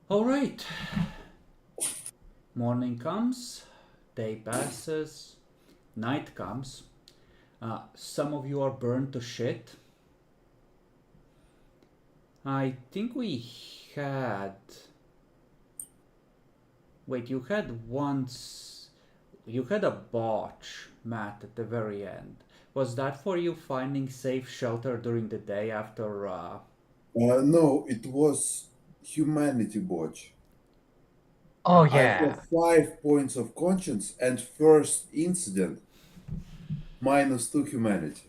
All right. Morning comes, day passes, night comes. Some of you are burned to shit. I think we had. Wait, you had once. You had a botch, Matt, at the very end. Was that for you finding safe shelter during the day after. No, it was humanity watch. Oh I have yeah. 5 points of conscience and first incident -2 humanity.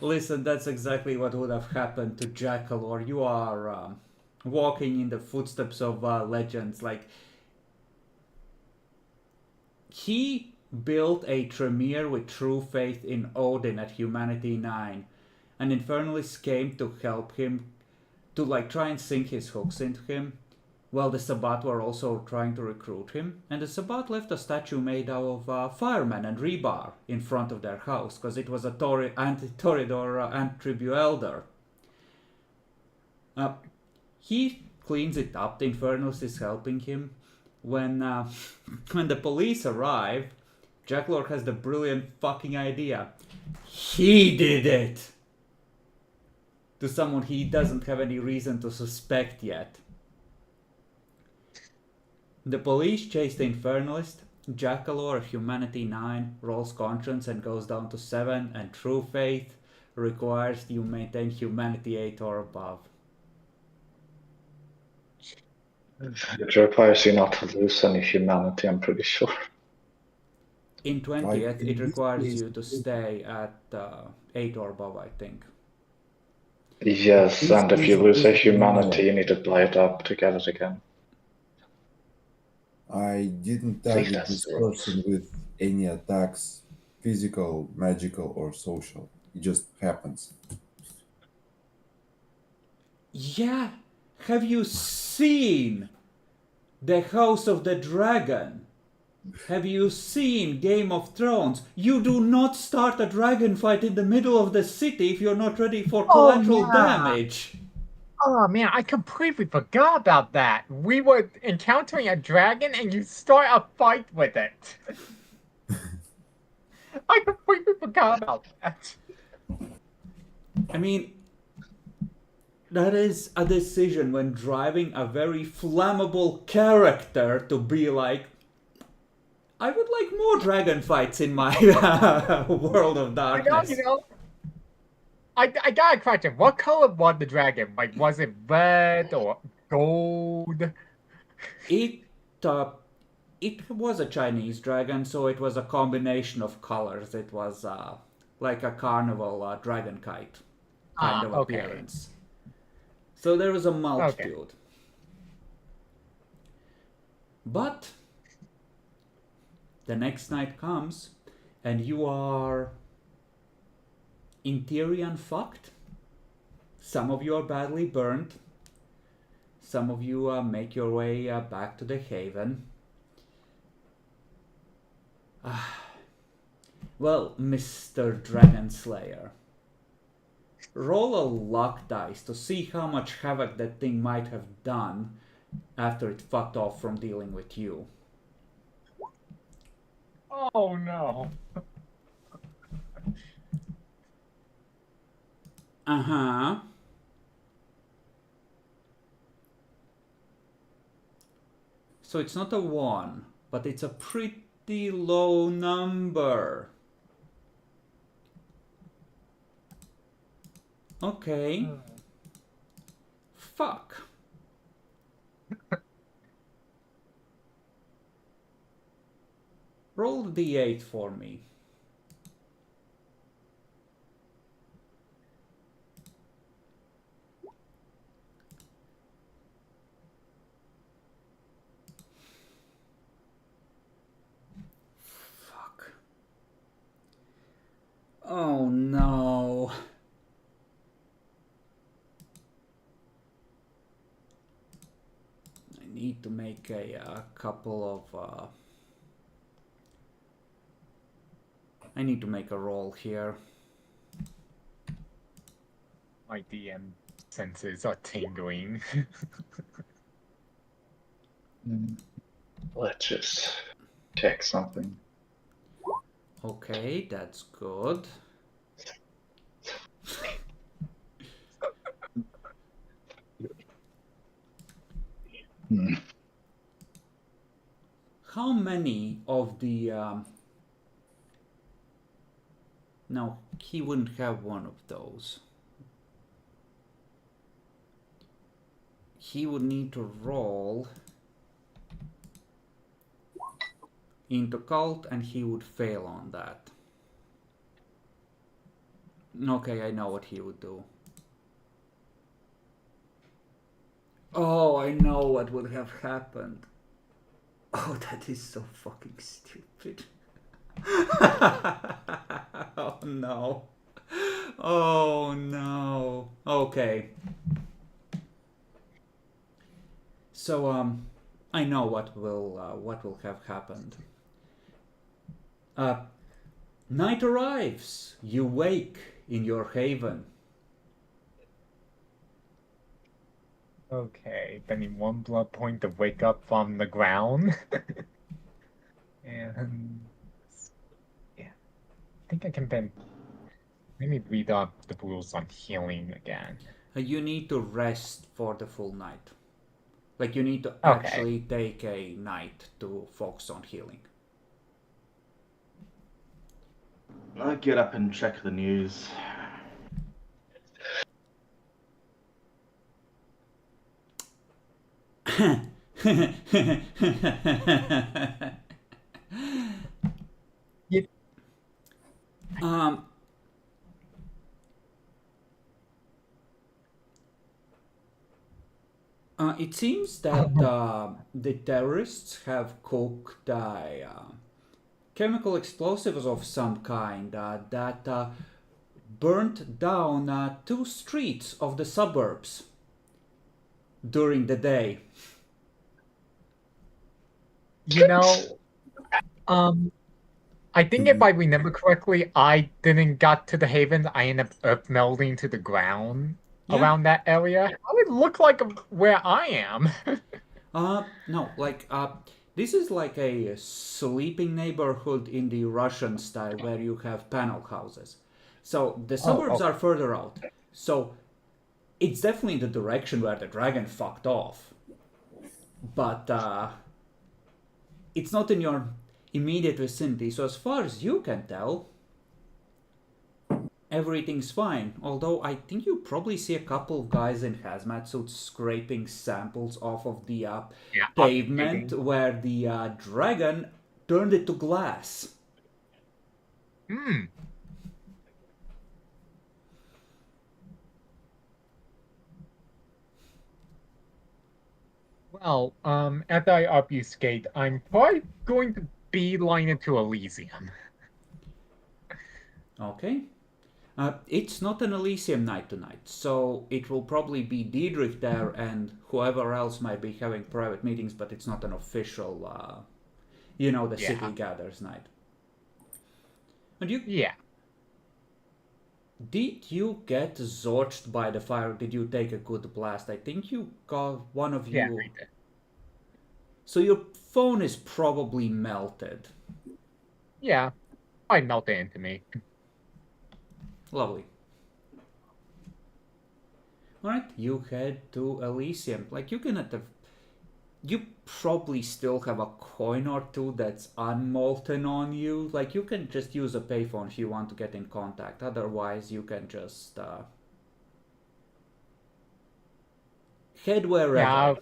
Listen, that's exactly what would have happened to Jackal, or you are walking in the footsteps of legends. Like, he built a Tremere with true faith in Odin at Humanity 9, and Infernalists came to help him, to like try and sink his hooks into him, while the Sabbat were also trying to recruit him. And the Sabbat left a statue made out of firemen and rebar in front of their house, because it was a anti-Toreador and-tribu elder. Uh, he cleans it up, the Infernalist is helping him. When, when the police arrive, Jacklord has the brilliant fucking idea. He did it! To someone he doesn't have any reason to suspect yet. The police chase the Infernalist. Jackalor, Humanity 9, rolls conscience and goes down to 7, and True Faith requires you maintain Humanity 8 or above. It requires you not to lose any humanity, I'm pretty sure. In 20th, in it this requires case, you to stay at 8 or above, I think. Yes, this and if you case lose a just humanity, you need to play it up to get it again. I didn't I think target that's this the rules. person with any attacks, physical, magical, or social. It just happens. Yeah, have you seen the House of the Dragon? Have you seen Game of Thrones? You do not start a dragon fight in the middle of the city if you're not ready for Oh collateral yeah. damage. Oh man, I completely forgot about that. We were encountering a dragon and you start a fight with it. I completely forgot about that. I mean, that is a decision when driving a very flammable character to be like, I would like more dragon fights in my world of You darkness. know, I got a question. What color was the dragon? Like, was it red or gold? It uh, it was a Chinese dragon, so it was a combination of colors. It was like a carnival dragon kite kind Ah, of okay. appearance. So there was a Okay. multitude. But the next night comes, and you are in theory unfucked. Some of you are badly burned. Some of you make your way back to the haven. Well, Mr. Dragon Slayer, roll a luck dice to see how much havoc that thing might have done after it fucked off from dealing with you. Oh no. Uh-huh. So it's not a 1, but it's a pretty low number. Okay. Fuck. Roll the d8 for me. Fuck. Oh no. I need to make a couple of. I need to make a roll here. My DM senses are tingling. Let's just check something. Okay, that's good. How many of the... No, he wouldn't have one of those. He would need to roll into cult and he would fail on that. Okay, I know what he would do. Oh, I know what would have happened. Oh, that is so fucking stupid. Oh no. Oh no. Okay. So I know what will have happened. Night arrives. You wake in your haven. Okay, then in 1 blood point to wake up from the ground. And yeah, I think I can then let me read up the rules on healing again. You need to rest for the full night. Like you need to Okay. actually take a night to focus on healing. I'll get up and check the news. It seems that the terrorists have cooked chemical explosives of some kind that burnt down 2 streets of the suburbs during the day. You know, I think if I remember correctly, I didn't got to the haven. I ended up earth melting to the ground around that area. How would it look like where I am? No, like this is like a sleeping neighborhood in the Russian style where you have panel houses. So the suburbs are further out. So it's definitely the direction where the dragon fucked off. But it's not in your immediate vicinity. So as far as you can tell, everything's fine. Although I think you probably see a couple of guys in hazmat suits scraping samples off of the pavement where the dragon turned it to glass. Well, after I obfuscate, I'm probably going to beeline it to Elysium. Okay. It's not an Elysium night tonight, so it will probably be Diedrich there and whoever else might be having private meetings, but it's not an official, the city gathers night. And did you get zorched by the fire? Did you take a good blast? I think you got one of you. Yeah, I did. So your phone is probably melted. Yeah, I melted into me. Lovely. Alright, you head to Elysium. Like you probably still have a coin or two that's unmolten on you. Like you can just use a payphone if you want to get in contact. Otherwise, you can just head wherever.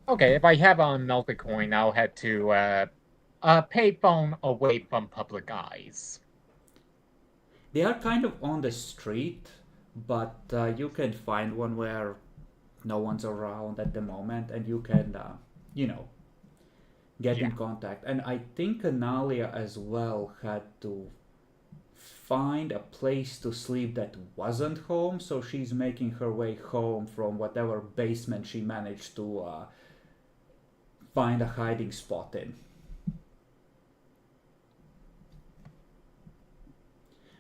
Okay, if I have a melted coin, I'll head to a payphone away from public eyes. They are kind of on the street, but you can find one where no one's around at the moment, and you can, get in contact. And I think Analia as well had to find a place to sleep that wasn't home, so she's making her way home from whatever basement she managed to find a hiding spot in.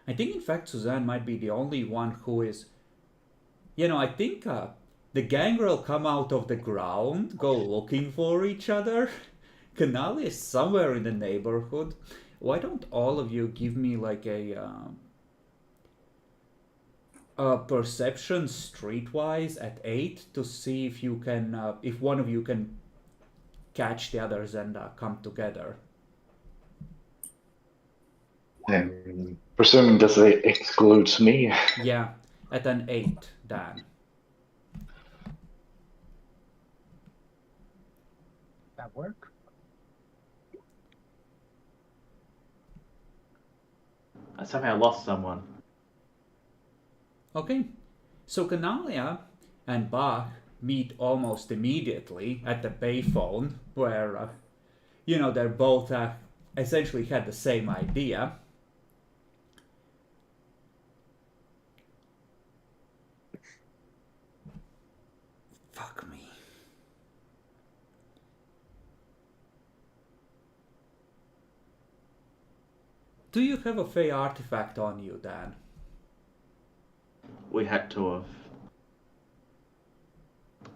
I think, in fact, Suzanne might be the only one who is... I think The gangrel come out of the ground, go looking for each other. Canali is somewhere in the neighborhood. Why don't all of you give me like a perception streetwise at 8 to see if you can, if one of you can catch the others and come together. Presuming this excludes me. Yeah, at an 8, Dan. That work? I somehow lost someone. Okay, so Canalia and Bach meet almost immediately at the payphone, where, you know, they're both essentially had the same idea. Fuck me. Do you have a Fey artifact on you, Dan? We had to have.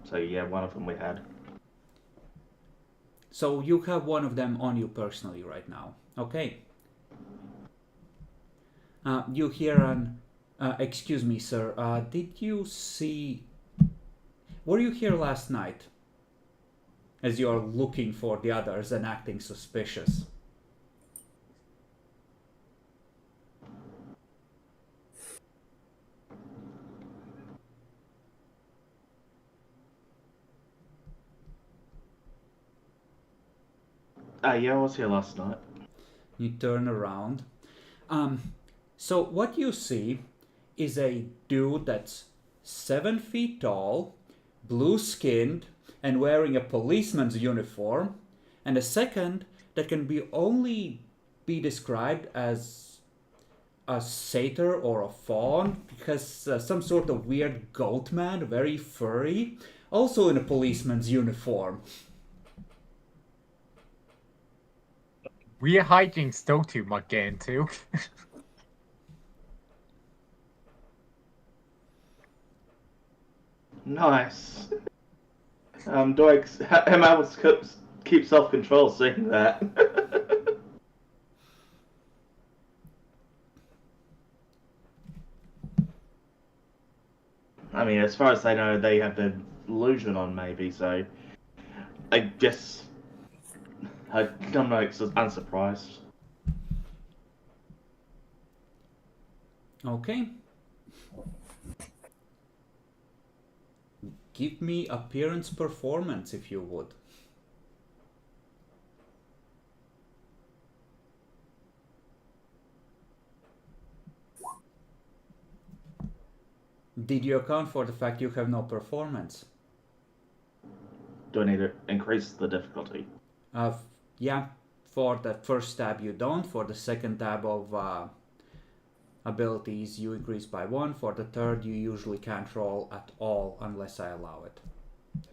So yeah, one of them we had. So you have one of them on you personally right now. Okay. You hear an... excuse me, sir. Did you see... Were you here last night? As you are looking for the others and acting suspicious. Yeah, I was here last night. You turn around. So what you see is a dude that's 7 feet tall, blue-skinned, and wearing a policeman's uniform, and a second that can only be described as a satyr or a faun, because some sort of weird goat man, very furry, also in a policeman's uniform. Weird hijinks still too much get into. Nice. Do I am I able to keep self-control saying that? I mean, as far as I know, they have the illusion on, maybe, so I guess I'm not unsurprised. Okay. Give me appearance performance if you would. Did you account for the fact you have no performance? Do I need to increase the difficulty? Yeah, for the first tab you don't. For the second tab of abilities you increase by 1. For the third you usually can't roll at all unless I allow it.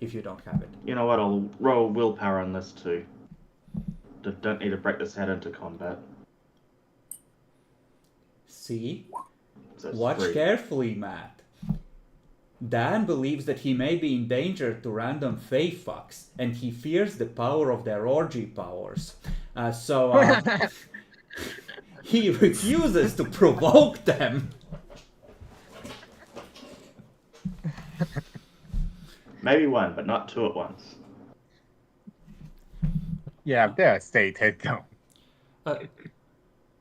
If you don't have it. You know what, I'll roll willpower on this too. Don't need to break this head into combat. See? So it's Watch 3. carefully, Matt. Dan believes that he may be in danger to random Fey fucks, and he fears the power of their orgy powers. He refuses to provoke them. Maybe 1, but not 2 at once. Yeah, they're stated though.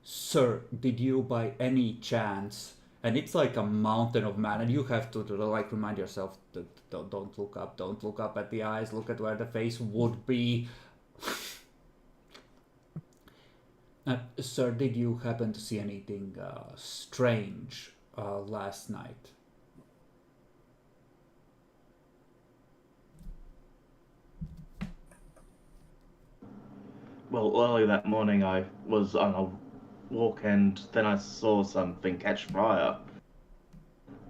Sir, did you by any chance, and it's like a mountain of man, and you have to like remind yourself that don't look up at the eyes, look at where the face would be. Sir, did you happen to see anything strange last night? Well, early that morning I was on a walk and then I saw something catch fire.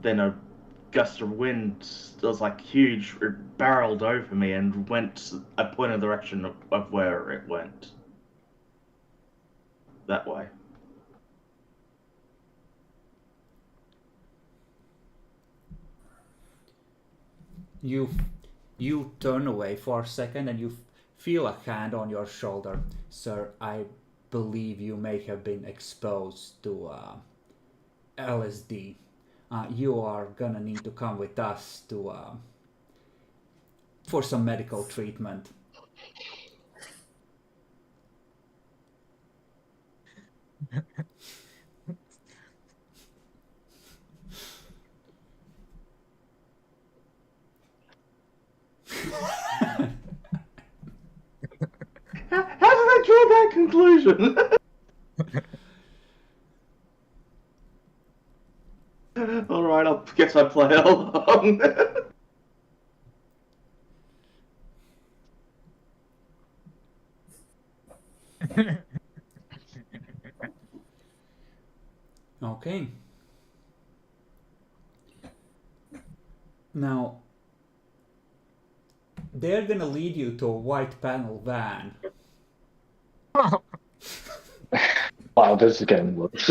Then a gust of wind that was like huge, it barreled over me and went a point in the direction of where it went. That way. You you turn away for a second and you feel a hand on your shoulder. Sir, I believe you may have been exposed to LSD. You are gonna need to come with us to for some medical treatment. How did I draw that conclusion? Alright, I guess I play along. Okay. Now, they're gonna lead you to a white panel van. Wow, this is getting worse.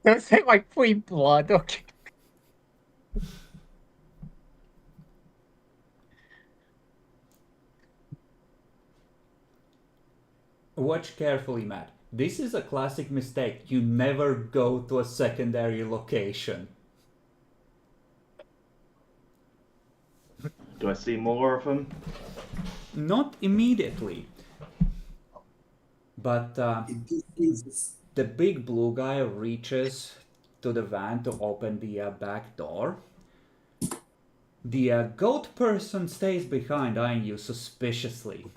Don't say like free blood, okay? Watch carefully, Matt. This is a classic mistake. You never go to a secondary location. Do I see more of them? Not immediately. But In this case, the big blue guy reaches to the van to open the back door. The goat person stays behind, eyeing you suspiciously.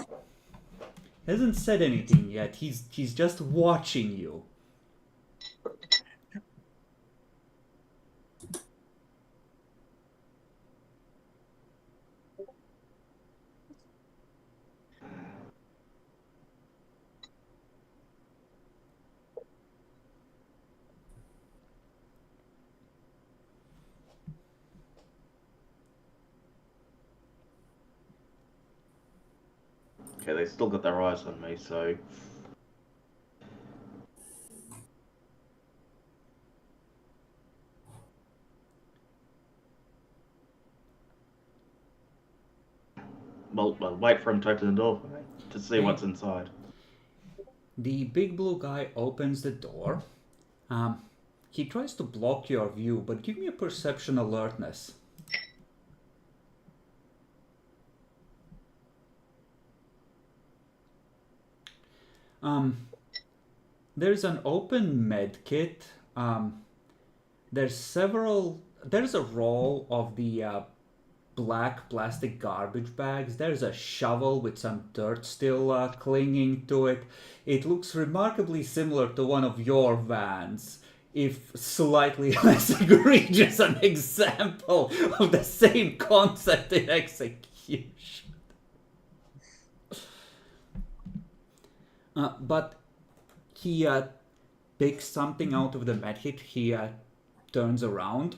Hasn't said anything yet. He's just watching you. Okay, they still got their eyes on me, so... Well, wait for him to open the door for me to see what's inside. The big blue guy opens the door. He tries to block your view, but give me a perception alertness. There's an open med kit. There's a roll of the black plastic garbage bags. There's a shovel with some dirt still clinging to it. It looks remarkably similar to one of your vans, if slightly less egregious an example of the same concept in execution. But he picks something out of the medkit. He turns around.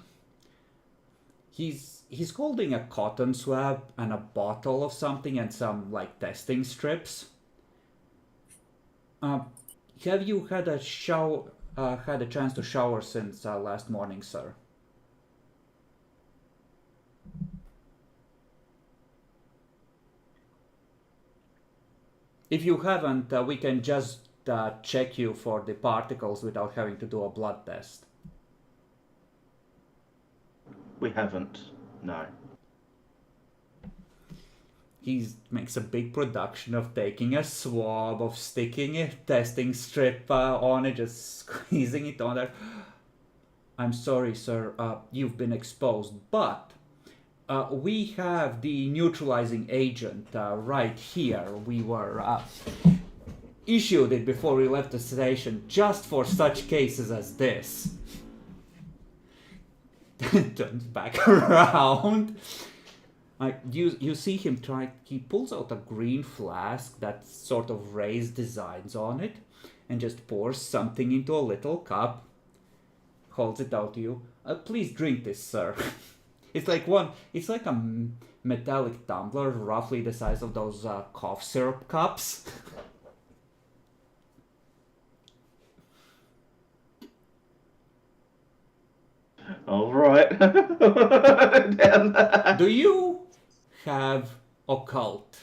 He's holding a cotton swab and a bottle of something and some like testing strips. Have you had a chance to shower since last morning, sir? If you haven't, we can just check you for the particles without having to do a blood test. We haven't, no. He makes a big production of taking a swab, of sticking a testing strip on it, just squeezing it on there. I'm sorry, sir, you've been exposed, but we have the neutralizing agent right here. We were issued it before we left the station just for such cases as this. Turns back around. You see him try. He pulls out a green flask that sort of raised designs on it, and just pours something into a little cup. Holds it out to you. Please drink this, sir. It's like a metallic tumbler, roughly the size of those cough syrup cups. All right. Down there. Do you have occult?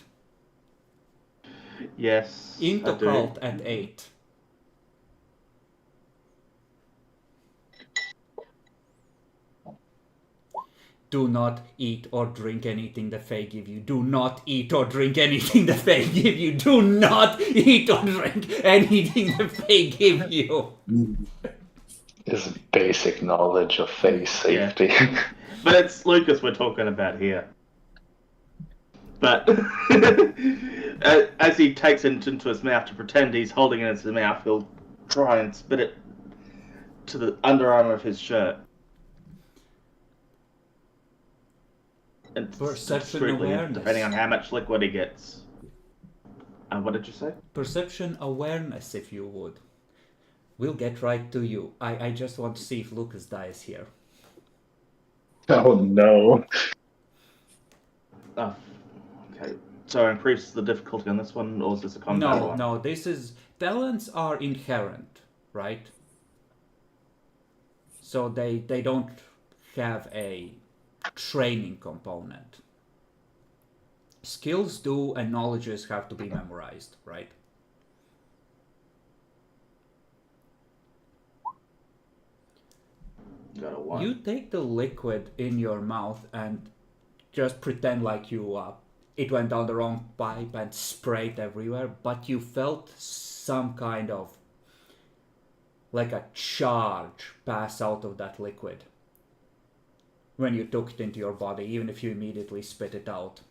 Yes, Into I do. occult at 8. Do not eat or drink anything the Fae give you. Do not eat or drink anything the Fae give you. Do not eat or drink anything the Fae give you. Is basic knowledge of face safety. But it's Lucas we're talking about here. But as he takes it into his mouth to pretend he's holding it in his mouth, he'll try and spit it to the underarm of his shirt. And Perception discreetly, awareness. depending on how much liquid he gets. What did you say? Perception awareness, if you would. We'll get right to you. I just want to see if Lucas dies here. Oh no. Oh, okay. So increase the difficulty on this one, or is this a combat one? No, this is... Talents are inherent, right? So they don't have a training component. Skills do, and knowledges have to be memorized, right? Got a 1. You take the liquid in your mouth and just pretend like it went down the wrong pipe and sprayed everywhere, but you felt some kind of like a charge pass out of that liquid when you took it into your body, even if you immediately spit it out.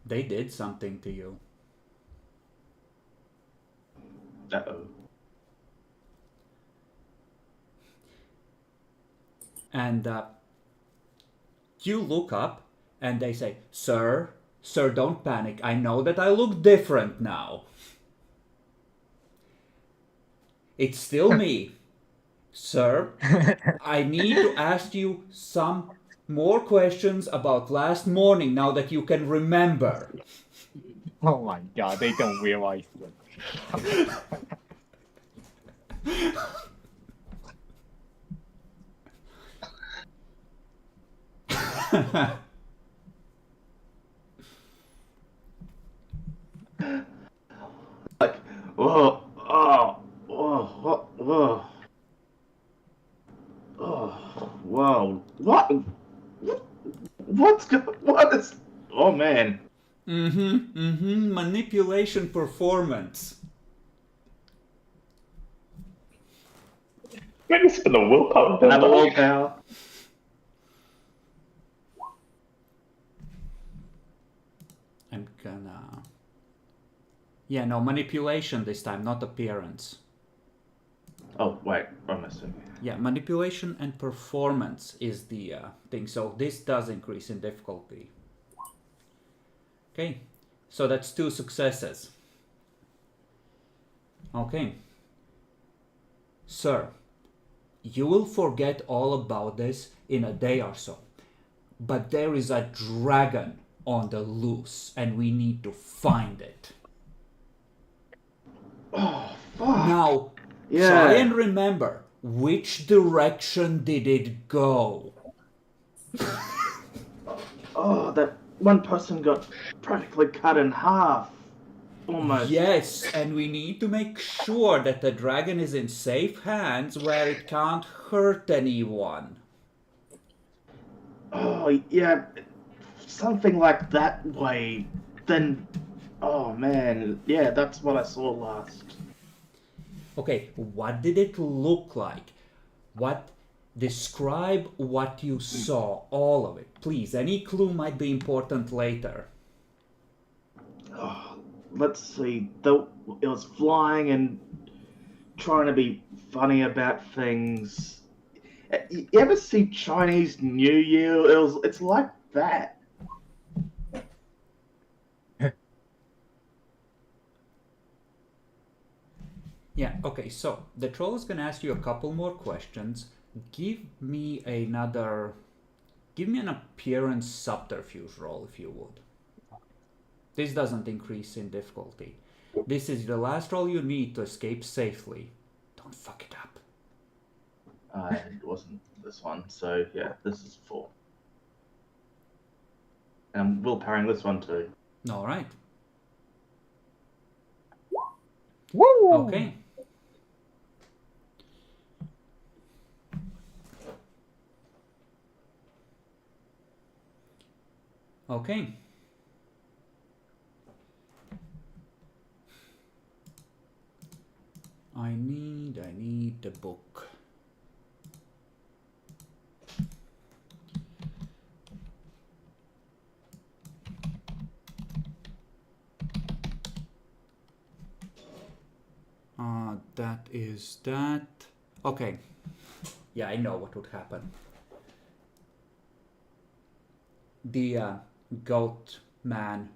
They did something to you. Uh-oh. And you look up and they say, Sir, don't panic. I know that I look different now. It's still me. Sir, I need to ask you some more questions about last morning now that you can remember. Oh my god, they don't realize it. Like, whoa, oh, whoa, what is, oh man. Manipulation performance. Maybe spin a willpower. Have a willpower. I'm gonna... Yeah, no, manipulation this time, not appearance. Oh, wait, I'm missing. Yeah, manipulation and performance is the thing. So this does increase in difficulty. Okay, so that's 2 successes. Okay. Sir, you will forget all about this in a day or so. But there is a dragon on the loose, and we need to find it. Oh, fuck. Now, Yeah. try and remember, which direction did it go? Oh, that one person got practically cut in half. Almost. Yes, and we need to make sure that the dragon is in safe hands where it can't hurt anyone. Oh, yeah. Something like that way. Then, oh man. Yeah, that's what I saw last. Okay, what did it look like? Describe what you saw, all of it. Please, any clue might be important later. Oh, let's see. It was flying and trying to be funny about things. You ever see Chinese New Year? It's like that. Yeah, okay, so the troll is going to ask you a couple more questions. Give me an appearance subterfuge roll, if you would. This doesn't increase in difficulty. This is the last roll you need to escape safely. Don't fuck it up. It wasn't this one, so yeah, this is 4. And I'm willpowering this one too. Alright. Woo! Okay. Okay. I need the book. That is that. Okay. Yeah, I know what would happen. The goat man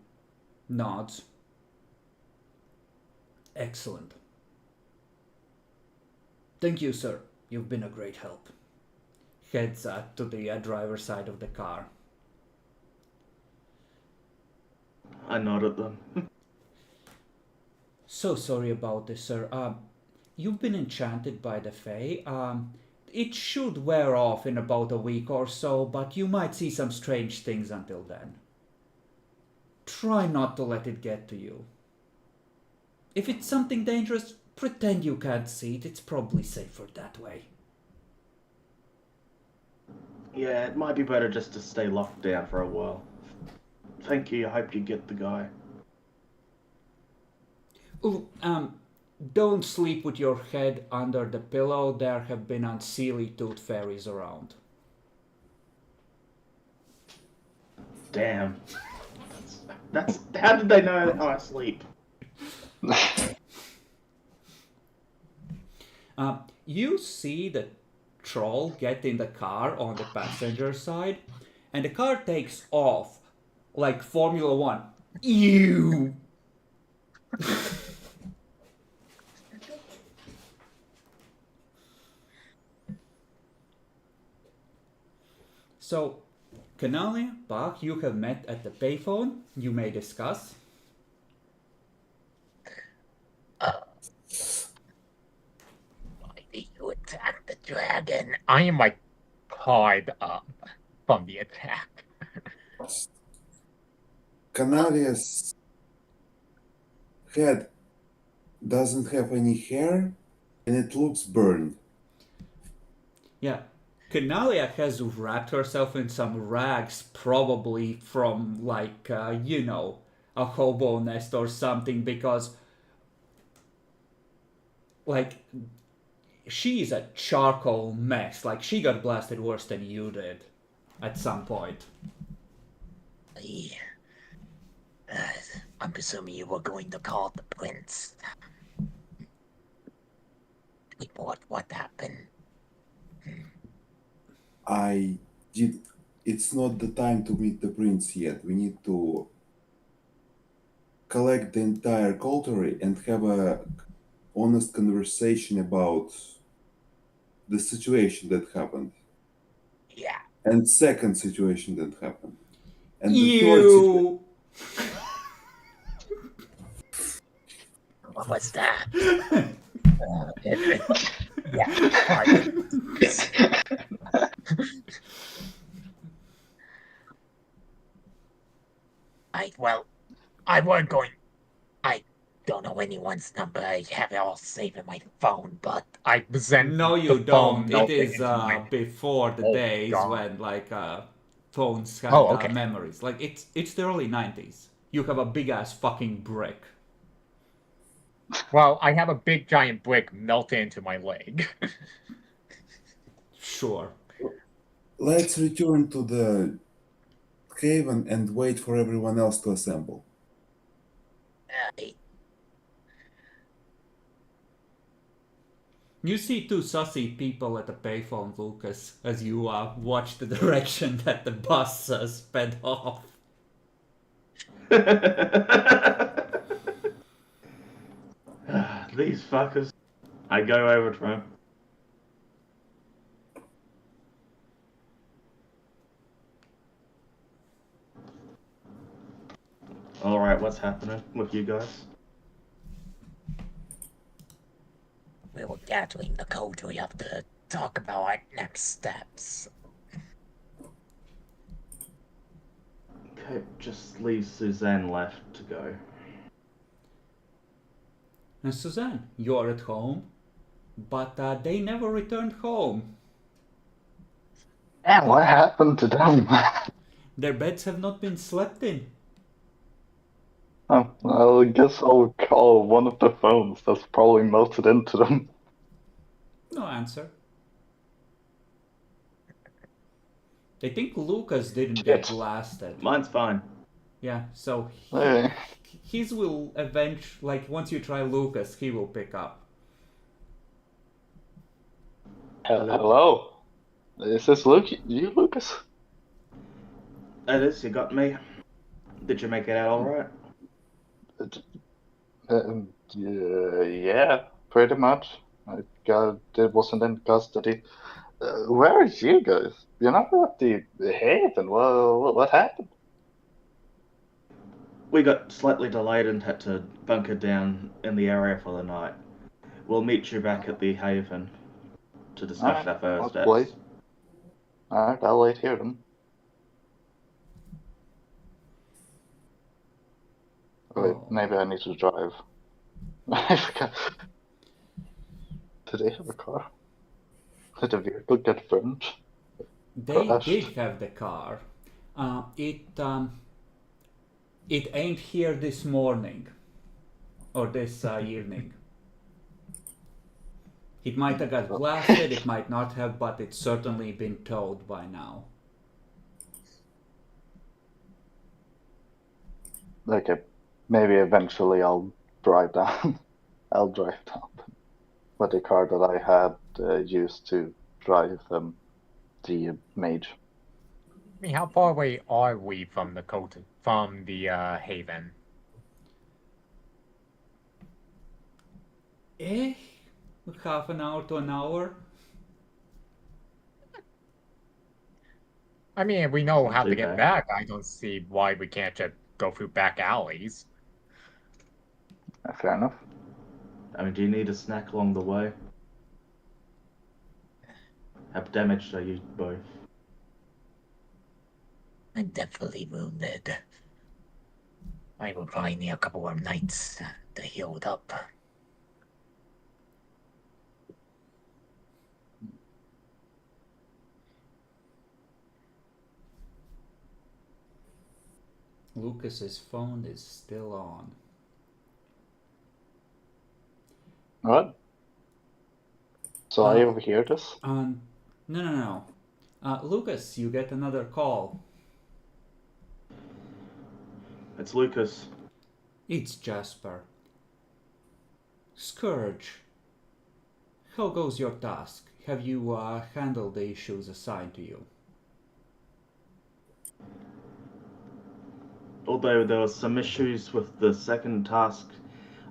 nods. Excellent. Thank you, sir. You've been a great help. Heads to the driver's side of the car. I nod at them. So sorry about this, sir. You've been enchanted by the Fae. It should wear off in about a week or so, but you might see some strange things until then. Try not to let it get to you. If it's something dangerous, pretend you can't see it. It's probably safer that way. Yeah, it might be better just to stay locked down for a while. Thank you, I hope you get the guy. Ooh, don't sleep with your head under the pillow. There have been unseelie tooth fairies around. Damn. That's how did they know how I sleep? You see the troll get in the car on the passenger side, and the car takes off like Formula One. Ew! So, Canalia, Bach, you have met at the payphone. You may discuss. Why did you attack the dragon? I am like tied up from the attack. Canalia's head doesn't have any hair and it looks burned. Yeah, Canalia has wrapped herself in some rags, probably from, like, a hobo nest or something, because, like, she's a charcoal mess. Like, she got blasted worse than you did at some point. I'm presuming you were going to call the prince. Report what happened. It's not the time to meet the prince yet. We need to collect the entire coterie and have a honest conversation about the situation that happened. Yeah. And second situation that happened. And the third situation. What was that? I don't know anyone's number. I have it all saved in my phone, but I present. No, you the don't. phone It is before the days God. when phones had Okay. memories. Like it's the early 90s. You have a big ass fucking brick. Well, I have a big giant brick melted into my leg. Sure. Let's return to the haven and wait for everyone else to assemble. You see two sussy people at the payphone, Lucas, as you watch the direction that the bus sped off. These fuckers. I go over to him. Alright, what's happening with you guys? we were gathering the code, we have to talk about our next steps. Okay, just leave Suzanne left to go. And Suzanne, you're at home, but they never returned home. And what happened to them? Their beds have not been slept in. Oh, well, I guess I'll call one of the phones that's probably melted into them. No answer. They think Lucas didn't get Shit. blasted. Mine's fine. Yeah, so Hey. his will eventually, once you try Lucas, he will pick up. Hello? Is this you, Lucas? It is, you got me. Did you make it out alright? Yeah, pretty much. It wasn't in custody. Where are you guys? You're not at the Haven. What happened? We got slightly delayed and had to bunker down in the area for the night. We'll meet you back at the Haven to discuss our first steps. Wait. Alright, I'll wait here then. Wait, maybe I need to drive. I forgot. Did they have a car? Did the vehicle get burned? They Crashed? did have the car. It ain't here this morning. Or this evening. It might have got blasted, it might not have, but it's certainly been towed by now. Okay, maybe eventually I'll drive down. I'll drive down with the car that I had used to drive the mage. I mean, how far away are we from the Haven? Half an hour to an hour. I mean, if we know how to too get bad. back, I don't see why we can't just go through back alleys. Fair enough. I mean, do you need a snack along the way? How damaged are you both? I'm definitely wounded. I will probably need a couple of nights to heal it up. Lucas's phone is still on. What? So I overhear this? No. Lucas, you get another call. It's Lucas. It's Jasper. Scourge, how goes your task? Have you handled the issues assigned to you? Although there were some issues with the second task,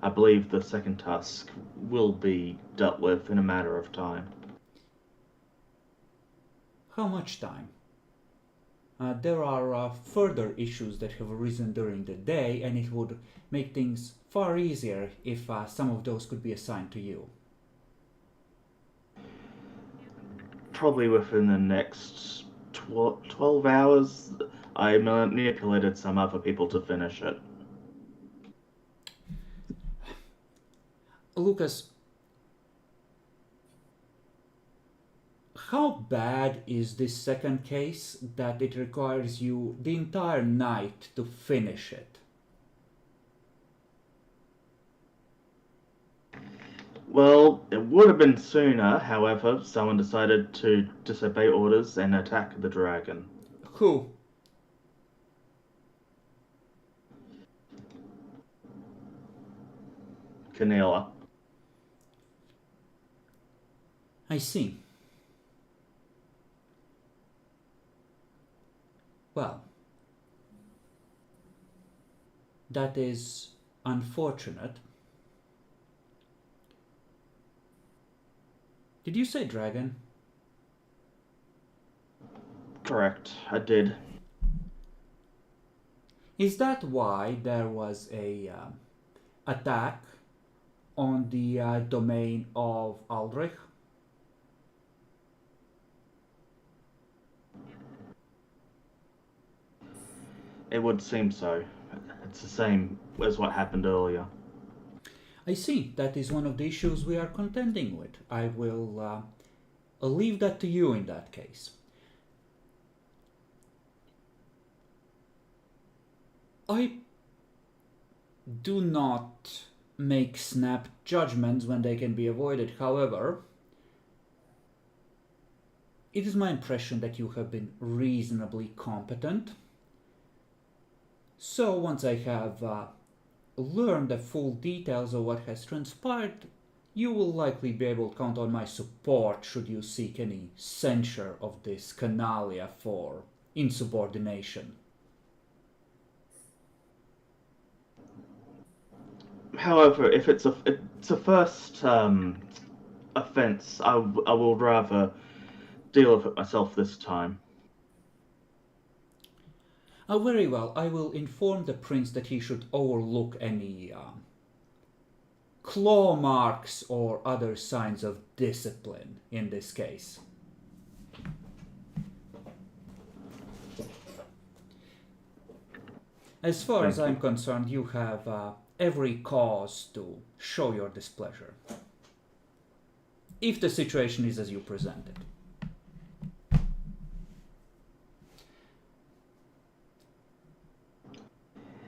I believe the second task will be dealt with in a matter of time. How much time? There are further issues that have arisen during the day, and it would make things far easier if some of those could be assigned to you. Probably within the next 12 hours. I manipulated some other people to finish it. Lucas, how bad is this second case that it requires you the entire night to finish it? Well, it would have been sooner, however, someone decided to disobey orders and attack the dragon. Who? Canela. I see. Well, that is unfortunate. Did you say dragon? Correct, I did. Is that why there was a attack on the domain of Aldrich? It would seem so. It's the same as what happened earlier. I see. That is one of the issues we are contending with. I will leave that to you in that case. I do not make snap judgments when they can be avoided. However, it is my impression that you have been reasonably competent. So once I have learned the full details of what has transpired, you will likely be able to count on my support should you seek any censure of this canalia for insubordination. However, if it's a first offense, I will rather deal with it myself this time. Very well, I will inform the prince that he should overlook any claw marks or other signs of discipline in this case. As far as I'm concerned, you have every cause to show your displeasure, if the situation is as you present it.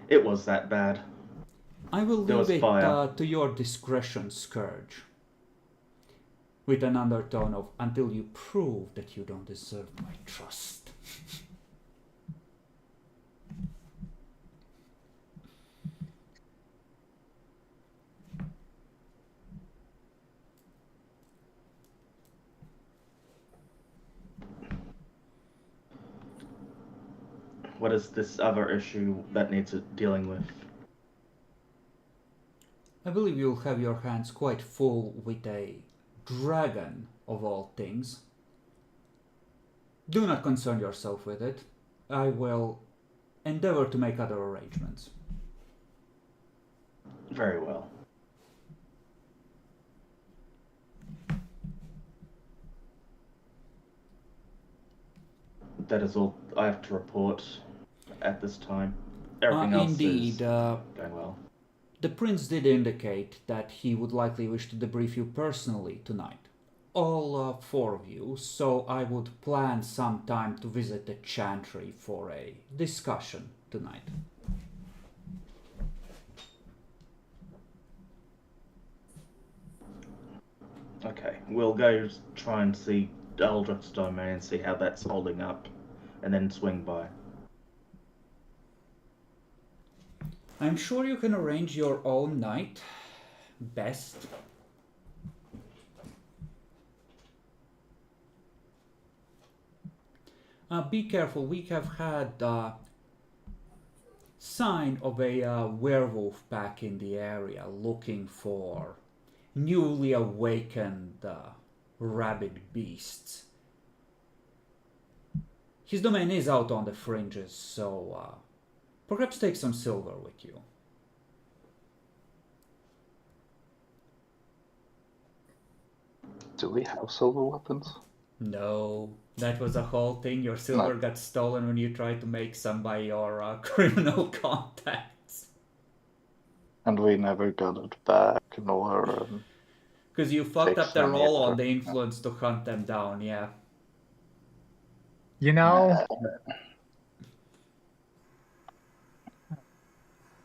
It was that bad. I will There leave was it fire. to your discretion, Scourge, with an undertone of until you prove that you don't deserve my trust. What is this other issue that needs dealing with? I believe you'll have your hands quite full with a dragon, of all things. Do not concern yourself with it. I will endeavor to make other arrangements. Very well. That is all I have to report at this time. Everything else Indeed, is going well. the prince did indicate that he would likely wish to debrief you personally tonight. All four of you, so I would plan some time to visit the chantry for a discussion tonight. Okay, we'll go try and see Eldrick's domain and see how that's holding up, and then swing by. I'm sure you can arrange your own night best. Be careful, we have had sign of a werewolf back in the area looking for newly awakened rabid beasts. His domain is out on the fringes, so perhaps take some silver with you. Do we have silver weapons? No, that was a whole thing. Your silver got stolen when you tried to make some by your criminal contacts. And we never got it back, nor... Because you fucked up the Fix roll them on the either. influence to hunt them down, yeah. You know?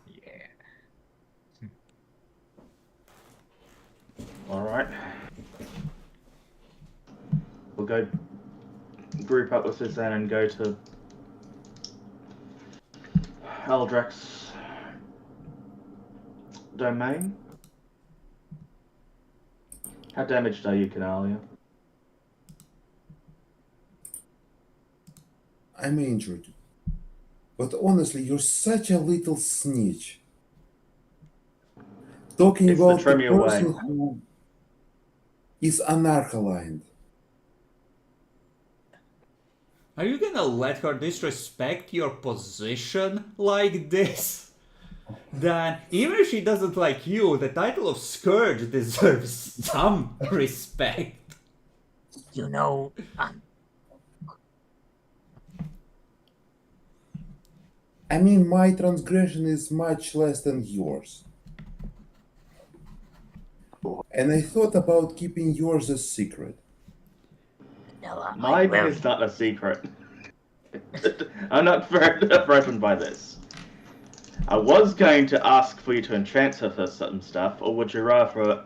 Yeah. Alright. We'll go group up with Suzanne and go to Eldrick's domain. How damaged are you, Canalia? I'm injured. But honestly, you're such a little snitch. Talking It's the about the Tremere way. person who is anarcho-aligned. Are you gonna let her disrespect your position like this? then even if she doesn't like you, the title of Scourge deserves some respect. You know, I mean, my transgression is much less than yours. And I thought about keeping yours a secret. Mine is not a secret. I'm not threatened by this. I was going to ask for you to enchant her for some stuff, or would you rather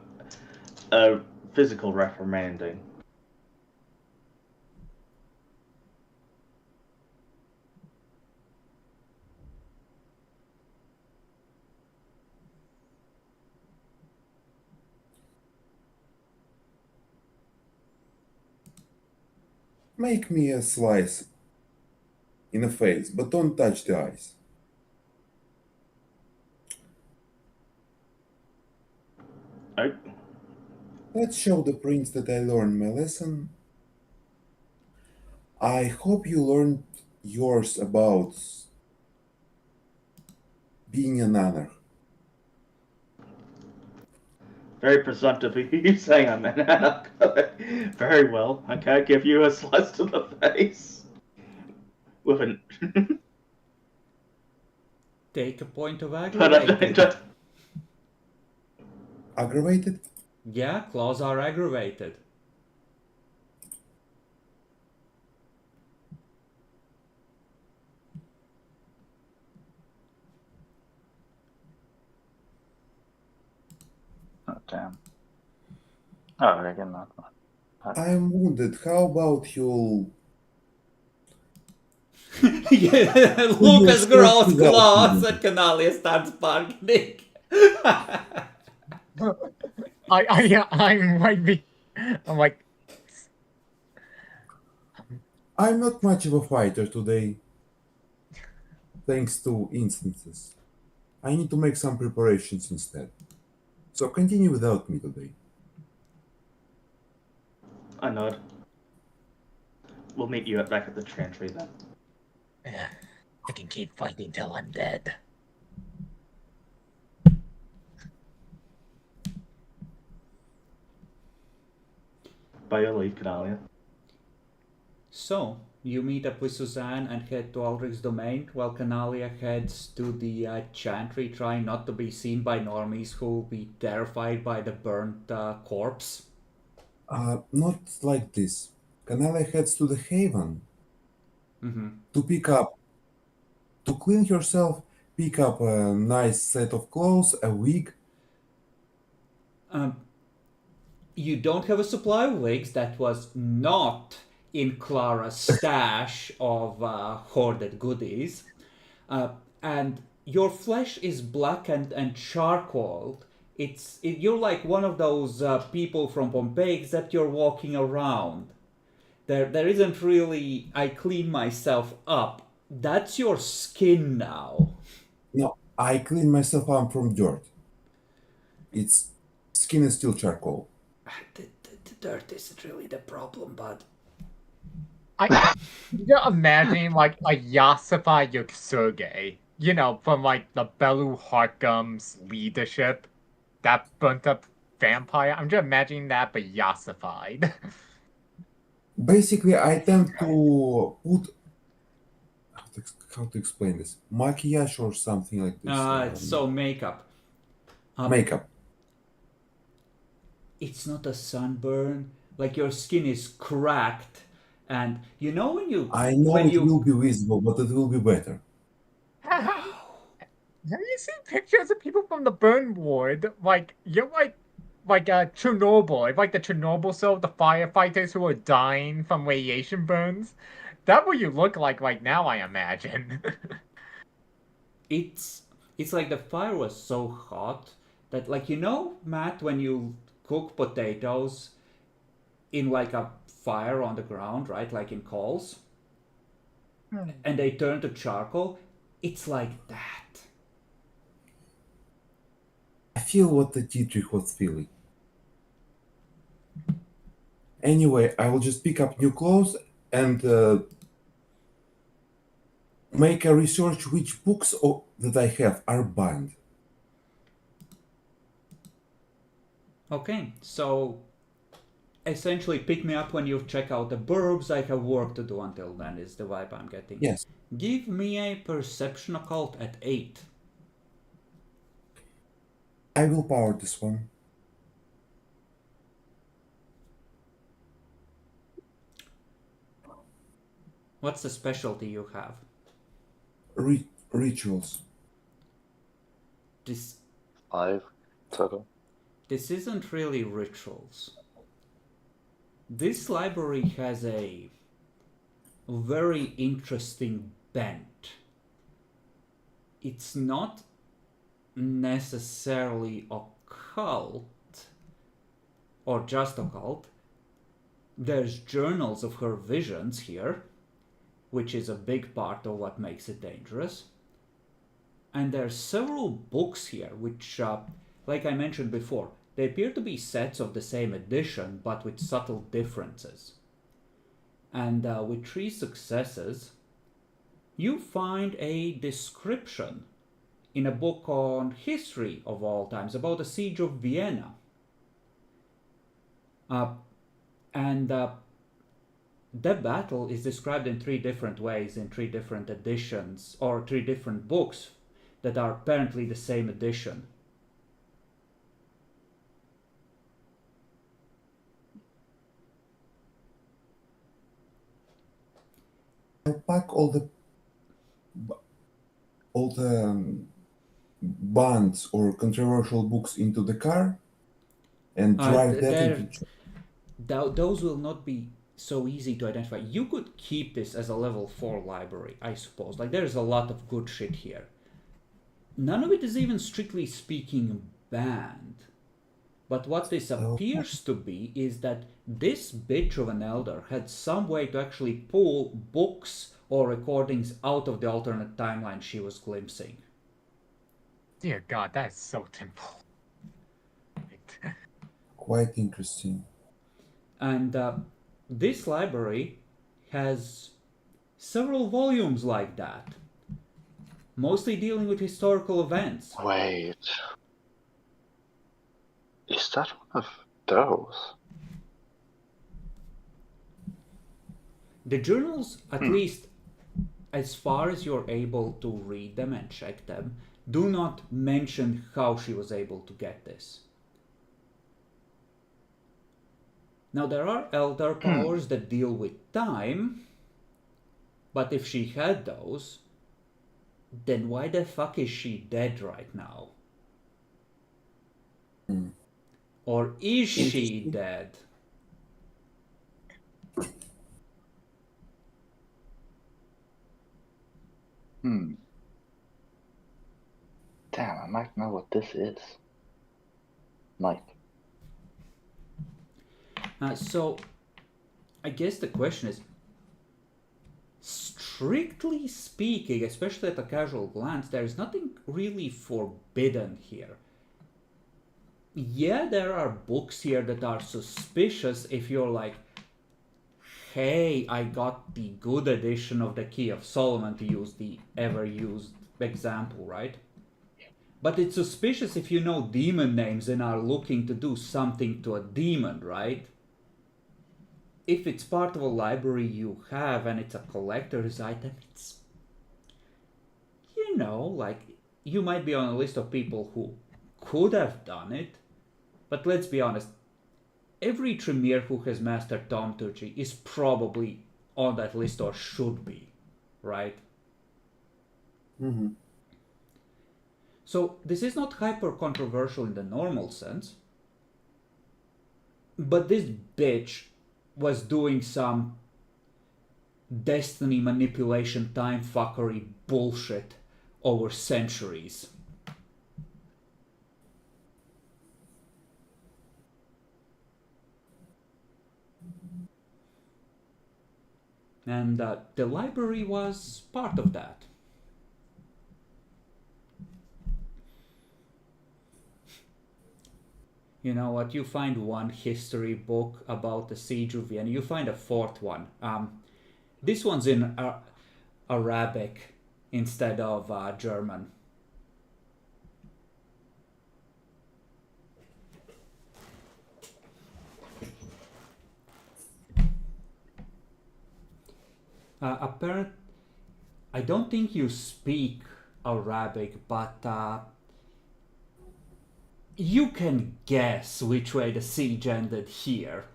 a physical reprimanding? Make me a slice in the face, but don't touch the eyes. Oh, Let's show the prince that I learned my lesson. I hope you learned yours about being an honor. very presumptive of you saying I'm an alcoholic. Very well. I can't give you a slice to the face. With an. Take a point of But I aggravated. don't. Aggravated? Yeah, claws are aggravated. Oh, damn. Oh, again, not one. I'm wounded. How about you? Yeah, Lucas grows claws and Canalia starts bargaining. I might be. I'm like, I'm not much of a fighter today, thanks to instances. I need to make some preparations instead. So continue without me today. I nod. We'll meet you back at the chantry then. I can keep fighting till I'm dead. By your leave, Canalia. So, you meet up with Suzanne and head to Ulrich's domain, while Canalia heads to the chantry, trying not to be seen by normies who will be terrified by the burnt corpse. Not like this. Canalia heads to the haven Mm-hmm. to clean yourself, pick up a nice set of clothes, a wig. You don't have a supply of wigs. That was not in Clara's stash of hoarded goodies. And your flesh is blackened and charcoaled. You're like one of those people from Pompeii, except you're walking around. There isn't really, I clean myself up. That's your skin now. No, I clean myself up from dirt. Its skin is still charcoal. The dirt isn't really the problem, bud. You're imagining like a Yasified Yoksuge, you know, from like the Belu Harkum's leadership, that burnt up vampire. I'm just imagining that, but Yasified. Basically, I tend to put how to explain this, maquillage or something like this. So makeup. Makeup. It's not a sunburn. Like your skin is cracked, and you know when you. I know when it you, will be visible, but it will be better. Have you seen pictures of people from the burn ward? Like you're like Chernobyl, like the Chernobyl cell, the firefighters who are dying from radiation burns. That's what you look like right now, I imagine. it's like the fire was so hot that, like, you know, Matt, when you cook potatoes in like a fire on the ground, right, like in coals, and they turn to charcoal, it's like that. I feel what the Dietrich was feeling. Anyway, I will just pick up new clothes and make a research which books that I have are banned. Okay, so essentially pick me up when you check out the burbs. I have work to do until then, is the vibe I'm getting. Yes. Give me a perception occult at 8. I will power this one. What's the specialty you have? Rituals. This 5 total. this isn't really rituals. This library has a very interesting bent. It's not necessarily occult or just occult. There's journals of her visions here, which is a big part of what makes it dangerous. And there are several books here which, like I mentioned before, they appear to be sets of the same edition but with subtle differences. And with 3 successes, you find a description in a book on history of all times about the siege of Vienna. That battle is described in 3 different ways in 3 different editions, or 3 different books that are apparently the same edition. I'll pack all the banned or controversial books into the car and drive that into. Those will not be so easy to identify. You could keep this as a level 4 library, I suppose. Like, there's a lot of good shit here. None of it is even strictly speaking banned. But what this appears to be is that this bitch of an elder had some way to actually pull books or recordings out of the alternate timeline she was glimpsing. Dear God, that is so simple. Quite interesting. And this library has several volumes like that, mostly dealing with historical events. Wait. Is that one of those? The journals, at least as far as you're able to read them and check them, do not mention how she was able to get this. Now, there are elder powers that deal with time, but if she had those, then why the fuck is she dead right now? Or is she dead? Damn, I might know what this is. Might. So, I guess the question is, strictly speaking, especially at a casual glance, there's nothing really forbidden here. Yeah, there are books here that are suspicious if you're like, hey, I got the good edition of the Key of Solomon, to use the ever used example, right? But it's suspicious if you know demon names and are looking to do something to a demon, right? If it's part of a library you have and it's a collector's item, it's, you know, like, you might be on a list of people who could have done it, but let's be honest, every Tremere who has mastered thaumaturgy is probably on that list, or should be, right? So this is not hyper controversial in the normal sense, but this bitch was doing some destiny manipulation, time fuckery bullshit over centuries. And the library was part of that. You know what? You find one history book about the siege of Vienna. You find a 4th one. This one's in Arabic, instead of German. I don't think you speak Arabic, but you can guess which way the siege ended here.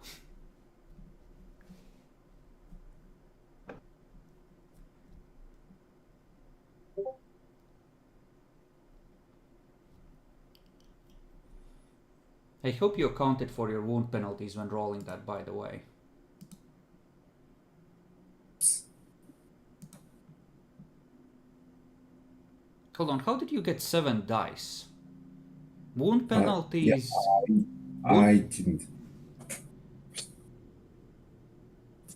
I hope you accounted for your wound penalties when rolling that, by the way. Hold on, how did you get 7 dice? Wound penalties... I didn't.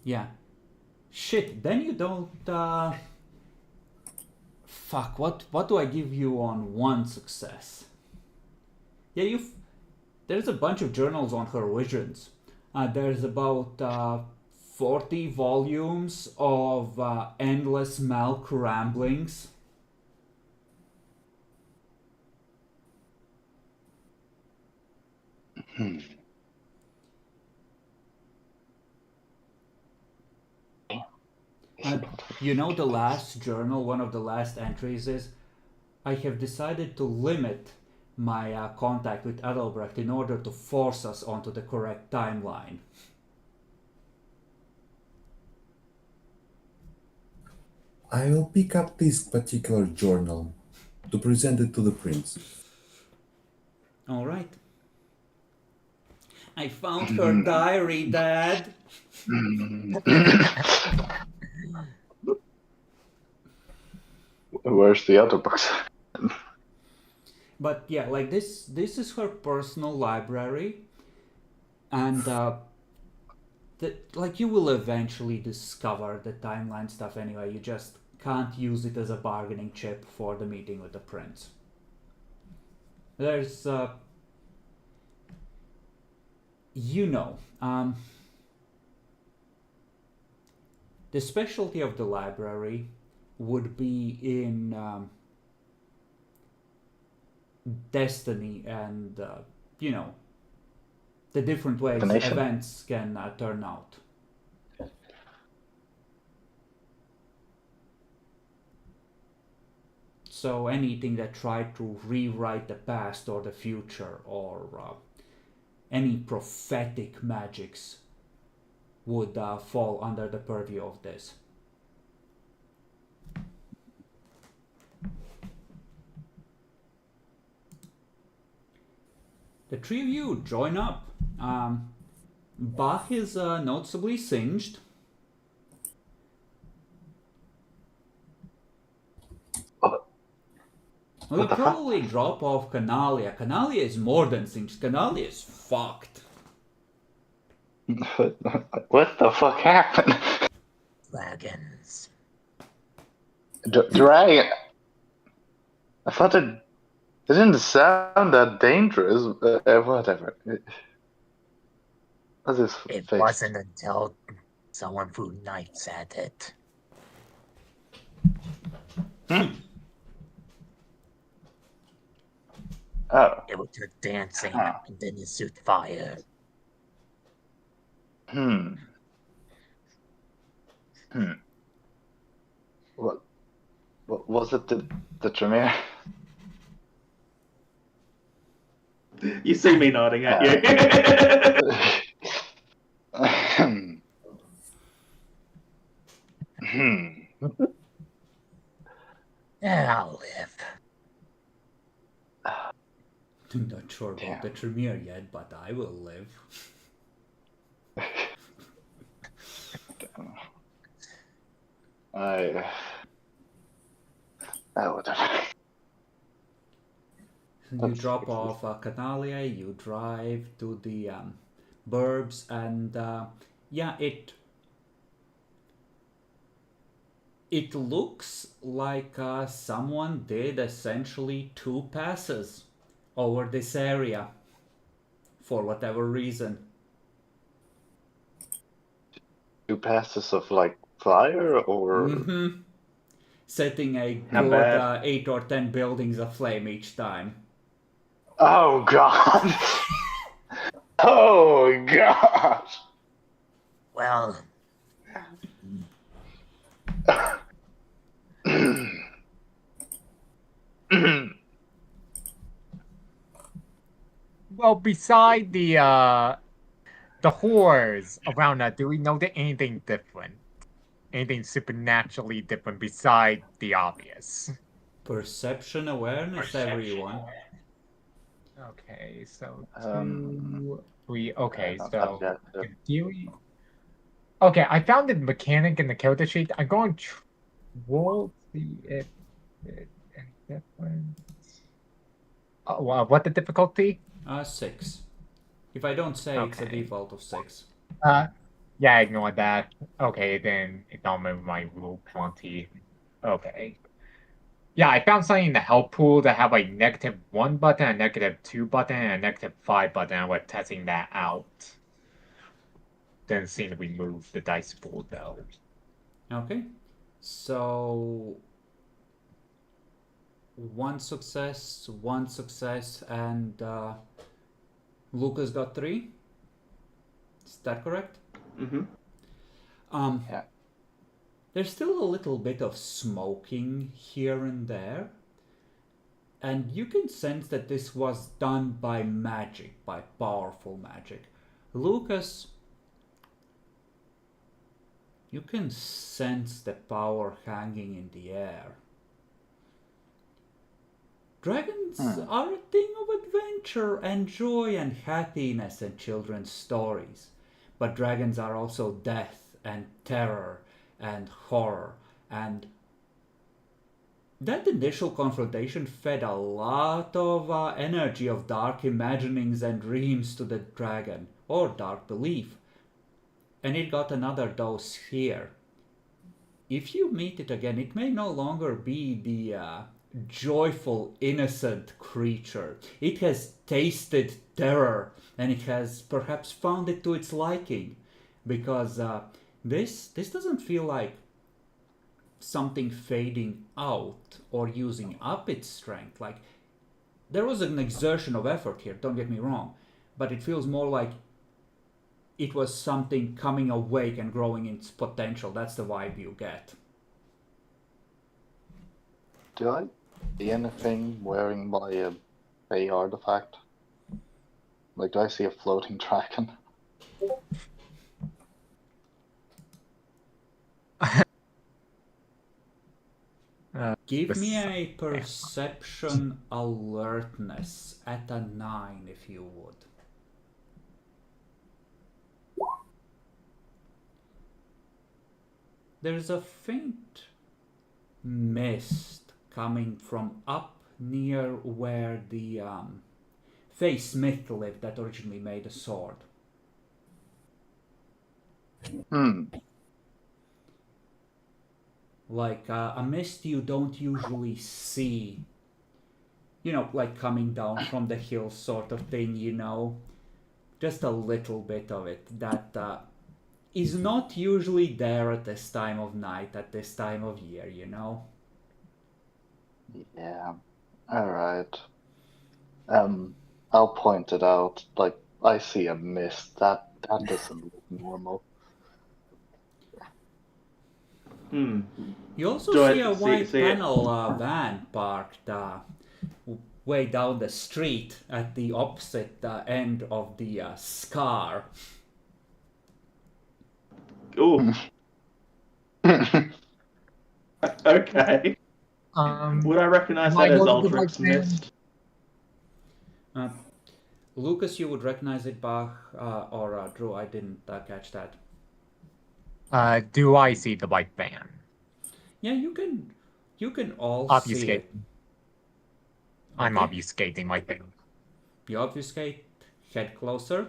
Yeah. Shit, then you don't... Fuck, what do I give you on 1 success? Yeah, there's a bunch of journals on her visions. There's about 40 volumes of endless Malk ramblings. You know, the last journal, one of the last entries is, I have decided to limit my contact with Adelbrecht in order to force us onto the correct timeline. I will pick up this particular journal to present it to the prince. All right. I found her diary, Dad. Where's the other books? But yeah, like this is her personal library, and like you will eventually discover the timeline stuff anyway. You just can't use it as a bargaining chip for the meeting with the prince. There's the specialty of the library would be in destiny and the different ways events can turn out. So anything that tried to rewrite the past or the future, or any prophetic magics, would fall under the purview of this. The 3 of you join up. Bach is noticeably singed. We probably drop off Canalia. Canalia is more than singed. Canalia is fucked. What the fuck happened? Dragons. Dragon. I thought it didn't sound that dangerous. Whatever. What's his It face? wasn't until someone threw knives at it. Oh. It was her dancing, and then it ensued fire. What was it? The Tremere? You see me nodding at you. I'll live. I'm not sure about the Tremere yet, but I will live. Whatever. You drop off Canalia, you drive to the burbs, and it looks like someone did essentially 2 passes over this area for whatever reason. 2 passes of like fire, or setting a How good bad? 8 or 10 buildings aflame each time. Oh god. Oh god. Well, well, beside the horrors around that, do we notice anything different? Anything supernaturally different beside the obvious? Perception awareness, everyone. Okay, so Um, 2, 3. I Okay, don't have so yet. in theory. Okay, I found the mechanic in the character sheet. I'm going to roll see if it's any different. Oh, wow, what the difficulty? 6. If I don't say, it's a Okay. default of 6. Yeah, ignore that. Okay, then ignore my rule 20. Okay. Yeah, I found something in the help pool that have a -1 button, a -2 button, and a -5 button, and we're testing that out. Didn't seem to remove the dice pool though. Okay. So 1 success, and Lucas got 3. Is that correct? Mm-hmm. Yeah. There's still a little bit of smoking here and there, and you can sense that this was done by magic, by powerful magic. Lucas, you can sense the power hanging in the air. Dragons are a thing of adventure and joy and happiness and children's stories. But dragons are also death and terror and horror. And that initial confrontation fed a lot of energy of dark imaginings and dreams to the dragon, or dark belief. And it got another dose here. If you meet it again, it may no longer be the joyful, innocent creature. It has tasted terror, and it has perhaps found it to its liking, because this doesn't feel like something fading out or using up its strength. Like, there was an exertion of effort here, don't get me wrong, but it feels more like it was something coming awake and growing its potential. That's the vibe you get. Do I see anything wearing by a Fey artifact? Like, do I see a floating dragon? Give me a perception alertness at a 9 if you would. There's a faint mist coming from up near where the Fey Smith lived that originally made a sword. Like a mist you don't usually see. You know, like coming down from the hill sort of thing, you know. Just a little bit of it that is not usually there at this time of night, at this time of year, you know? Yeah. Alright. I'll point it out. Like, I see a mist. That doesn't look normal. You also Do I see a white see it? panel van parked way down the street at the opposite end of the scar. Ooh. Okay. Would I recognize that as Aldrich's Mist? Lucas, you would recognize it, Bach, or Drew, I didn't catch that. Do I see the white van? Yeah, you can all Obfuscate. see it. I'm Okay. obfuscating my thing. You obfuscate, head closer.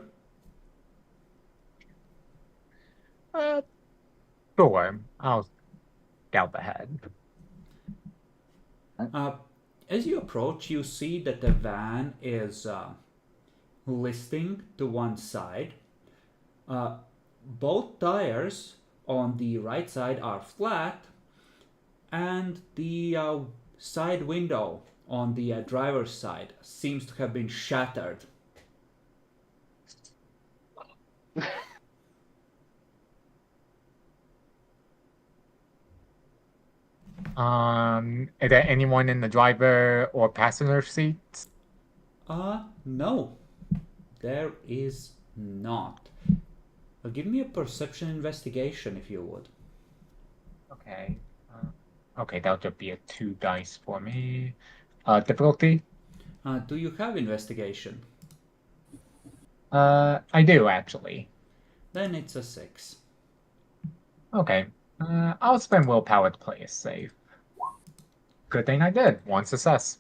Sure. I'll scout ahead. As you approach, you see that the van is listing to one side. Both tires on the right side are flat, and the side window on the driver's side seems to have been shattered. Is there anyone in the driver or passenger seats? No, there is not. Give me a perception investigation if you would. Okay. Okay, that'll just be a 2 dice for me. Difficulty? Do you have investigation? I do actually. Then it's a 6. Okay. I'll spend willpower to play it safe. Good thing I did. 1 success.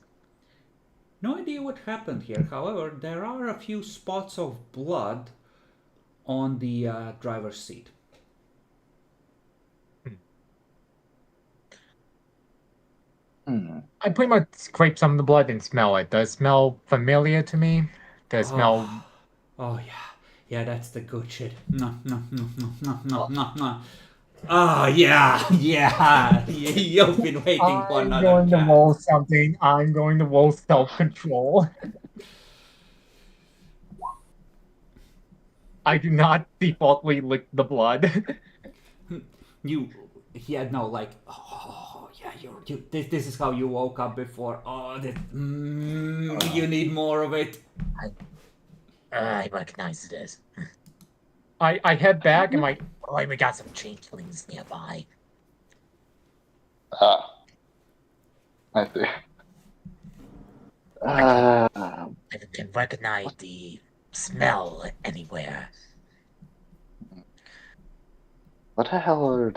No idea what happened here. However, there are a few spots of blood on the driver's seat. I pretty much scrape some of the blood and smell it. Does it smell familiar to me? Does it smell... Oh yeah, yeah, that's the good shit. No. Oh yeah, yeah. You've been waiting for I'm another going to chance. roll something. I'm going to roll self-control. I do not defaultly lick the blood. He had no like. Oh yeah, you. This is how you woke up before. Oh, you need more of it. I recognize this. I head back and like, Oh, we got some changelings nearby. Ah. I see. I can recognize the smell anywhere. What the hell are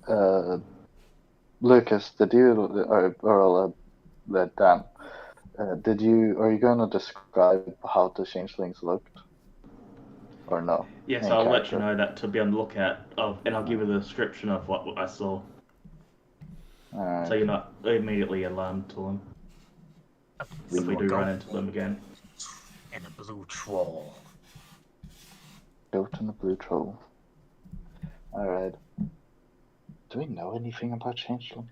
the... Lucas, did you, or Dan, are you going to describe how the changelings looked? Or no? Yes, In I'll let you character? know that to be on the lookout of, and I'll give you the description of what I saw, Alright. so you're not immediately alarmed to them if we do run into them again. And a blue troll. Goat and the blue troll. Alright. Do we know anything about changelings?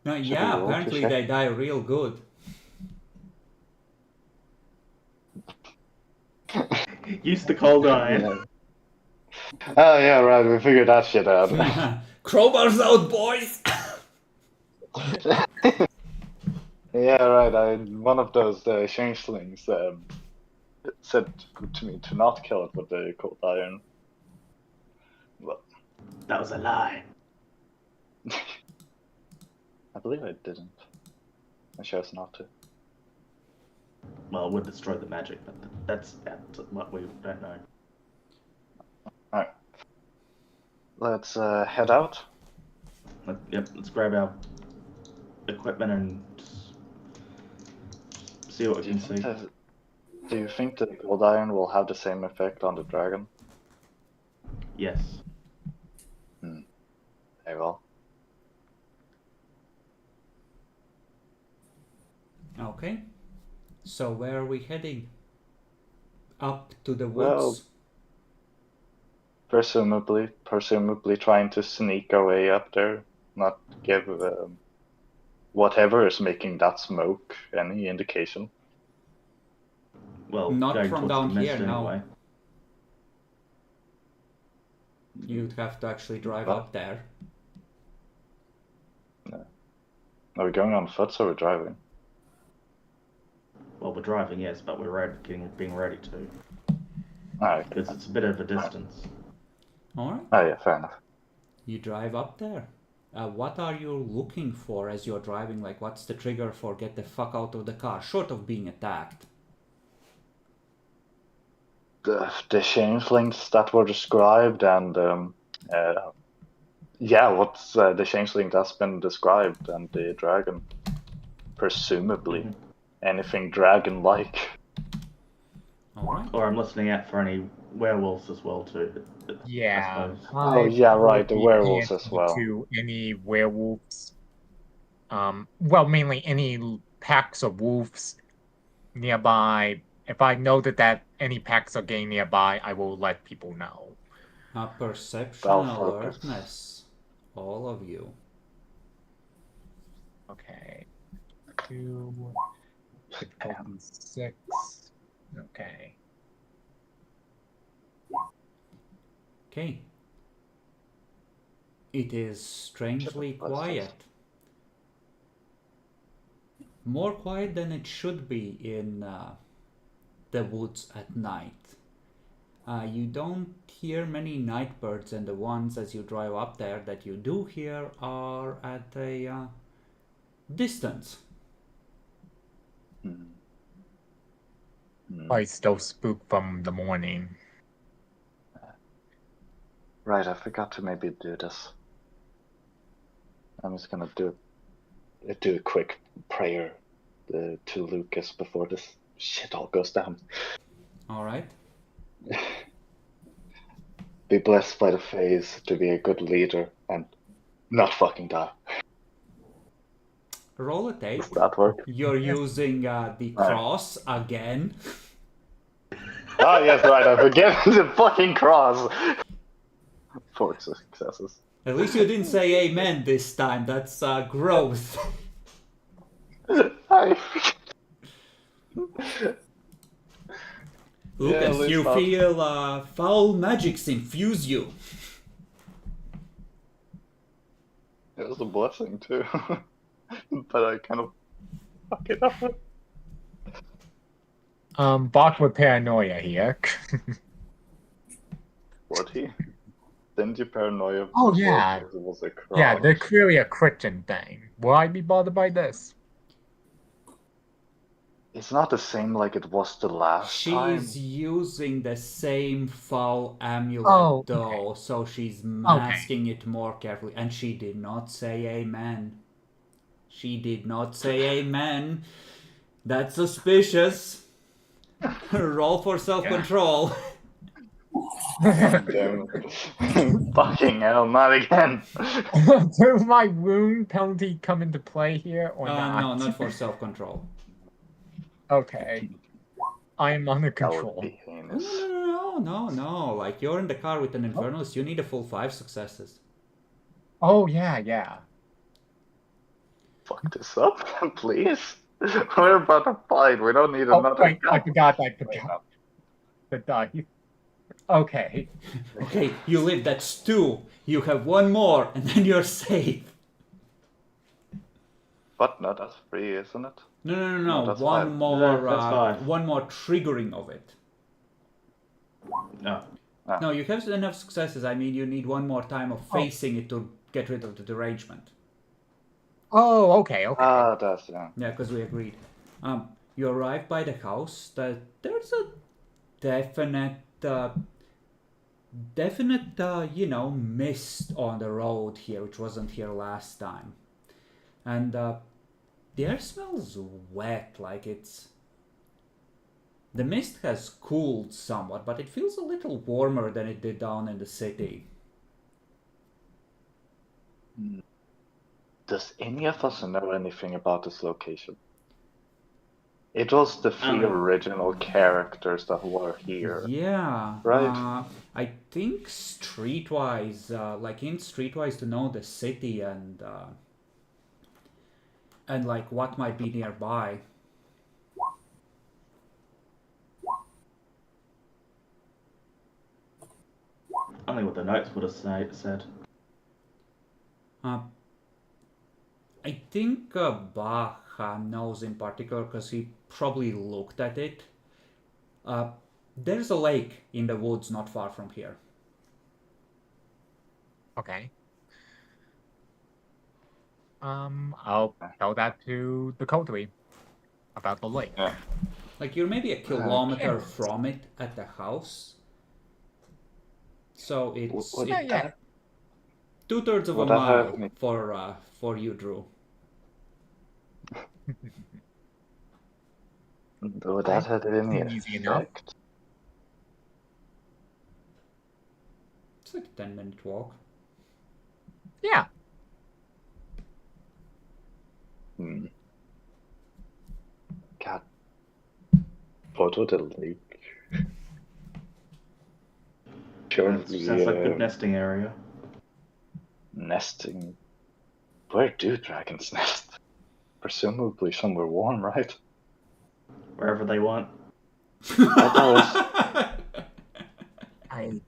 No, Should yeah, we roll to apparently check? they die real good. Used to cold iron. Yeah. Oh yeah, right. We figured that shit out. Crowbars out, boys! Yeah, right. One of those changelings said to me to not kill it with the cold iron. Well, That was a lie. I believe I didn't. I chose not to. Well, it would destroy the magic, but that's what we don't know. Alright. Let's head out. Yep, let's grab our equipment and see what we can see. Do you think the cold iron will have the same effect on the dragon? Yes. Very well. Okay. So where are we heading? Up to the Well, woods? Presumably trying to sneak our way up there, not give whatever is making that smoke any indication. Well, Not going from towards down the mist here, no. anyway. You'd have to actually drive Well. up there. Are we going on foot or we're driving? Well, we're driving, yes, but we're being ready to, Alright. because it's a bit of a distance. Alright, Oh yeah, fair enough. you drive up there. What are you looking for as you're driving? Like, what's the trigger for get the fuck out of the car, short of being attacked? The changelings that were described and what's the changeling that's been described and the dragon. Presumably anything dragon-like. Alright. Or I'm listening out for any werewolves as well too. yeah. I suppose. Oh yeah, right, the I'd werewolves pay as well. To any werewolves. Well, mainly any packs of wolves nearby. If I know that any packs are getting nearby, I will let people know. Perception I'll focus. alertness. all of you. Okay. 2, 6. Okay. Okay. It is strangely quiet. More quiet than it should be in the woods at night. You don't hear many night birds, and the ones as you drive up there that you do hear are at a distance. I still spook from the morning. Right, I forgot to maybe do this. I'm just gonna do a quick prayer to Lucas before this shit all goes down. All right. Be blessed by the phase to be a good leader and not fucking die. Roll a tape. Does that work? You're using the cross again. Oh yes, right. I forget the fucking cross. 4 successes. At least you didn't say amen this time. That's growth. Lucas, least you not. feel foul magics infuse you. It was a blessing too, but I kind of fuck it up. Bach with paranoia here. What he? Didn't you paranoia? Oh, before yeah. because it was a cross? Yeah, they're clearly a Christian thing. Will I be bothered by this? It's not the same like it was the last time. She's using the same foul amulet Oh, though, so she's masking it more carefully. And she did not say amen. She did not say amen. That's suspicious. Roll for self-control. Damn. Fucking hell, not again. Does my wound penalty come into play here or not? No, not for self-control. Okay. I am under That would control. be heinous. No. Like, you're in the car with an Infernalist, you need a full 5 successes. Oh, yeah. Fuck this up, please. We're about to fight. We don't need Oh, another wait, I guy. forgot the dice. Okay. Okay, you live, that's 2. You have 1 more, and then you're safe. But no, that's 3, isn't it? No. No, that's One 5. more. That's 5. One more triggering of it. No. No, you have enough successes. I mean, you need 1 more time of facing it to get rid of the derangement. Oh, okay. Ah, that's yeah. Yeah, because we agreed. You arrive by the house. There's a definite, mist on the road here, which wasn't here last time, and the air smells wet, like it's. The mist has cooled somewhat, but it feels a little warmer than it did down in the city. Does any of us know anything about this location? It was the 3 original characters that were here. Yeah. Right. I think Streetwise, in Streetwise to know the city and like what might be nearby. Only what the notes would have said. I think Bach knows in particular because he probably looked at it. There's a lake in the woods not far from here. Okay. I'll tell that to the coterie about the lake. Yeah. Like, you're maybe a kilometer from it at the house. So it's Would 2/3 of a Would that mile have for you, Drew. Would that have any Easy enough. effect? It's like a 10-minute walk. Yeah. God. Photo the lake. Currently, Sounds like a good nesting area. Nesting. Where do dragons nest? Presumably somewhere warm, right? Wherever they want. I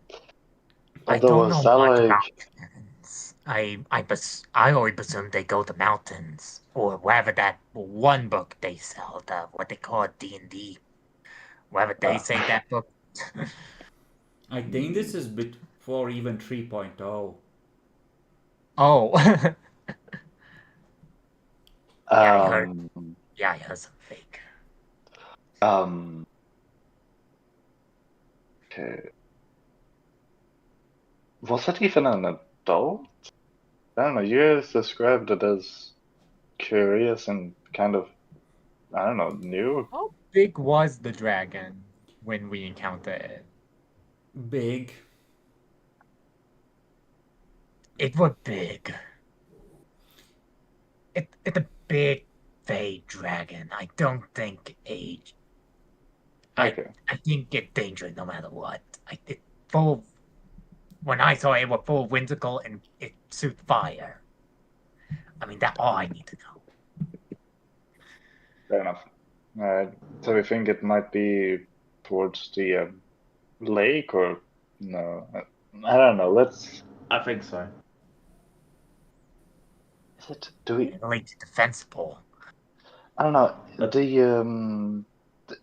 I Although don't was know that much like about dragons. I always presume they go to mountains or wherever that one book they sell, what they call D&D. Wherever they say that book. I think this is before even 3.0. Oh. Yeah, I heard. um Yeah, I heard some fake. um okay. Was it even an adult? I don't know, you guys described it as curious and kind of, I don't know, new. How big was the dragon when we encountered it? Big. It was big. It's a big fey dragon. I don't think age. Okay. I think it's dangerous no matter what. It full. When I saw it, was full of whimsical and it suit fire. I mean, that's all I need to know. Fair enough. So we think it might be towards the lake, or no? I don't know. Let's. I think so. Is it? Do we? Lake's defensible. I don't know. But-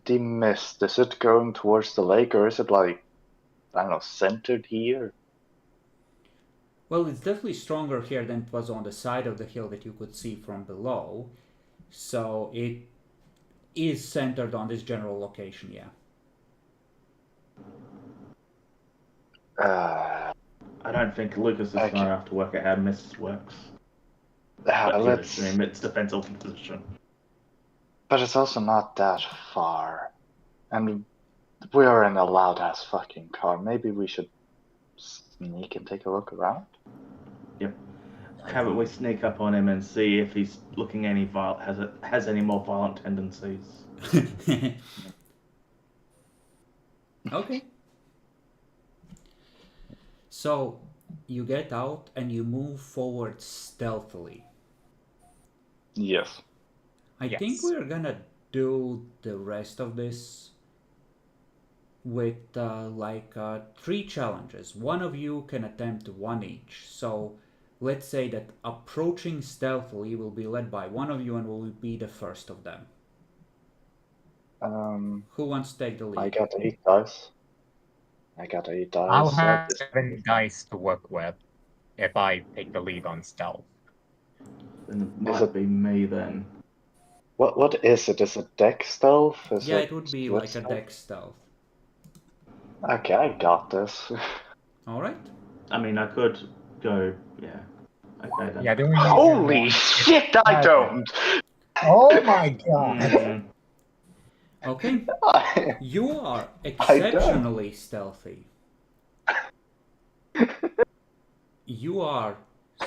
The mist. Is it going towards the lake, or is it like, I don't know, centered here? Well, it's definitely stronger here than it was on the side of the hill that you could see from below. So it is centered on this general location, yeah. I don't think Lucas is Okay. smart enough to work out how mist works. But let's. I mean, it's defensive position. But it's also not that far, and we are in a loud ass fucking car. Maybe we should sneak and take a look around. How about we sneak up on him and see if he's looking any has any more violent tendencies? Okay. So you get out and you move forward stealthily. Yes. I think we're gonna do the rest of this with three challenges. One of you can attempt one each. So let's say that approaching stealthily will be led by one of you and will be the first of them. Who wants to take the lead? I got 8 dice. I'll have 7 dice to work with if I take the lead on stealth. Then it might be me then. What is it? Is it deck stealth? Yeah, it would be like a deck stealth. Okay, I got this. Alright. I mean, I could go. Yeah. Okay then. Yeah, the only Holy reason shit! I don't. Oh my god! Mm, Okay. You are don't. exceptionally stealthy. You are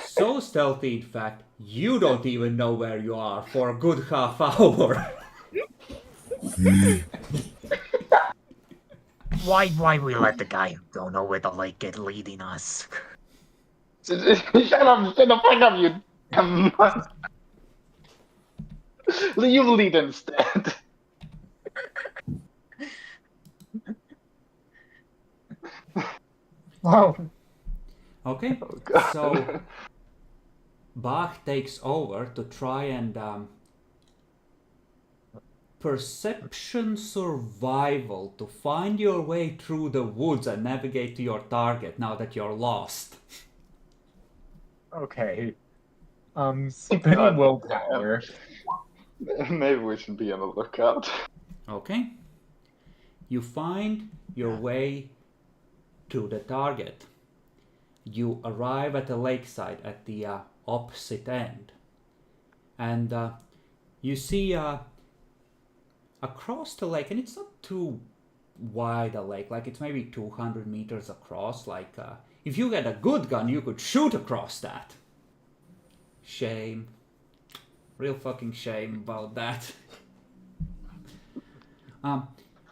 so stealthy, in fact, you don't even know where you are for a good half hour. Why we let the guy who don't know where the lake is leading us? Shut the fuck up, you dumb. You lead instead. Oh, Okay, Oh, God. so Bach takes over to try and perception survival to find your way through the woods and navigate to your target now that you're lost. okay. Spinning willpower. Maybe we should be on the lookout. Okay. You find your way to the target. You arrive at the lakeside at the opposite end. And you see across the lake, and it's not too wide a lake, like it's maybe 200 meters across. Like if you get a good gun, you could shoot across that. Shame. Real fucking shame about that.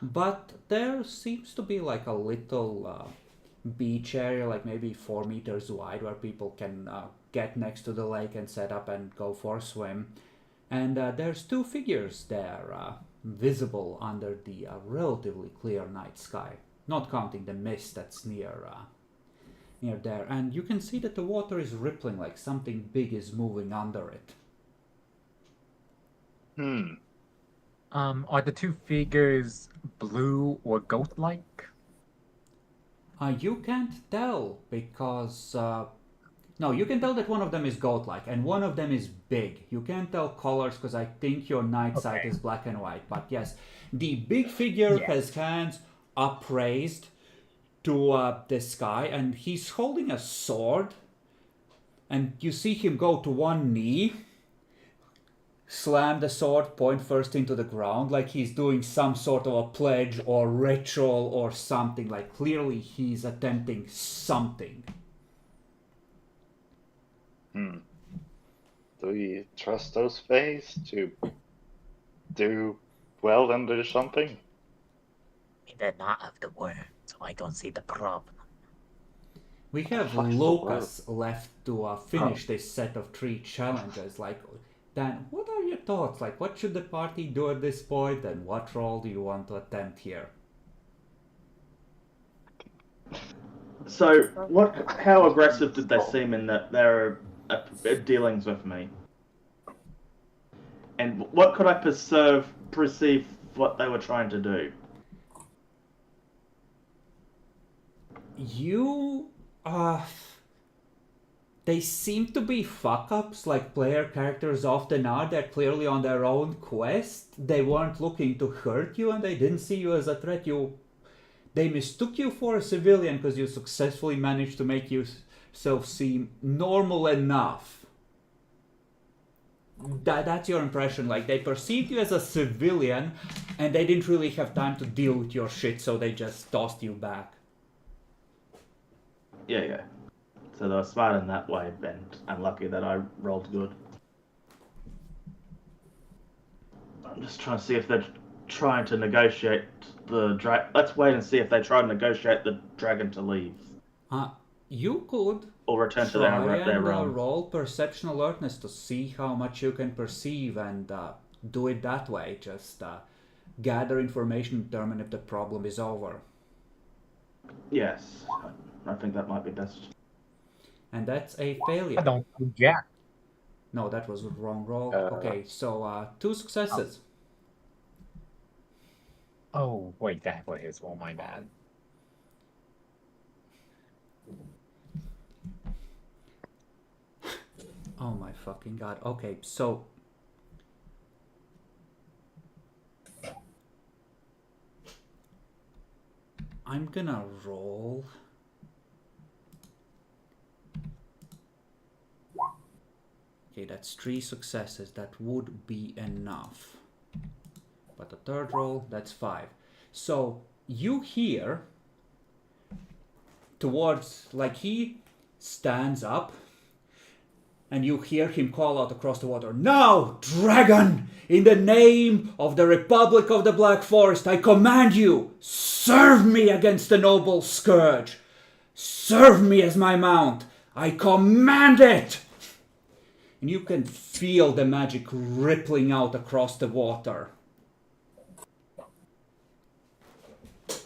But there seems to be like a little beach area, like maybe 4 meters wide, where people can get next to the lake and set up and go for a swim. And there's 2 figures there, visible under the relatively clear night sky, not counting the mist that's near there. And you can see that the water is rippling, like something big is moving under it. Are the 2 figures blue or goat-like? You can't tell because... no, you can tell that one of them is goat-like and one of them is big. You can't tell colors because I think your night sight is black and white. But yes, the big figure has hands upraised to the sky and he's holding a sword. And you see him go to one knee, slam the sword point first into the ground like he's doing some sort of a pledge or ritual or something. Like clearly he's attempting something. Do we trust those fays to do well and do something? They're not of the world, so I don't see the problem. We have Lucas left to finish this set of 3 challenges. Like, Dan, what are your thoughts? Like, what should the party do at this point, and what role do you want to attempt here? So, how aggressive did they seem in that their dealings with me? And what could I perceive what they were trying to do? They seem to be fuck-ups like player characters often are. They're clearly on their own quest. They weren't looking to hurt you and they didn't see you as a threat. They mistook you for a civilian because you successfully managed to make yourself seem normal enough. That's your impression. Like, they perceived you as a civilian and they didn't really have time to deal with your shit, so they just tossed you back. Yeah. So they were smart in that way, and unlucky that I rolled good. I'm just trying to see if they're trying to negotiate the Let's wait and see if they try to negotiate the dragon to leave. You could or return to their realm. Roll perception alertness to see how much you can perceive and do it that way. Just gather information, determine if the problem is over. Yes, I think that might be best. And that's a failure. I don't do jack. No, that was the wrong roll. Okay, so 2 successes. Oh, wait, that was my bad. Oh my fucking god. Okay, so... I'm gonna roll... Okay, that's 3 successes. That would be enough. But the third roll, that's 5. So you hear towards, like, he stands up and you hear him call out across the water, "Now, dragon, in the name of the Republic of the Black Forest, I command you, serve me against the noble scourge. Serve me as my mount. I command it." And you can feel the magic rippling out across the water.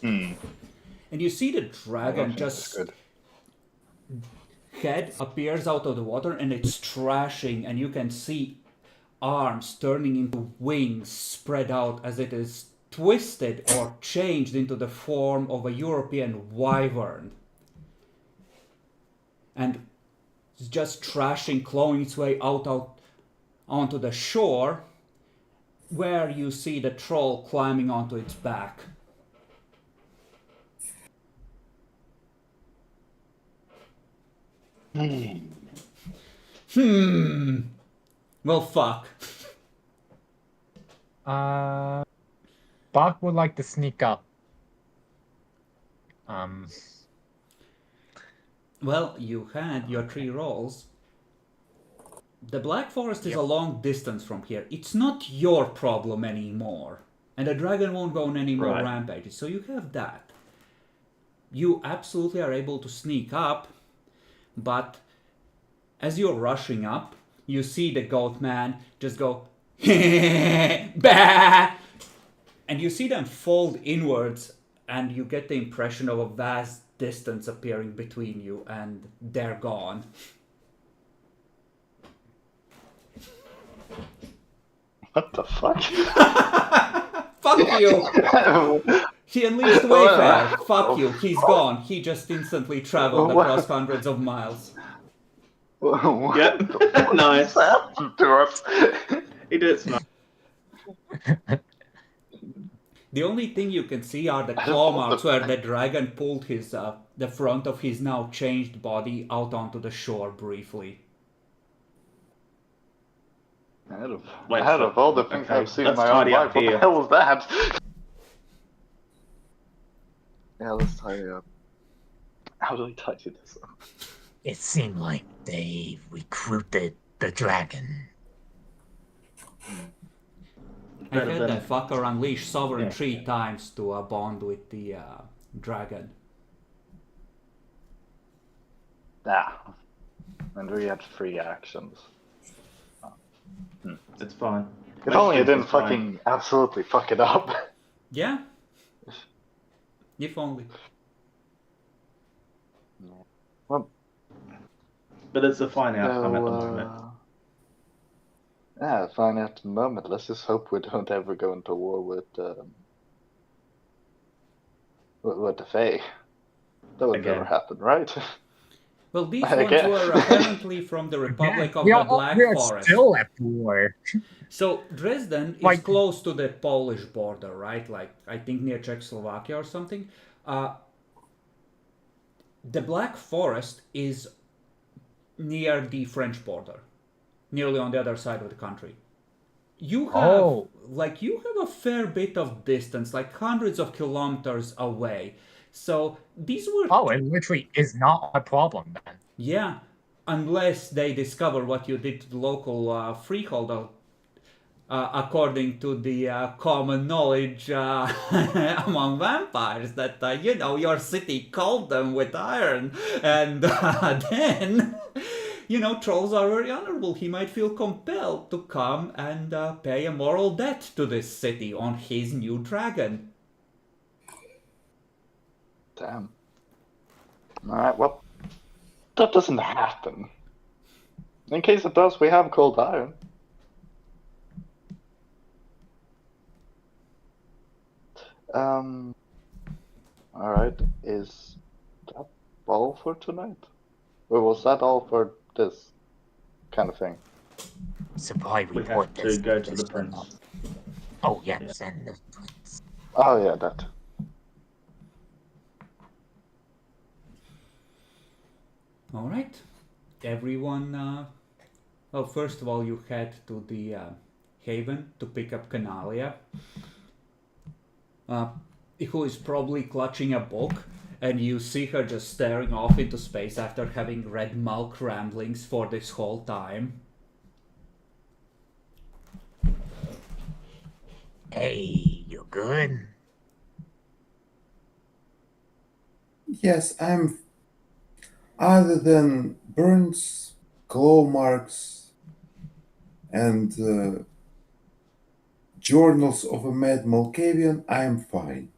And you see the dragon just... head appears out of the water and it's thrashing, and you can see arms turning into wings spread out as it is twisted or changed into the form of a European wyvern. And it's just thrashing, clawing its way out onto the shore, where you see the troll climbing onto its back. Well, fuck. Bach would like to sneak up. Well, you had your 3 rolls. The Black Forest is a long distance from here. It's not your problem anymore. And the dragon won't go on any more rampages, so you have that. you absolutely are able to sneak up, but as you're rushing up, you see the goat man just go, bah! And you see them fold inwards, and you get the impression of a vast distance appearing between you, and they're gone. What the fuck? Fuck you! He unleashed Wayfair. Fuck you, he's gone. He just instantly traveled across hundreds of miles. Yep. Nice. Happened to us? He did it smart. The only thing you can see are the claw marks where the dragon pulled his the front of his now changed body out onto the shore briefly. Out of all the things I've seen in my own life, what the hell was that? Yeah, let's tidy up. How do we tidy this up? It seemed like they recruited the dragon. I heard that fucker unleash Sovereign 3 times to bond with the dragon. And we had 3 actions. It's fine. If only I didn't fucking absolutely fuck it up. Yeah? If only. Well, But it's a fine outcome at the moment. Yeah, fine at the moment. Let's just hope we don't ever go into war with the Fae. That would never happen, right? Well, these ones were apparently from the Republic of the Black we are Forest. still at war. So Dresden is close to the Polish border, right? Like, I think near Czechoslovakia or something. The Black Forest is near the French border, nearly on the other side of the country. You have you have a fair bit of distance, like hundreds of kilometers away. So these were... Oh, it literally is not a problem then. Yeah, unless they discover what you did to the local freeholder, according to the common knowledge among vampires, that, your city cold them with iron, and then... trolls are very honorable. He might feel compelled to come and pay a moral debt to this city on his new dragon. Damn. Alright, well, that doesn't happen. In case it does, we have cold iron. Alright, is that all for tonight? Or was that all for this kind of thing? Supply We report have to go to the prince. Oh, yes, and the prince. Oh yeah, that. Alright. Everyone, well, first of all, you head to the haven to pick up Canalia, who is probably clutching a book, and you see her just staring off into space after having read Malk ramblings for this whole time. Hey, you good? Yes, I'm. Other than burns, claw marks, and journals of a mad Malkavian, I'm fine.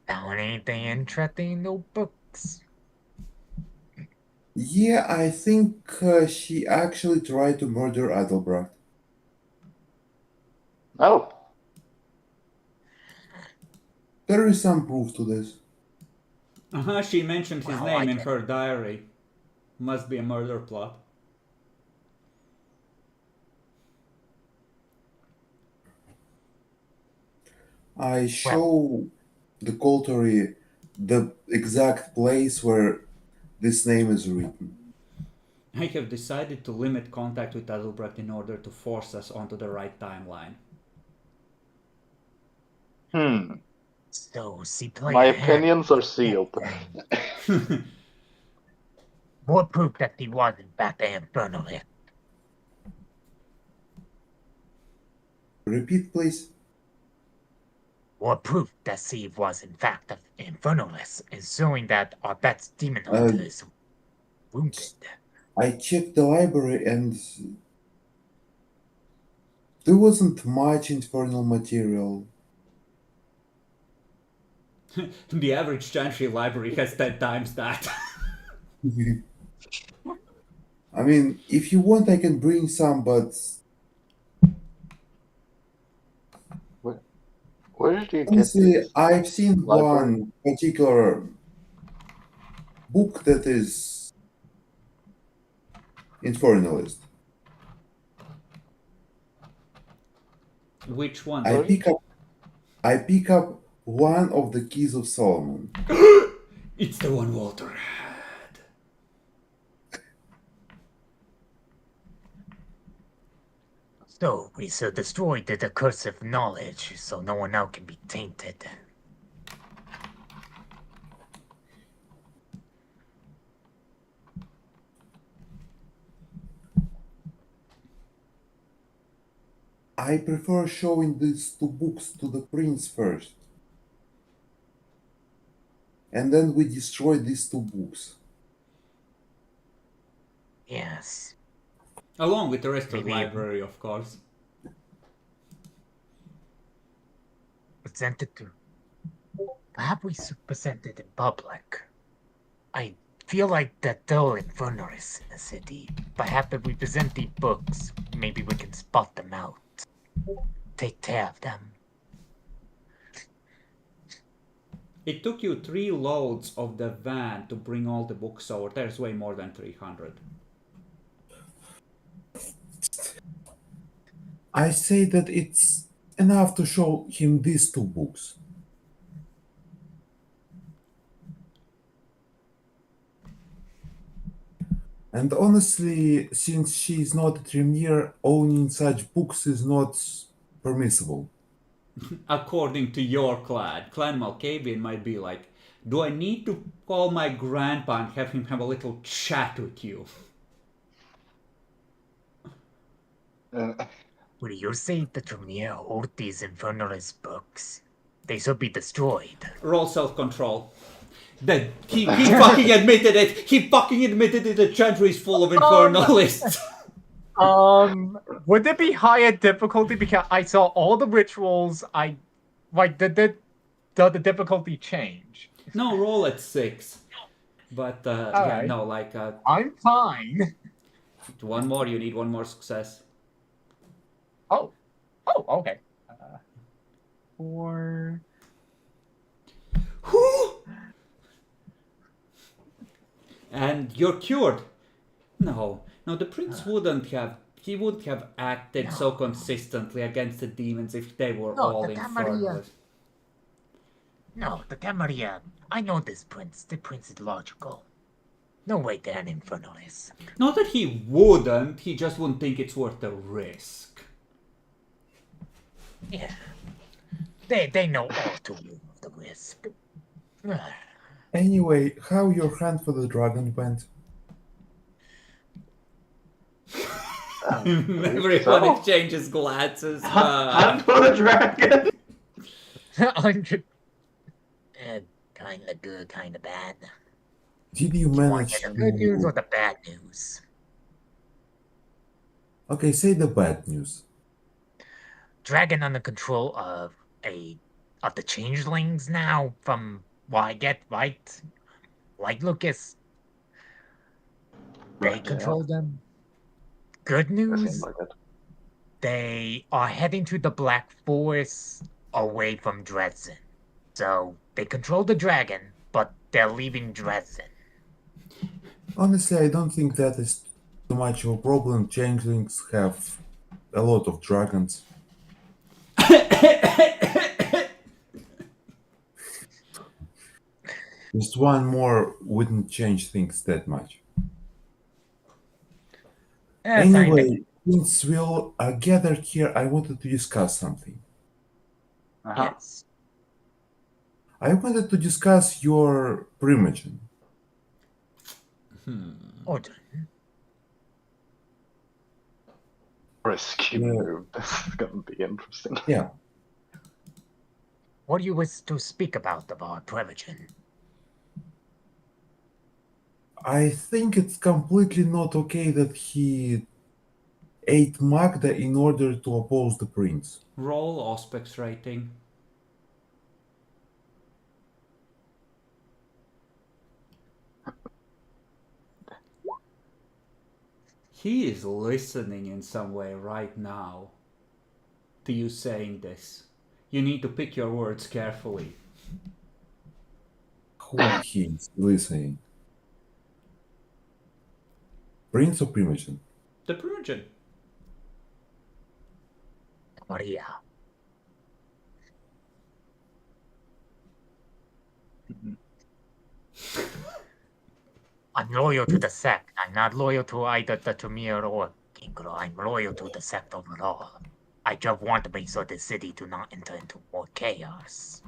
Found anything interesting in those books? Yeah, I think she actually tried to murder Adelbert. Oh. There is some proof to this. She mentioned his name in her diary. Must be a murder plot. I show the coterie the exact place where this name is written. I have decided to limit contact with Adelbrecht in order to force us onto the right timeline. So, My opinions are sealed. More proof that he was in fact the Infernal Hit. Repeat, please. Or proof that Steve was in fact an Infernalist is showing that our best demon Uh, hunter is wounded. I checked the library and there wasn't much infernal material. The average Chantry library has 10 times that. I mean, if you want, I can bring some, but Where did you get honestly, these? I've seen Library? one particular book that is infernalist. Which one? I pick up one of the Keys of Solomon. It's the one Walter had. So we shall destroy the curse of knowledge so no one else can be tainted. I prefer showing these two books to the prince first. And then we destroy these two books. Yes. Along with the rest of the Maybe- library, of course. Presented to. Perhaps we should present it in public. I feel like that though Infernalist in the city. Perhaps if we present these books, maybe we can spot them out. Take care of them. It took you 3 loads of the van to bring all the books over. There's way more than 300. I say that it's enough to show him these two books. And honestly, since she's not a Tremere, owning such books is not permissible. According to your clan, Clan Malkavian might be like, do I need to call my grandpa and have him have a little chat with you? Would you say the Tremere hold these Infernalist books? They should be destroyed. Roll self-control. That he fucking admitted it. He fucking admitted it. The Chantry is full of infernalists. Would it be higher difficulty because I saw all the rituals? Did the difficulty change? No, roll at 6. But yeah, Alright. no, like I'm fine. one more. You need one more success. Oh, okay. 4. Who? And you're cured. No, the prince wouldn't have. He wouldn't have acted so consistently against the demons if they were No, all the infernal. No, the Demaria. I know this prince. The prince is logical. No way they're an Infernalist. Not that he wouldn't. He just wouldn't think it's worth the risk. Yeah. They know all too well of the risk. Anyway, how your hunt for the dragon went? Everyone exchanges glances. I'm for the dragon. Kinda good, kinda bad. Did you Want manage the good news or to... the bad news? Okay, say the bad news. Dragon under control of the changelings now, from what I get, right? Like Lucas. They Right, control them. Good It news, seemed like it. they are heading to the Black Forest away from Dresden. So they control the dragon, but they're leaving Dresden. Honestly, I don't think that is too much of a problem. Changelings have a lot of dragons. Just one more wouldn't change things that much. Anyway, since we're gathered here, I wanted to discuss something. Uh-huh. Yes. I wanted to discuss your primogen. Order. Risky Yeah. move. This is gonna be interesting. Yeah. what do you wish to speak about our Primogen? I think it's completely not okay that he ate Magda in order to oppose the prince. Roll Auspex rating. He is listening in some way right now to you saying this. You need to pick your words carefully. Who he is listening? Prince or Primogen? The Primogen. Maria. I'm loyal to the sect. I'm not loyal to either the Tremere or Kingro. I'm loyal to the sect overall. I just want to make sure the city do not enter into more chaos,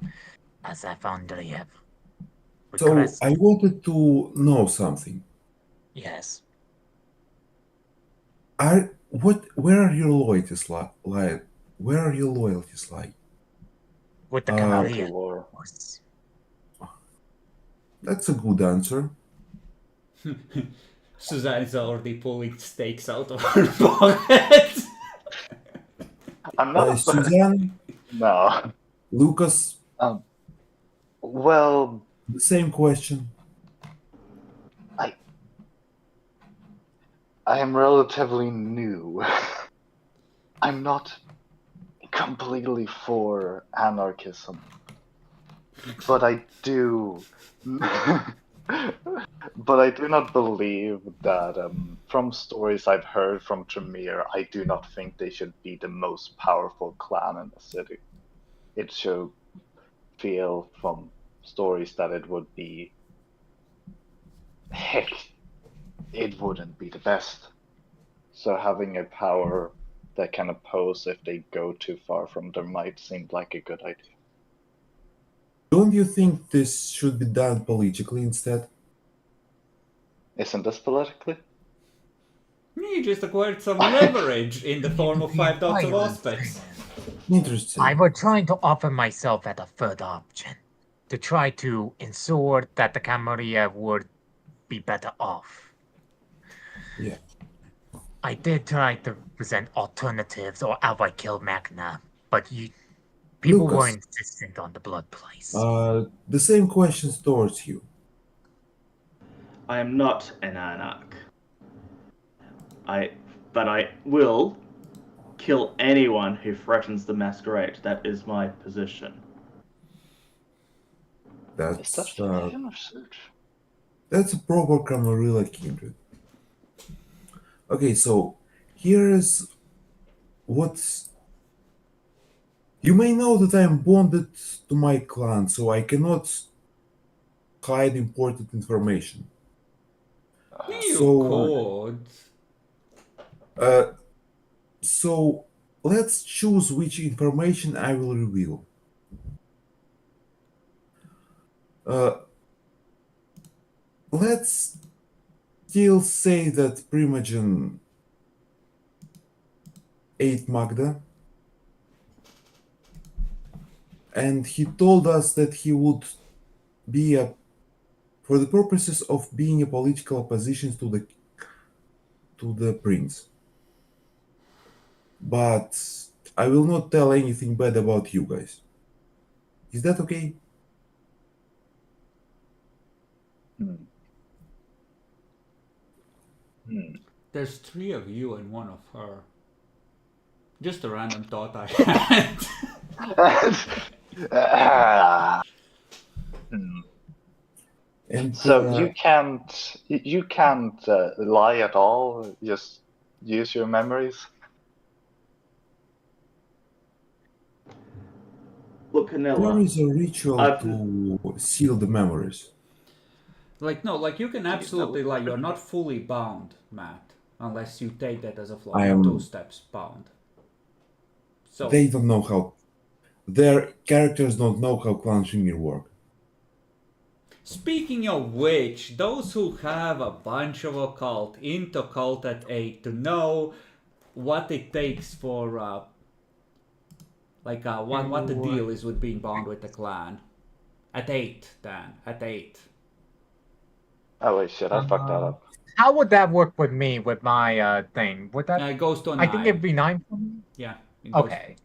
as I found they have So regressed. I wanted to know something. Yes. Where are your loyalties lie? Where are your loyalties lie? With the Uh, Camarilla, War. of course. That's a good answer. Suzanne is already pulling stakes out of her pocket. I'm not. Suzanne, No. Lucas, Well, the same question. I am relatively new. I'm not completely for anarchism, but I do. But I do not believe that, from stories I've heard from Tremere, I do not think they should be the most powerful clan in the city. It should feel from stories that it would be. Heck, it wouldn't be the best. So having a power that can oppose if they go too far from their might seemed like a good idea. Don't you think this should be done politically instead? Isn't this politically? You just acquired some leverage in the form of 5 dots of Auspex. Interesting. I was trying to offer myself as a third option to try to ensure that the Camarilla would be better off. Yeah. I did try to present alternatives or outright kill Magna, but people were Lucas, insistent on the blood place. the same questions towards you. I am not an anarch. But I will kill anyone who threatens the Masquerade. That is my position. Is that fiction or search? That's a proper Camarilla kindred. Okay, so here is what's. You may know that I am bonded to my clan, so I cannot hide important information. You So- could. So let's choose which information I will reveal. Let's still say that Primogen ate Magda, and he told us that he would be for the purposes of being a political opposition to the prince. But I will not tell anything bad about you guys. Is that okay? There's 3 of you and 1 of her. Just a random thought I had. And So you can't lie at all. Just use your memories. Look, there Canilla, is a ritual to seal the memories. You can absolutely lie. You're not fully bound, Matt, unless you take that as a flaw. I You're am- 2 steps bound. So They don't know how. Their characters don't know how clan Tremere work. speaking of which, those who have a bunch of occult into cult at 8 to know what it takes for Like, what the deal is with being bound with the clan? At 8, Dan. At 8. Oh wait, shit! I fucked that up. How would that work with me with my thing? Would that? It goes to a 9. I think it'd be 9 for me. Yeah. It goes... Okay.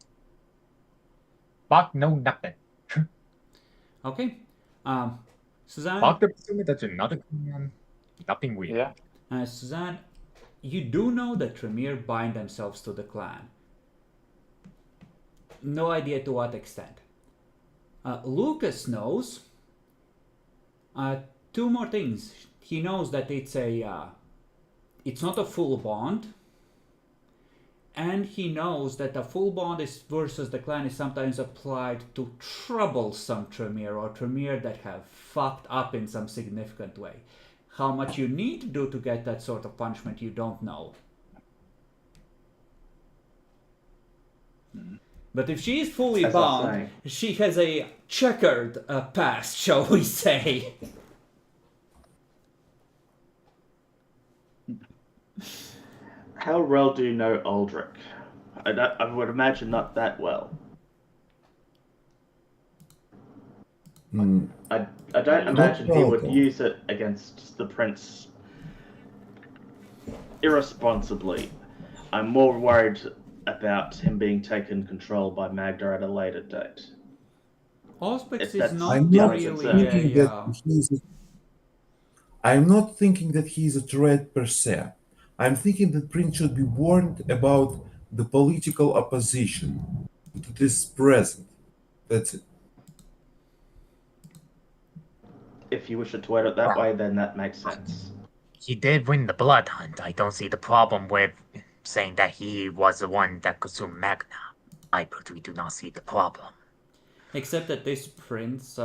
Fuck no nothing. Okay. Suzanne. Fuck the pursuit. That's another command. Nothing weird. Yeah. Suzanne, you do know that Tremere bind themselves to the clan. No idea to what extent. Lucas knows 2 more things. He knows that it's not a full bond, and he knows that a full bond is versus the clan is sometimes applied to troublesome Tremere or Tremere that have fucked up in some significant way. How much you need to do to get that sort of punishment, you don't know. But if she is fully As I bound, she has a checkered past, shall we say. How well do you know Aldrich? I would imagine not that well. I don't imagine he would use it against the prince irresponsibly. I'm more worried about him being taken control by Magda at a later date. Auspex is That's not I'm not really thinking that I'm not thinking that he's a threat per se. I'm thinking that Prince should be warned about the political opposition that is present. That's it. If you wish it to word it that way, then that makes sense. He did win the blood hunt. I don't see the problem with saying that he was the one that consumed Magna. I personally do not see the problem. Except that this prince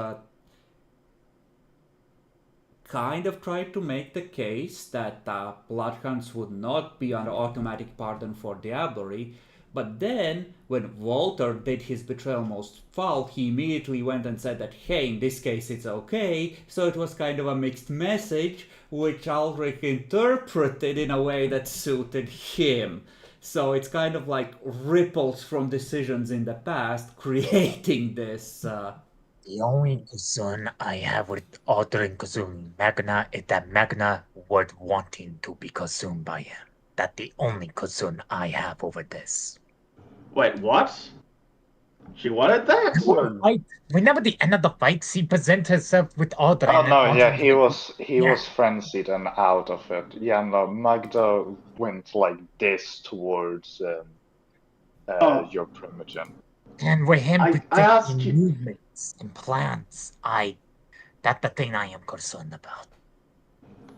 kind of tried to make the case that bloodhounds would not be an automatic pardon for diablerie, but then when Walter did his betrayal most foul, he immediately went and said that, hey, in this case it's okay, so it was kind of a mixed message, which Ulrich interpreted in a way that suited him. So it's kind of like ripples from decisions in the past creating this... The only concern I have with altering consuming Magna is that Magna was wanting to be consumed by him. That's the only concern I have over this. Wait, what? She wanted that? Whenever the end of the fight, she presents herself with Aldrin. Oh no, yeah, he was frenzied and out of it. Yeah, no, Magda went like this towards your primogen. And with him I asked predicting you- movements and plans, that's the thing I am concerned about.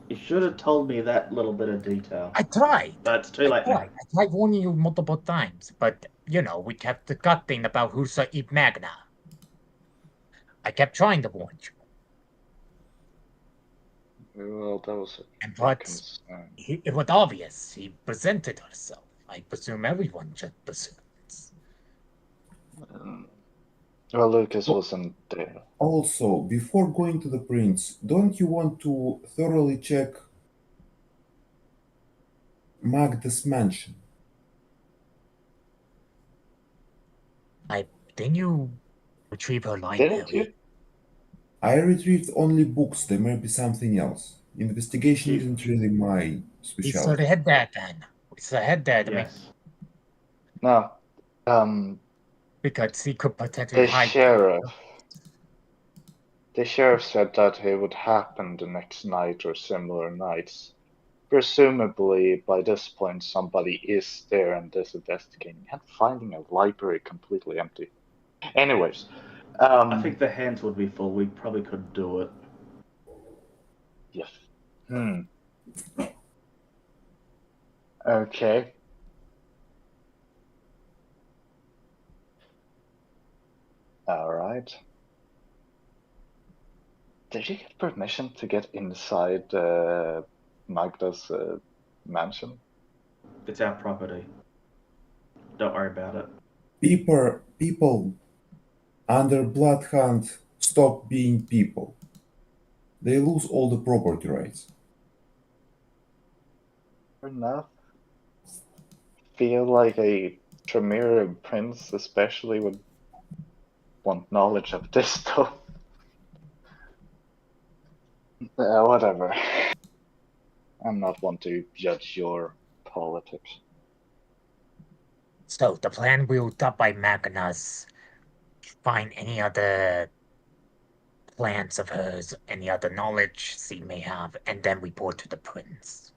You should have told me that little bit of detail. I tried. That's too late now. I tried warning you multiple times, but, we kept the gut thing about who's to eat Magna. I kept trying to warn you. Well, that was And but it was obvious. She presented herself. I presume everyone just presumes. Well, Lucas wasn't there. Also, before going to the prince, don't you want to thoroughly check Magda's mansion? Didn't you retrieve her library? Didn't you? I retrieved only books. There may be something else. Investigation isn't really my We sort specialty. of had that then. We sort of had that. Yes. No. Because he could potentially The hide. sheriff said that it would happen the next night or similar nights. Presumably, by this point, somebody is there and is investigating and finding a library completely empty. Anyways, I think the hands would be full. We probably could do it. yes. Okay. All right. Did you get permission to get inside Magda's mansion? It's our property. Don't worry about it. People under Blood Hunt stop being people. They lose all the property rights. Fair enough. Feel like a Tremere Prince especially would want knowledge of this, though. Whatever. I'm not one to judge your politics. So the plan wheeled up by Magnus. Find any other plans of hers, any other knowledge she may have, and then report to the prince.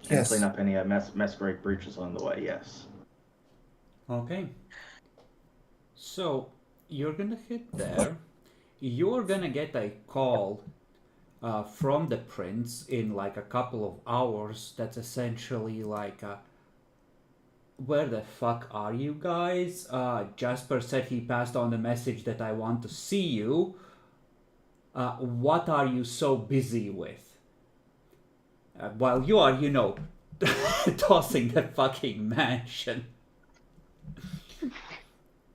And Yes. clean up any masquerade breaches on the way, yes. Okay. So you're gonna hit there. You're gonna get a call from the prince in like a couple of hours. That's essentially like, where the fuck are you guys? Jasper said he passed on the message that I want to see you. What are you so busy with? While you are, tossing the fucking mansion.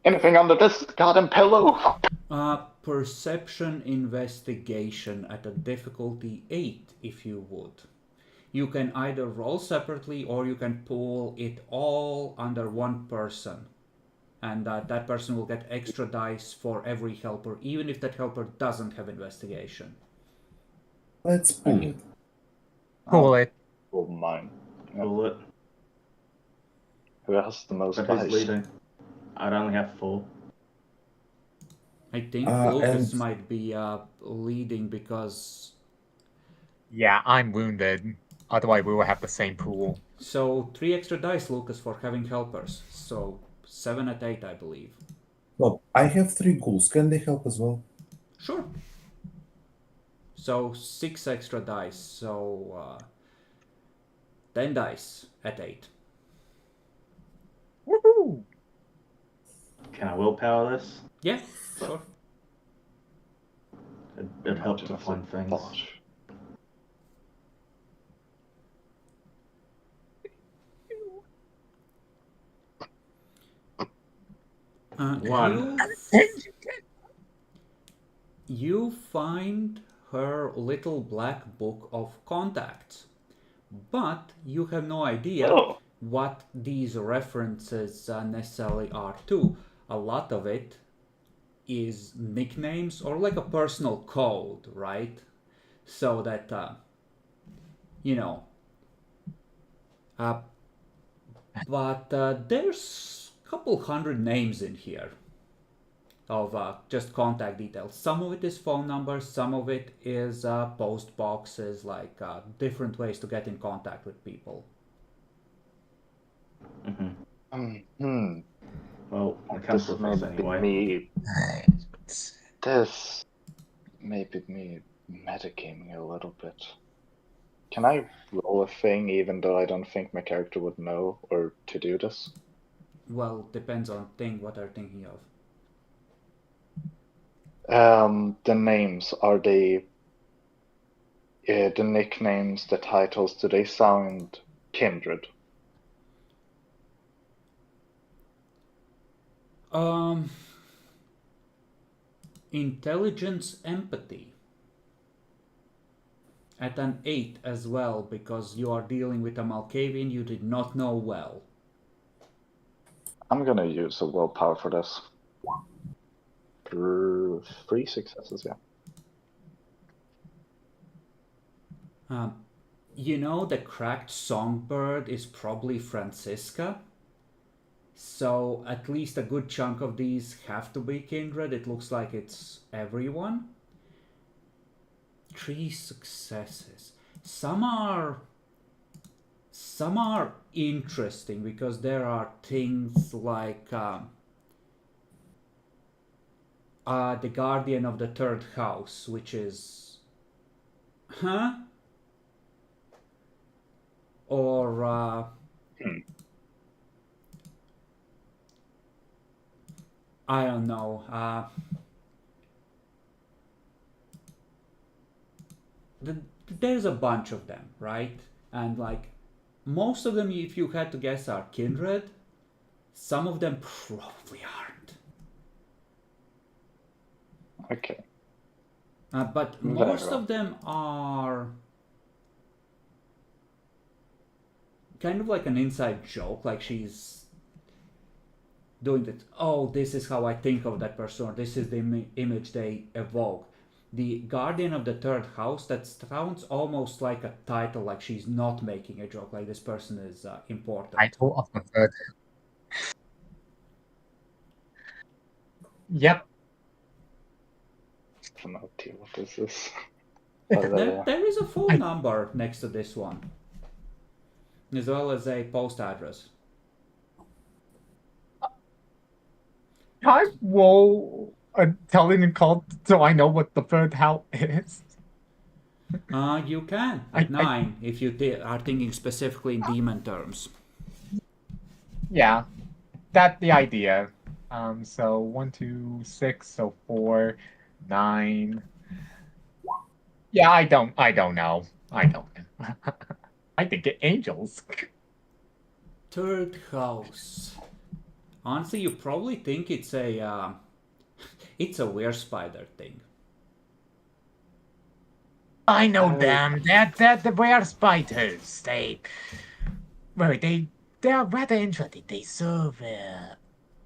Anything under this goddamn pillow? Perception investigation at a difficulty 8, if you would. You can either roll separately or you can pull it all under one person. And that person will get extra dice for every helper, even if that helper doesn't have investigation. Let's pull it. Pull it. Oh, mine. Yeah. Pull it. Who has the most But who's dice? leading? I'd only have 4. I think Lucas might be leading because... Yeah, I'm wounded. Otherwise, we will have the same pool. So 3 extra dice, Lucas, for having helpers. So 7 at 8, I believe. No, I have 3 ghouls. Can they help as well? Sure. So 6 extra dice. So 10 dice at 8. Woohoo! Can I willpower this? Yeah, sure. It'd help to find things. One. You find her little black book of contacts, but you have no idea what these references necessarily are to. A lot of it is nicknames or like a personal code, right? So that, but there's a couple hundred names in here of just contact details. Some of it is phone numbers, some of it is post boxes, like different ways to get in contact with people. Well, it comes with us anyway. This may be me metagaming a little bit. Can I roll a thing even though I don't think my character would know or to do this? Well, depends on thing. What are you thinking of? The names, are they the nicknames, the titles, do they sound kindred? Intelligence, empathy. At an 8 as well, because you are dealing with a Malkavian you did not know well. I'm gonna use a willpower for this. 3 successes, yeah. The cracked songbird is probably Francisca. So at least a good chunk of these have to be kindred. It looks like it's everyone. 3 successes. Some are interesting because there are things like the guardian of the 3rd house, which is or I don't know. There's a bunch of them, right? And like most of them, if you had to guess, are kindred. Some of them probably aren't. Okay. But most of them are kind of like an inside joke. Like she's doing that. Oh, this is how I think of that person. This is the image they evoke. The Guardian of the Third House, that sounds almost like a title, like she's not making a joke, like this person is important. Title of the third. Yep. I have no idea what this is. There is a phone I- number next to this one, as well as a post address. I roll a telling call so I know what the third house is. You can at 9 if you are thinking specifically in demon terms. Yeah, that's the idea. So 1, 2, 6, so 4, 9. Yeah, I don't know. I don't. I think it angels. Third house. Honestly, you probably think it's a weird spider thing. I know them. They're the rare spiders. They are rather interesting. They serve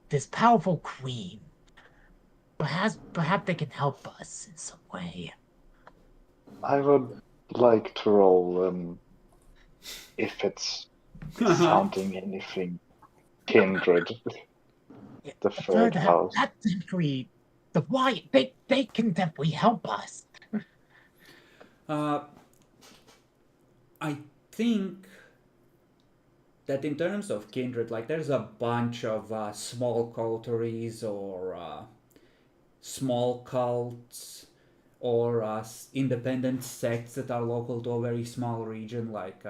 this powerful queen. Perhaps they can help us in some way. I would like to roll if it's sounding anything kindred. The third house. That's definitely the why. They can definitely help us. I think that in terms of kindred, like there's a bunch of small coteries or small cults or independent sects that are local to a very small region, like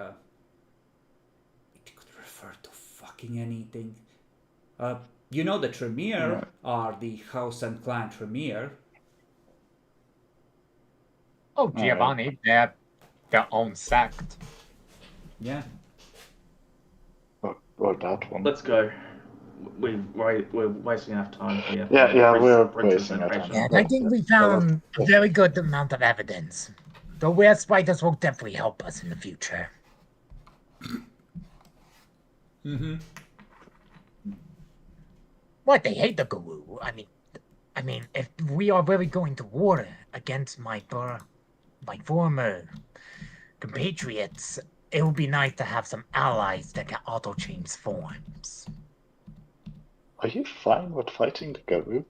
it could refer to fucking anything. You know the Tremere are the house and clan Tremere. Oh, Giovanni, they're their own sect. Yeah. Or that one. Let's go. We're wasting enough time here. Yeah, we're Brings wasting our time. information. And I think we found a very good amount of evidence. The rare spiders will definitely help us in the future. Mm-hmm. What, they hate the guru? I mean, if we are really going to war against my former compatriots, it would be nice to have some allies that can auto-change forms. Are you fine with fighting the Garou?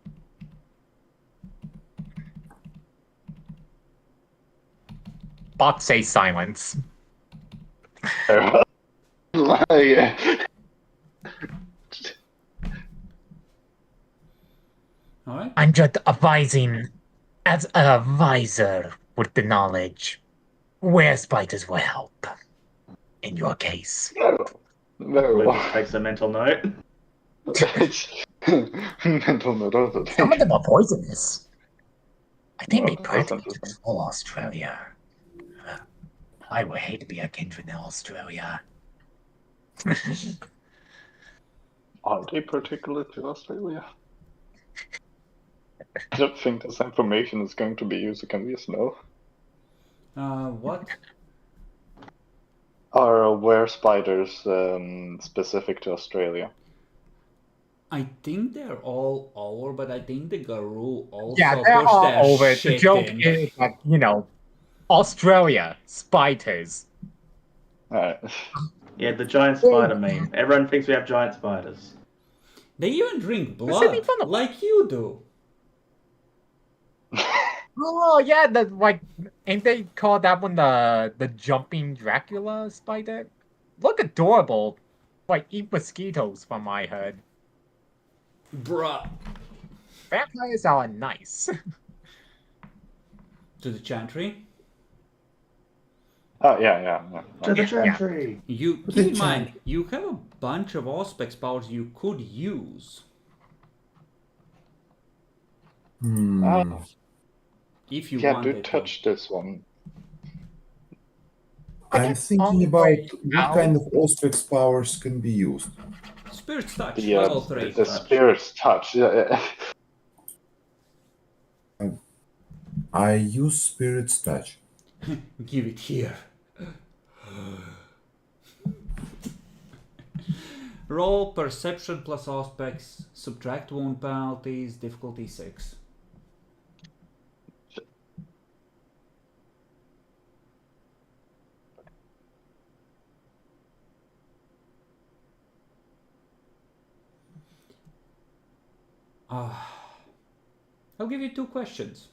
Bot says silence. All right. I'm just advising, as an advisor with the knowledge, where spiders will help. In your case. Very Lucas well. takes a mental note. Mental note of the Some of them are poisonous. I think Well, they that's practically interesting. control Australia. I would hate to be a kindred in Australia. Are they particular to Australia? I don't think this information is going to be used. Can we just know? What? Are were spiders specific to Australia? I think they're all over, but I think the Garou also Yeah, they're push all their over. The shit joke in. is that, Australia, spiders. Alright. Yeah, the giant spider meme. Everyone thinks we have giant spiders. They even drink What's making blood, fun of- like you do. Oh yeah, ain't they call that one the jumping Dracula spider? Look adorable. Like eat mosquitoes from my head. Bruh. Vampires are nice. To the chantry. Oh yeah. To the Yeah. gentry. You But keep they in mind, you have a bunch of Auspex powers you could use. If you Yeah, wanted do to. touch this one. I'm thinking about what kind of Auspex powers can be used. Spirit's touch, The, level 3. the spirit's touch. Yeah. I use Spirit's Touch. Give it here. Roll perception plus aspects, subtract wound penalties, difficulty 6. I'll give you 2 questions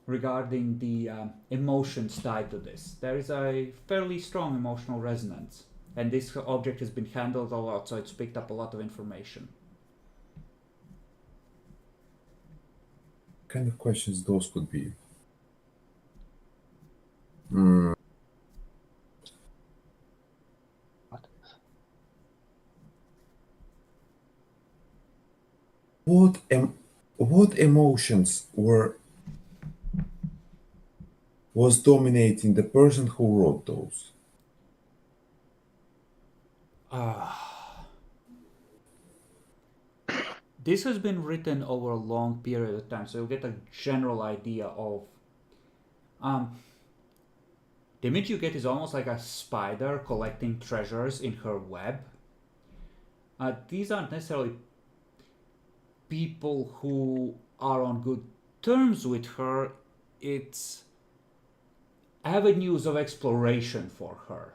regarding the emotions tied to this. There is a fairly strong emotional resonance, and this object has been handled a lot, so it's picked up a lot of information. What kind of questions those could be? Hmm. What emotions was dominating the person who wrote those? This has been written over a long period of time, so you'll get a general idea of... the image you get is almost like a spider collecting treasures in her web. These aren't necessarily people who are on good terms with her. It's avenues of exploration for her.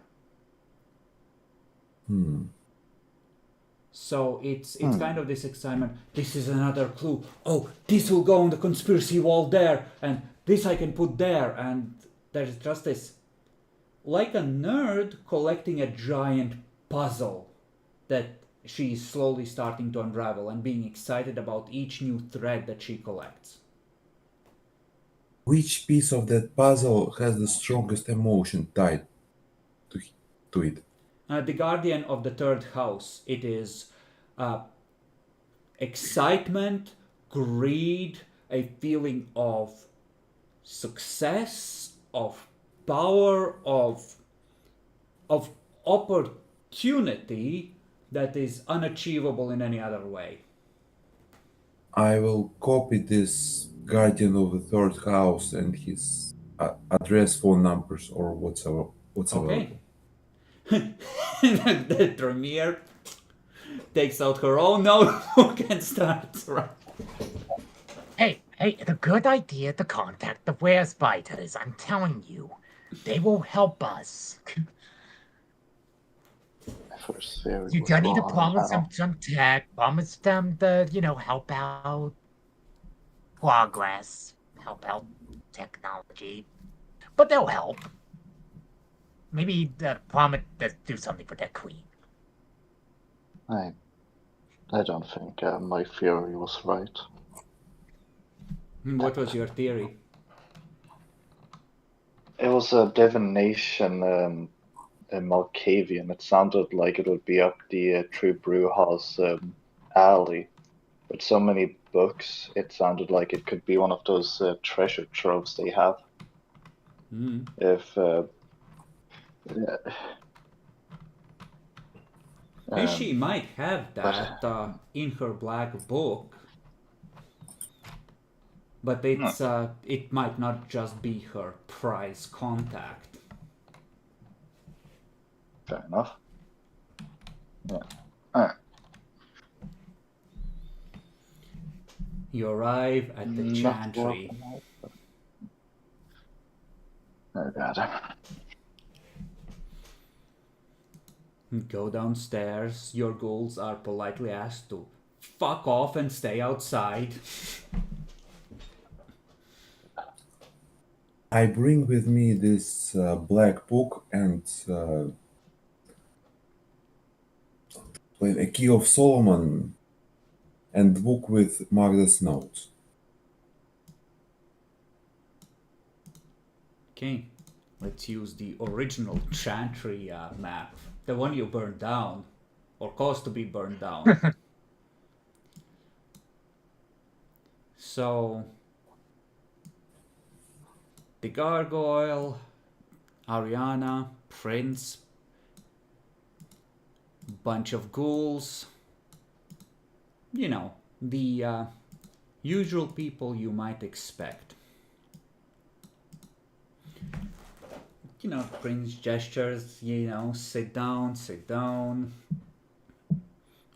So it's kind of this excitement. This is another clue. Oh, this will go on the conspiracy wall there, and this I can put there, and there's just this, like a nerd collecting a giant puzzle that she's slowly starting to unravel and being excited about each new thread that she collects. Which piece of that puzzle has the strongest emotion tied to it? The guardian of the 3rd house. It is excitement, greed, a feeling of success, of power, of opportunity that is unachievable in any other way. I will copy this guardian of the 3rd house and his address, phone numbers, or whatsoever. Okay. The Tremere takes out her own notebook and starts right. Hey, it's a good idea to contact the Were Spiders. I'm telling you, they will help us. First theory You was don't need to wrong. promise them some tech, promise them to, help out progress, help out technology. But they'll help. Maybe promise to do something for their queen. I don't think my theory was right. What was your theory? It was a divination in Malkavian. It sounded like it would be up the True Brew House alley. With so many books, it sounded like it could be one of those treasure troves they have. If She might have that in her black book, but it's it might not just be her prize contact. Fair enough. Yeah. Alright. You arrive at the chantry. Oh god. Go downstairs. Your ghouls are politely asked to fuck off and stay outside. I bring with me this black book and a key of Solomon and book with Magda's notes. Okay, let's use the original chantry map. The one you burned down, or caused to be burned down. So, the gargoyle, Ariana, Prince, bunch of ghouls, the usual people you might expect. Prince gestures, sit down.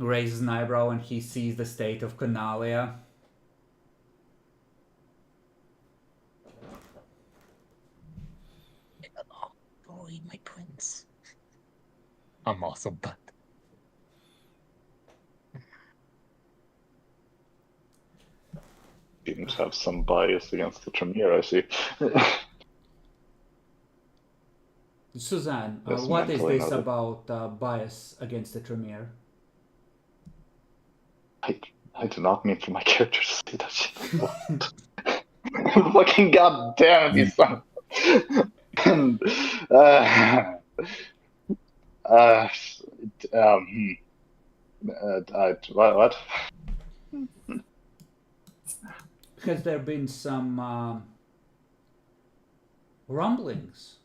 raises an eyebrow and he sees the state of Canalia. Boy, my prince. I'm also but Seems to have some bias against the Tremere, I see. Suzanne, Yes, what is mentally this noted. about bias against the Tremere? I do not mean for my character to say that shit. Fucking goddamn it, you son. And, what? Has there been some rumblings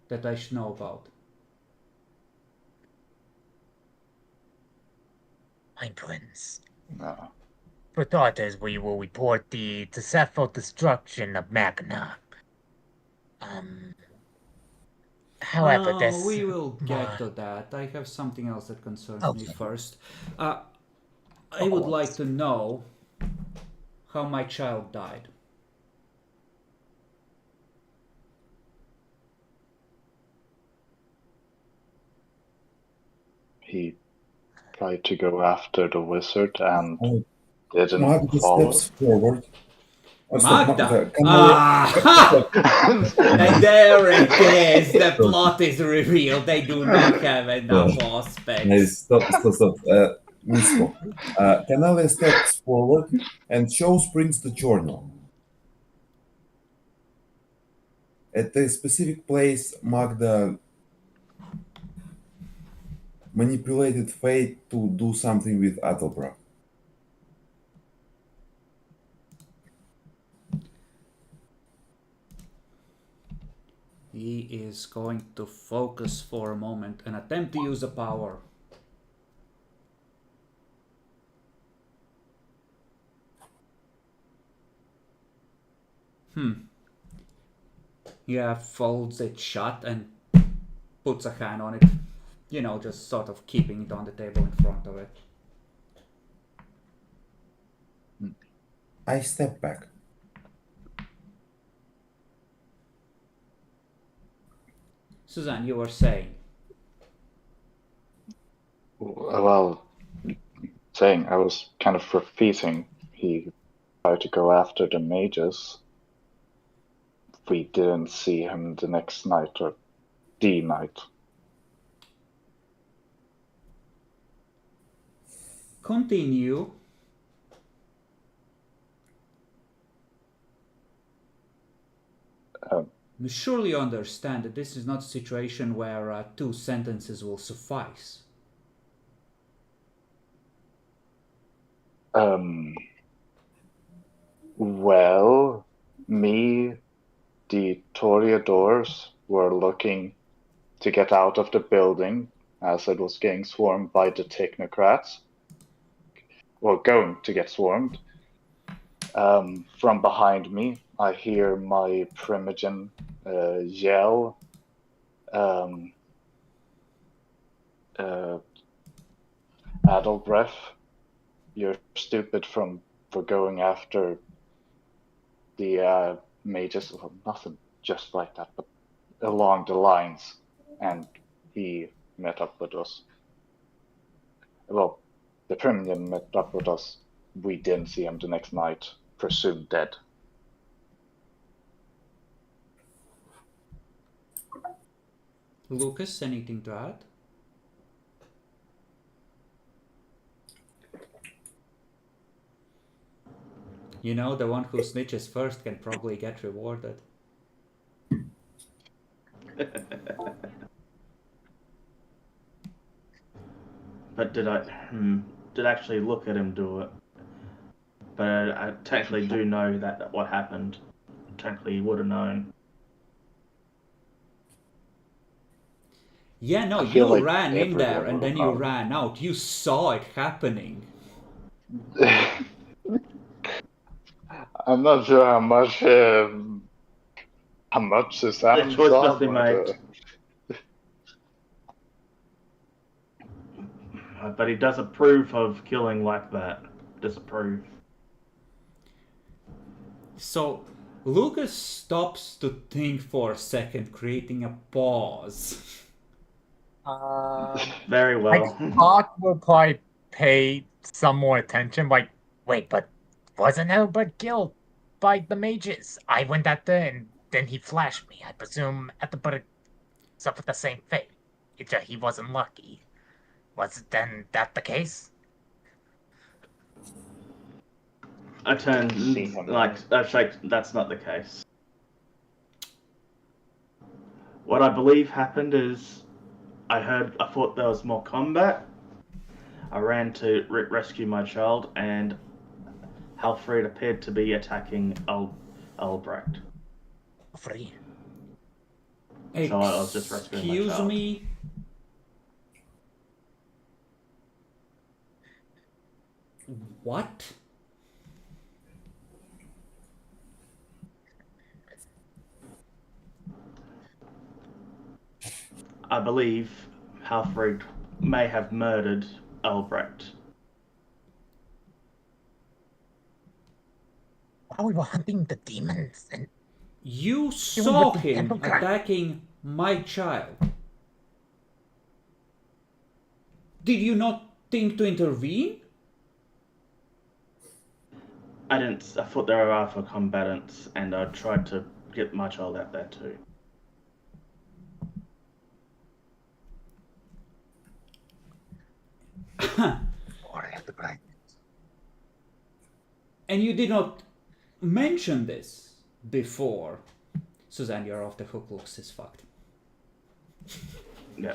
that I should know about? My prince. No. For starters, we will report the successful destruction of Magna. However, this... we will get to that. I have something else that concerns me Okay. first. I would like to know how my child died. He tried to go after the wizard and Oh, didn't Magda follow. steps forward. Oh, stop, Magda! Can Ah! And there it is! The plot is revealed. They do not have enough aspects. Nice. Stop. Misspoke. Canalia steps forward and shows Prince the journal. At a specific place, Magda manipulated fate to do something with Adelbra. He is going to focus for a moment and attempt to use a power. Yeah, folds it shut and puts a hand on it. You know, just sort of keeping it on the table in front of it. I step back. Suzanne, you were saying. Well, saying I was kind of repeating. He tried to go after the mages. We didn't see him the next night or the night. Continue. You surely understand that this is not a situation where 2 sentences will suffice. Well, me, the Toreadors were looking to get out of the building as it was getting swarmed by the technocrats. Well, going to get swarmed. From behind me, I hear my primogen yell. Adelbreath, you're stupid for going after the mages. Well, nothing just like that, but along the lines. And he met up with us. Well, the primogen met up with us. We didn't see him the next night, presumed dead. Lucas, anything to add? You know, the one who snitches first can probably get rewarded. But did I did actually look at him do it? But I technically do know that what happened. Technically, would have known. Yeah, no, I feel you like ran in there everyone and then would've you known. ran out. You saw it happening. I'm not sure how much Suzanne The choice saw, must be but, made. But he does approve of killing like that. Disapprove. So Lucas stops to think for a second, creating a pause. Very I well. thought we'll probably pay some more attention. Like, wait, but wasn't Albert killed by the mages? I went after and then he flashed me. I presume Ethelbert suffered the same fate. It's just he wasn't lucky. Was then that the case? I turn See him like I shake. That's not the case. What I believe happened is I thought there was more combat. I ran to rescue my child, and Halfred appeared to be attacking Albrecht. Free. So I was just rescuing my Excuse child. me. What? I believe Halfred may have murdered Albrecht. While we were hunting the demons, and You with saw the him temple guard. attacking my child. Did you not think to intervene? I didn't. I thought there were other combatants, and I tried to get my child out there too. or at the grind. And you did not mention this before. Suzanne, you're off the hook. Looks is fucked. Yeah.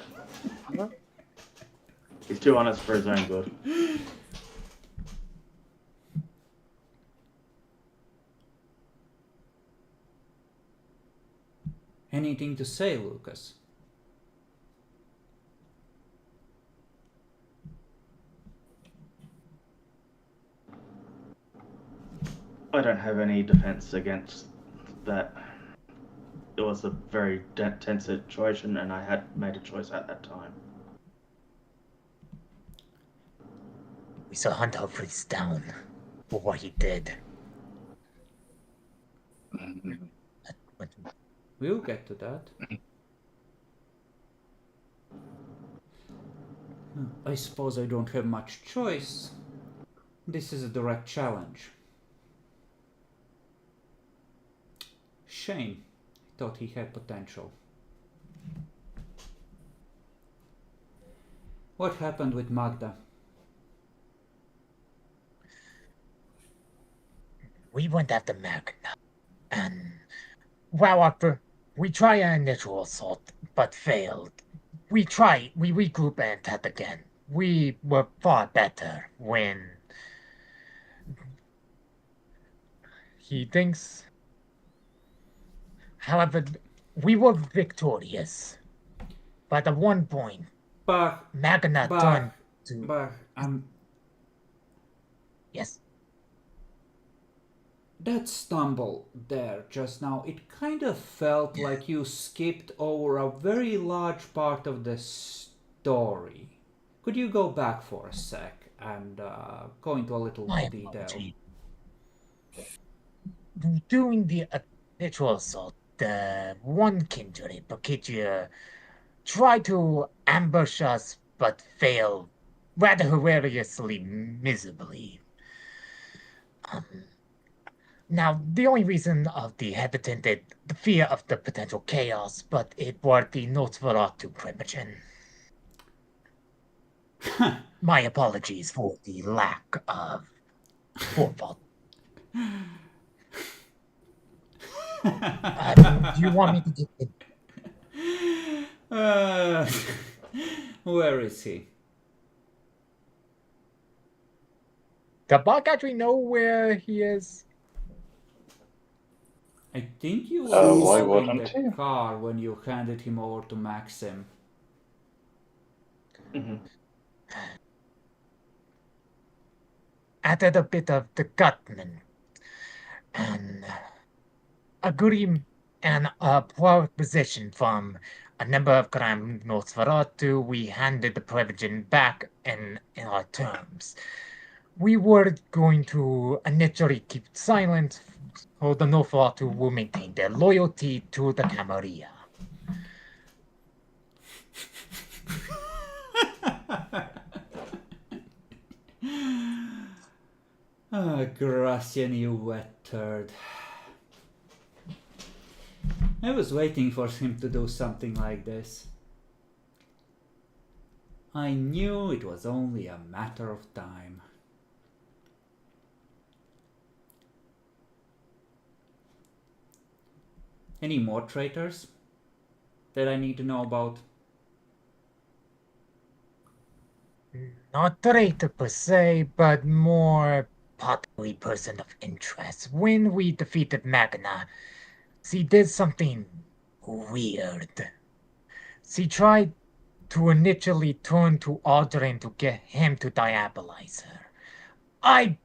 He's too honest for his own good. Anything to say, Lucas? I don't have any defense against that. It was a very tense situation, and I had made a choice at that time. We saw Hunt Humphreys down for what he did. But We'll get to that. I suppose I don't have much choice. This is a direct challenge. Shame. I thought he had potential. What happened with Magda? we went after Magna, and well, after we tried an initial assault but failed. We regroup and attack again. We were far better when he thinks. However, we were victorious. But at one point, But Magna turned to yes. that stumble there just now, it kind of felt like you skipped over a very large part of the story. Could you go back for a sec and go into a little My detail? apology. During the initial assault, the one kindred, Bakitya, tried to ambush us but failed rather hilariously miserably. Now, the only reason of the hesitant is the fear of the potential chaos, but it was the Nosferatu primogen. My apologies for the lack of forethought. Do you want me to get Where is he? Does Buck actually know where he is? I think you were Why also in wouldn't the he? car when you handed him over to Maxim. added a bit of the Gutman and a grim and a proposition from a number of Grand Nosferatu, we handed the provision back in our terms. We were going to initially keep silent, so the Nosferatu will maintain their loyalty to the Camarilla. Ah, Gracian, you wet turd. I was waiting for him to do something like this. I knew it was only a matter of time. Any more traitors that I need to know about? Not traitor per se, but more possibly person of interest. When we defeated Magna, she did something weird. She tried to initially turn to Aldrin to get him to diabolize her. I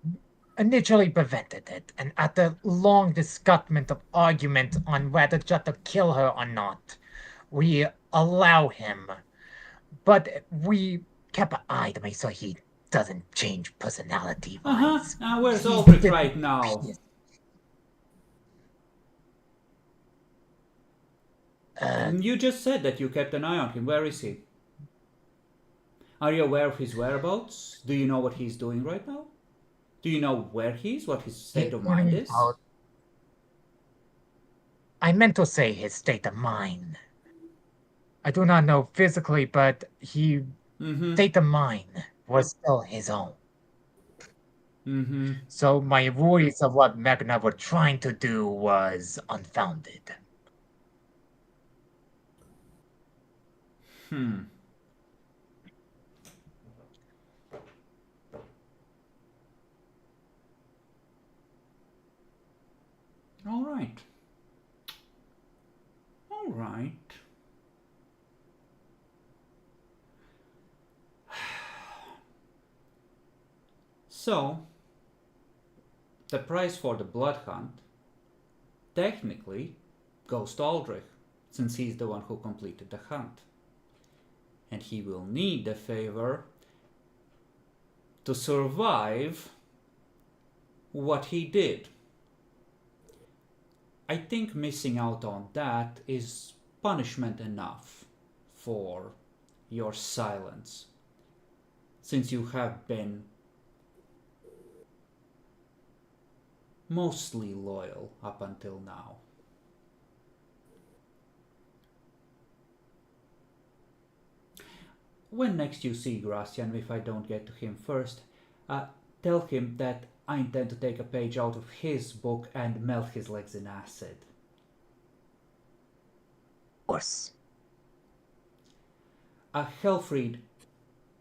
initially prevented it, and after long discussion of argument on whether just to kill her or not, we allow him. But we kept an eye to make sure he doesn't change personality-wise. Where's He Ulrich did- right now? You just said that you kept an eye on him. Where is he? Are you aware of his whereabouts? Do you know what he's doing right now? Do you know where he is? What his state of mind is? I meant to say his state of mind. I do not know physically, but his state of mind was still his own. So my worries of what Magna were trying to do was unfounded. All right. All right. So, the price for the blood hunt technically goes to Aldrich, since he's the one who completed the hunt. And he will need the favor to survive what he did. I think missing out on that is punishment enough for your silence, since you have been mostly loyal up until now. When next you see Gracian, if I don't get to him first, tell him that I intend to take a page out of his book and melt his legs in acid. Of course. Helfried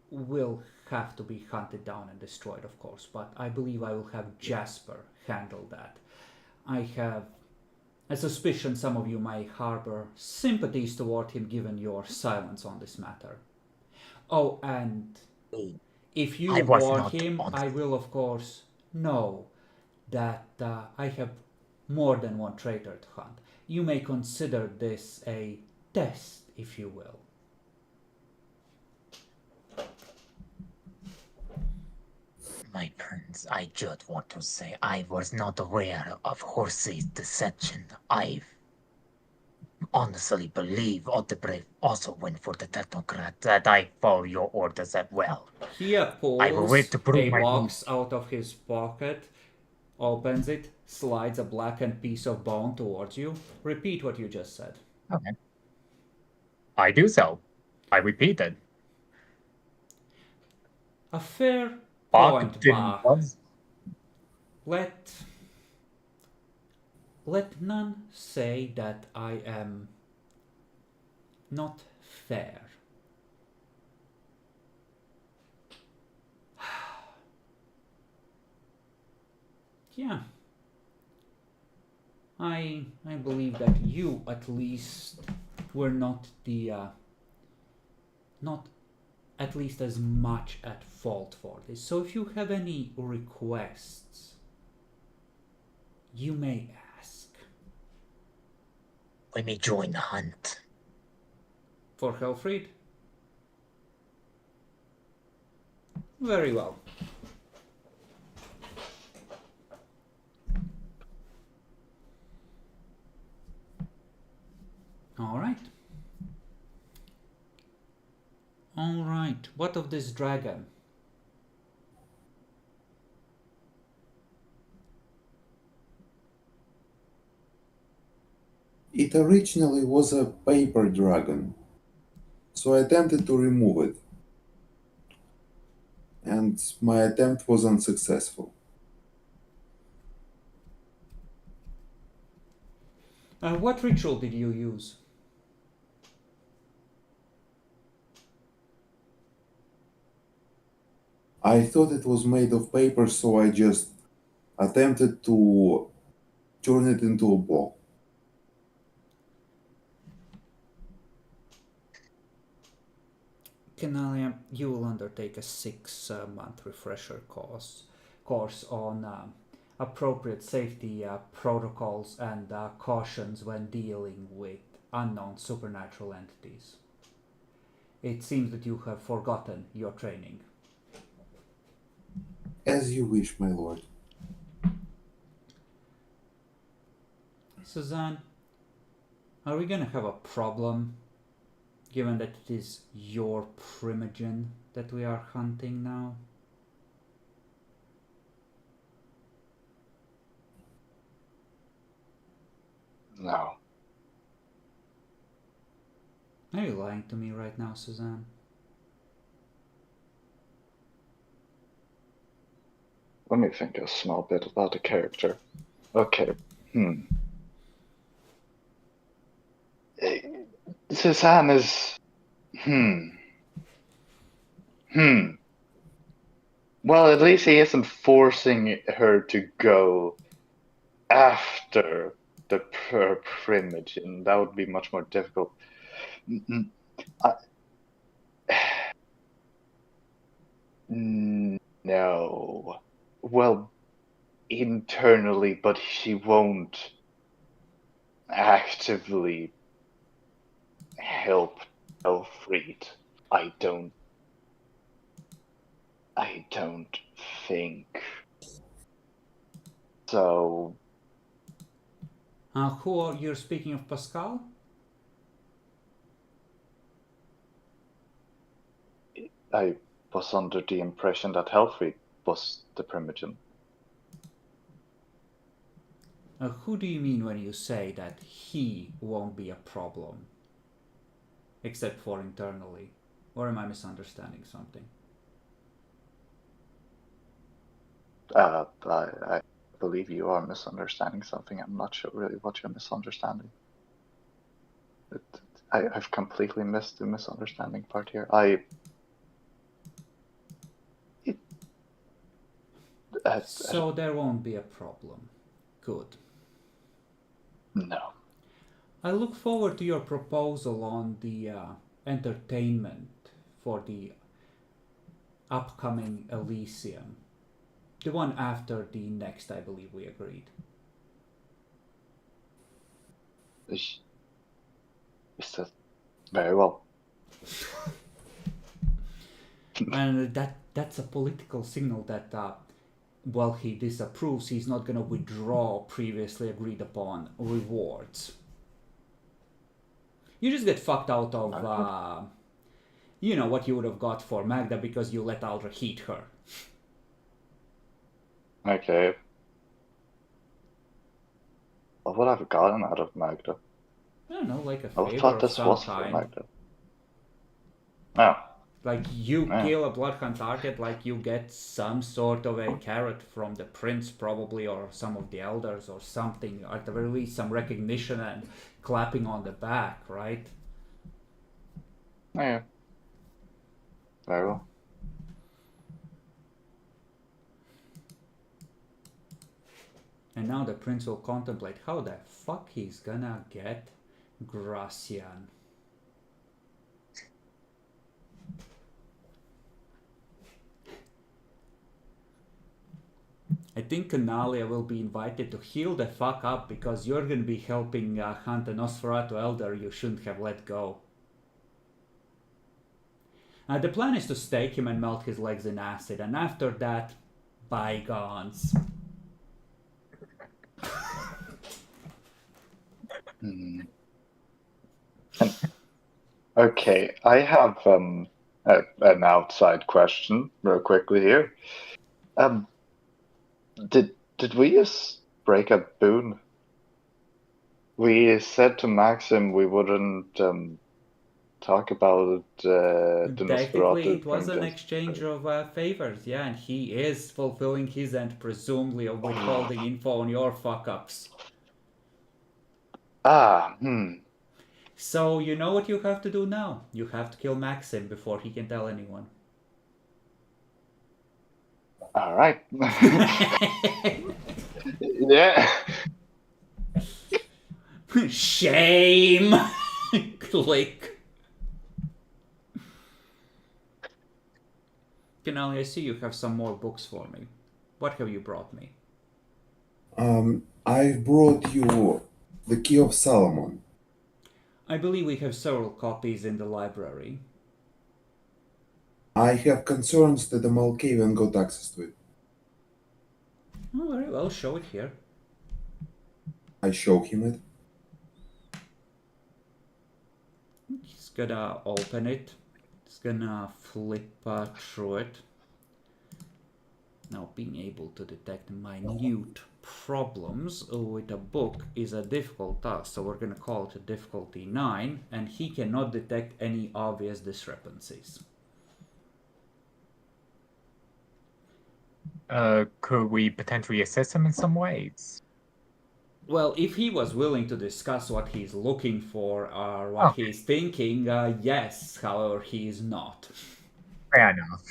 will have to be hunted down and destroyed, of course, but I believe I will have Jasper handle that. I have a suspicion some of you may harbor sympathies toward him given your silence on this matter. Oh, and if you warn him, I will, of course, know that I have more than one traitor to hunt. You may consider this a test, if you will. My prince, I just want to say I was not aware of Horsey's deception. I honestly believe Odebrecht also went for the technocrat, that I follow your orders as well. He pulls I will wait to prove a my box out of his pocket, opens it, slides a blackened piece of bone towards you. Repeat what you just said. Okay. I do so. I repeated. A fair point, Bach. Was Let none say that I am not fair. Yeah. I believe that you at least were not not at least as much at fault for this. So if you have any requests, you may ask. We may join the hunt. For Helfried? Very well. Alright. Alright, what of this dragon? It originally was a paper dragon, so I attempted to remove it. And my attempt was unsuccessful. What ritual did you use? I thought it was made of paper, so I just attempted to turn it into a ball. Canalia, you will undertake a 6-month refresher course on appropriate safety protocols and cautions when dealing with unknown supernatural entities. It seems that you have forgotten your training. As you wish, my lord. Suzanne, are we gonna have a problem, given that it is your primogen that we are hunting now? No. Are you lying to me right now, Suzanne? Let me think a small bit about the character. Okay. Suzanne is. Well, at least he isn't forcing her to go after the primogen. That would be much more difficult. No. Well, internally, but she won't actively help Elfried. I don't think so. Who are you speaking of, Pascal? I was under the impression that Helfried was the primogen. Who do you mean when you say that he won't be a problem? Except for internally. Or am I misunderstanding something? I believe you are misunderstanding something. I'm not sure really what you're misunderstanding. I've completely missed the misunderstanding part here. So there won't be a problem. Good. No. I look forward to your proposal on the entertainment for the upcoming Elysium. The one after the next, I believe we agreed. Is that very well? And that's a political signal that while he disapproves, he's not going to withdraw previously agreed upon rewards. You just get fucked out of, you know, what you would have got for Magda because you let Aldra hit her. Okay. What would I have gotten out of Magda? I don't know, like a I favor thought of this some was for kind. Magda. Oh. Like you Yeah. kill a bloodhound target, like you get some sort of a carrot from the prince probably, or some of the elders or something, at the very least some recognition and clapping on the back, right? Yeah. Very well. And now the prince will contemplate how the fuck he's gonna get Gracian. I think Canalia will be invited to heal the fuck up because you're gonna be helping hunt a Nosferatu elder you shouldn't have let go. The plan is to stake him and melt his legs in acid, and after that, bygones. Hmm. Okay, I have an outside question real quickly here. Did we just break a boon? We said to Maxim we wouldn't talk about the Technically, Nosferatu it was an paintings. exchange of favors, yeah, and he is fulfilling his end, presumably, of withholding info on your fuck-ups. So, you know what you have to do now? You have to kill Maxim before he can tell anyone. All right. Yeah. Shame! Click. Kenali, I see you have some more books for me. What have you brought me? I brought you the Key of Solomon. I believe we have several copies in the library. I have concerns that the Malkavian got access to it. Oh, very well, show it here. I show him it. He's gonna open it. He's gonna flip through it. Now, being able to detect minute problems with a book is a difficult task, so we're gonna call it a difficulty 9, and he cannot detect any obvious discrepancies. Could we potentially assist him in some ways? Well, if he was willing to discuss what he's looking for or what he's thinking, yes. However, he is not. Fair enough.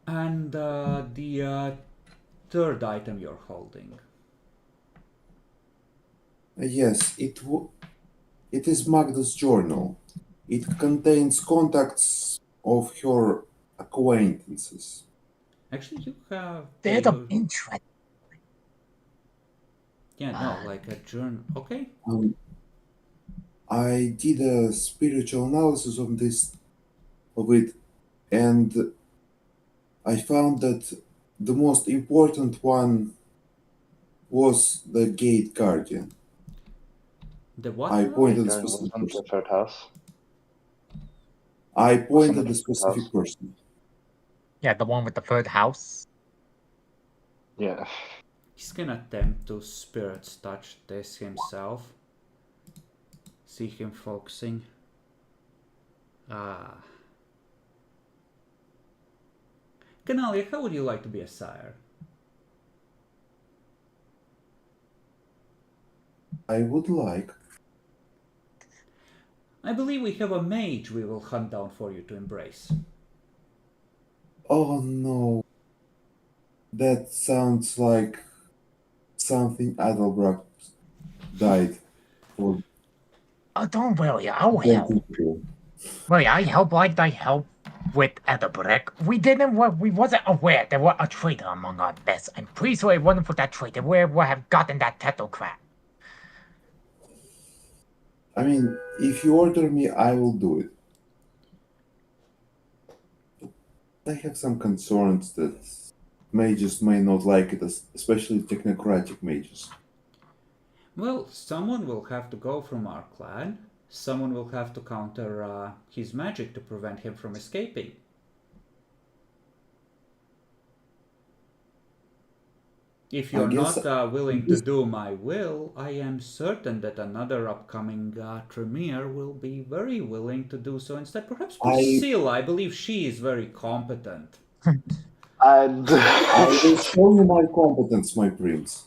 And the third item you're holding. Yes, it is Magda's journal. It contains contacts of her acquaintances. Actually, you have... They're the interest. Yeah, no, like a journal. Okay. I did a spiritual analysis of it, and I found that the most important one was the Gate Guardian. The what? I pointed a Wasn't specific the person. third house? I pointed the a specific house? person. Yeah, the one with the third house. Yeah. He's gonna attempt to spirit's touch this himself. See him focusing. Canalia, how would you like to be a sire? I would like. I believe we have a mage we will hunt down for you to embrace. Oh no. That sounds like something Adelbrecht died for. Oh, don't worry, I'll help. Well, I help like I help with Epilogue. We wasn't aware there was a traitor among our best. I'm pretty sure it wasn't for that traitor we would have gotten that tetocrat. I mean, if you order me, I will do it. I have some concerns that mages may not like it, especially technocratic mages. Well, someone will have to go from our clan. Someone will have to counter his magic to prevent him from escaping. If you're not willing to do my will, I am certain that another upcoming Tremere will be very willing to do so instead. Perhaps Priscilla, I believe she is very competent. I will show you my competence, my prince.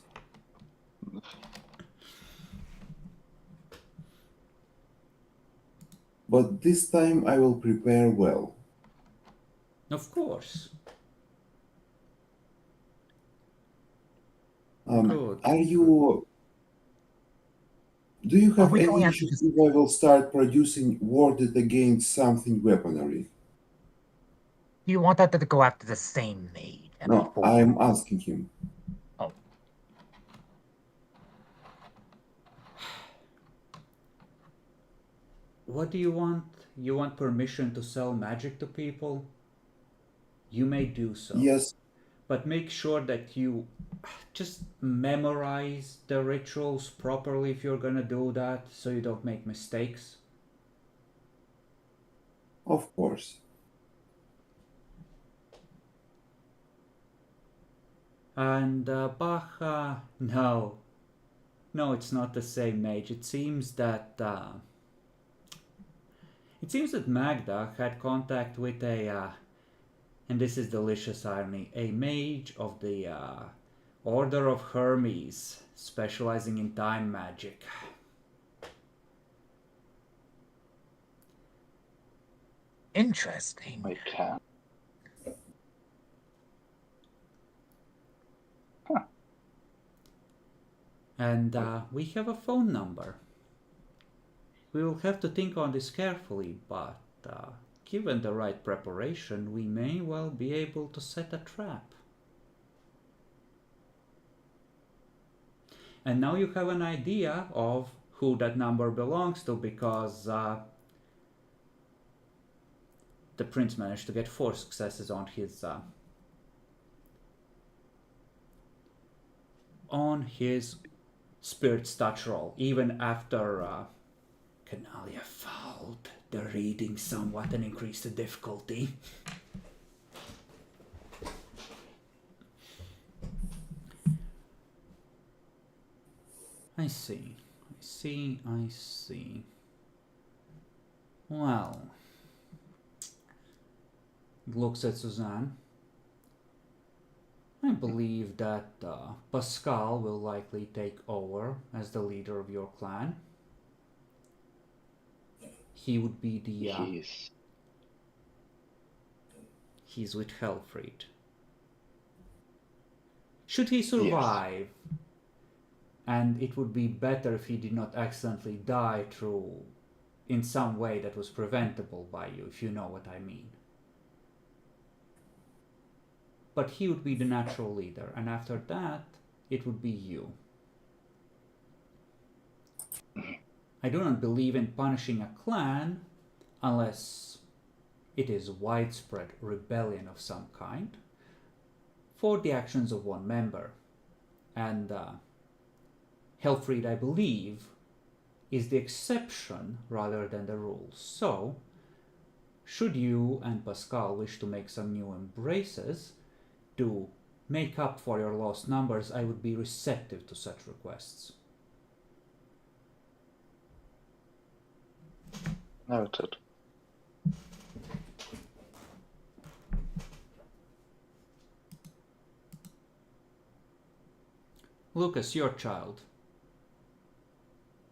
But this time I will prepare well. Of course. Good. Do you have any issues if I will start producing warded against something weaponry? You want that to go after the same maid? No, I'm asking him. Oh. What do you want? You want permission to sell magic to people? You may do so. Yes, But make sure that you just memorize the rituals properly if you're gonna do that, so you don't make mistakes. of course. And Bach, no, it's not the same mage. It seems that Magda had contact with a, and this is delicious irony, a mage of the Order of Hermes, specializing in time magic. Interesting. We can. And we have a phone number. We will have to think on this carefully, but given the right preparation, we may well be able to set a trap. And now you have an idea of who that number belongs to, because the prince managed to get 4 successes on his Spirit's Touch roll, even after Canalia fouled the reading somewhat and increased the difficulty. I see. Well, looks at Suzanne. I believe that Pascal will likely take over as the leader of your clan. He would be the... He's with Helfried. Should he survive, and it would be better if he did not accidentally die in some way that was preventable by you, if you know what I mean. But he would be the natural leader, and after that, it would be you. I do not believe in punishing a clan unless it is widespread rebellion of some kind for the actions of one member. And Helfried, I believe, is the exception rather than the rule. So, should you and Pascal wish to make some new embraces to make up for your lost numbers, I would be receptive to such requests. Noted. Lucas, your child.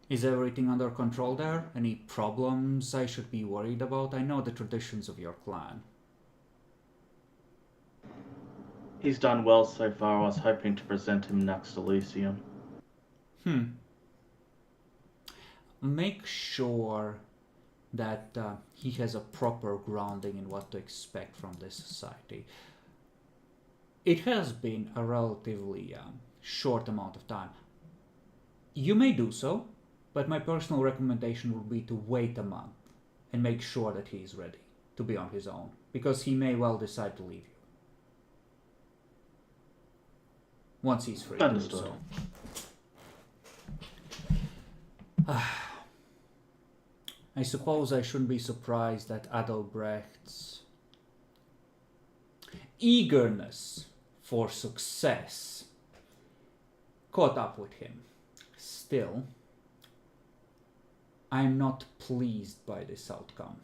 Is everything under control there? Any problems I should be worried about? I know the traditions of your clan. He's done well so far. I was hoping to present him next to Lucian. Make sure that he has a proper grounding in what to expect from this society. It has been a relatively short amount of time. You may do so, but my personal recommendation would be to wait a month and make sure that he is ready to be on his own, because he may well decide to leave you once he's free to do so. I suppose I shouldn't be surprised that Adalbrecht's eagerness for success caught up with him. Still, I'm not pleased by this outcome.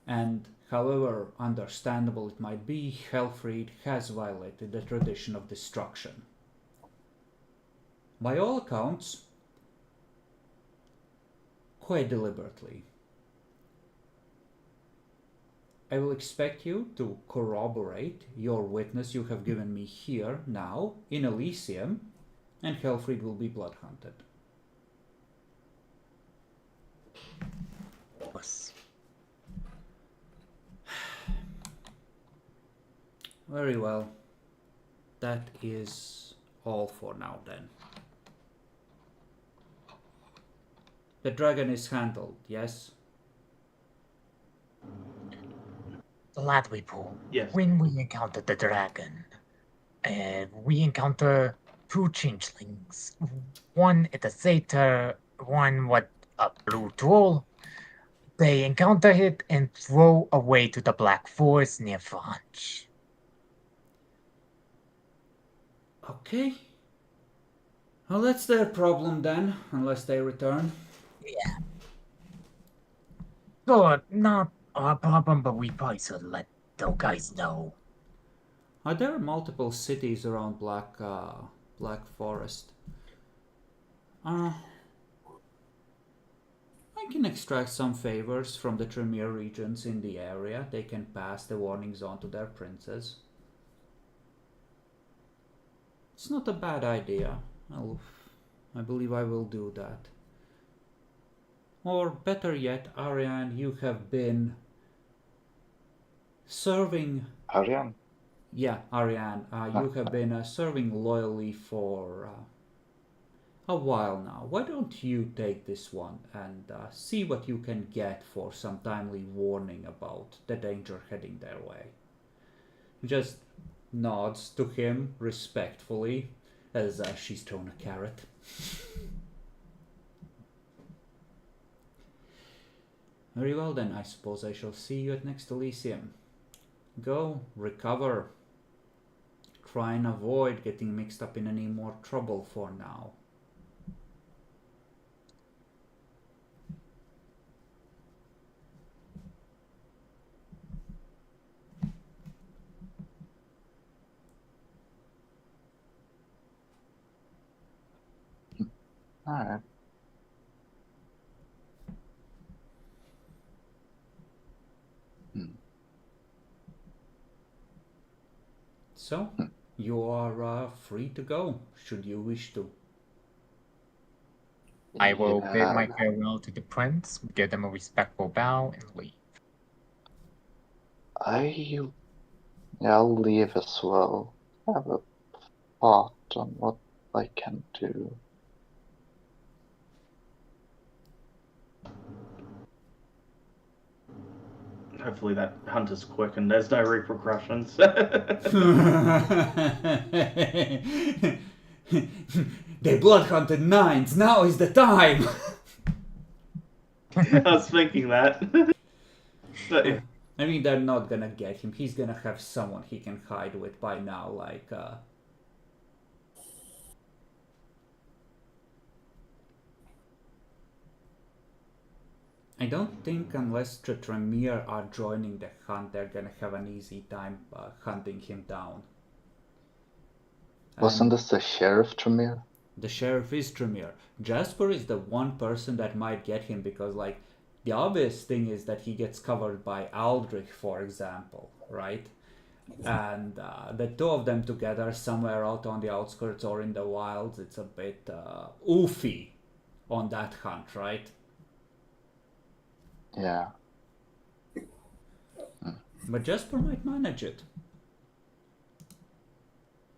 And however understandable it might be, Helfried has violated the tradition of destruction. By all accounts, quite deliberately. I will expect you to corroborate your witness you have given me here, now, in Elysium, and Helfried will be bloodhunted. Yes. Very well. That is all for now then. The dragon is handled, yes? Ladwipool, Yes. when we encountered the dragon, we encounter two changelings. One at the Zeta, one with a blue troll. They encounter it and throw away to the Black Forest near Vanch. Okay. Well, that's their problem then, unless they return. So, not our problem, but we probably should let those guys know. Are there multiple cities around Black Forest? I can extract some favors from the Tremere regions in the area. They can pass the warnings on to their princes. It's not a bad idea. I believe I will do that. Or better yet, Ariane, you have been serving... Ariane? Yeah, Ariane, you have been serving loyally for a while now. Why don't you take this one and see what you can get for some timely warning about the danger heading their way? Just nods to him respectfully as she's thrown a carrot. Very well then, I suppose I shall see you at next Elysium. Go, recover. Try and avoid getting mixed up in any more trouble for now. Alright. So, you are free to go, should you wish to. I will bid my Yeah. farewell to the prince, give them a respectful bow, and leave. I'll leave as well. Have a thought on what I can do. Hopefully that hunt is quick and there's no repercussions. They blood hunted nines, now is the time! I was thinking that. But yeah. I mean, they're not gonna get him. He's gonna have someone he can hide with by now, like, I don't think unless the Tremere are joining the hunt, they're gonna have an easy time hunting him down. Wasn't this the Sheriff Tremere? The sheriff is Tremere. Jasper is the one person that might get him because, like, the obvious thing is that he gets covered by Aldrich, for example, right? And the two of them together somewhere out on the outskirts or in the wilds, it's a bit oofy on that hunt, right? Yeah. But Jasper might manage it.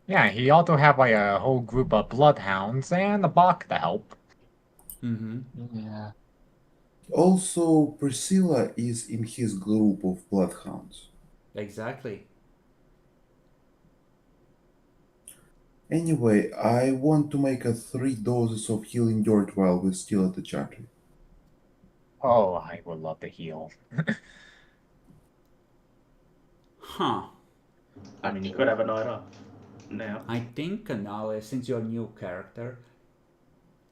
Yeah, he also have like a whole group of bloodhounds and a Bach to help. Mm-hmm. Yeah. Also, Priscilla is in his group of bloodhounds. Exactly. Anyway, I want to make 3 doses of healing dirt while we're still at the charter. Oh, I would love to heal. Huh. I mean, you could have a night off now. I think now, since you're a new character,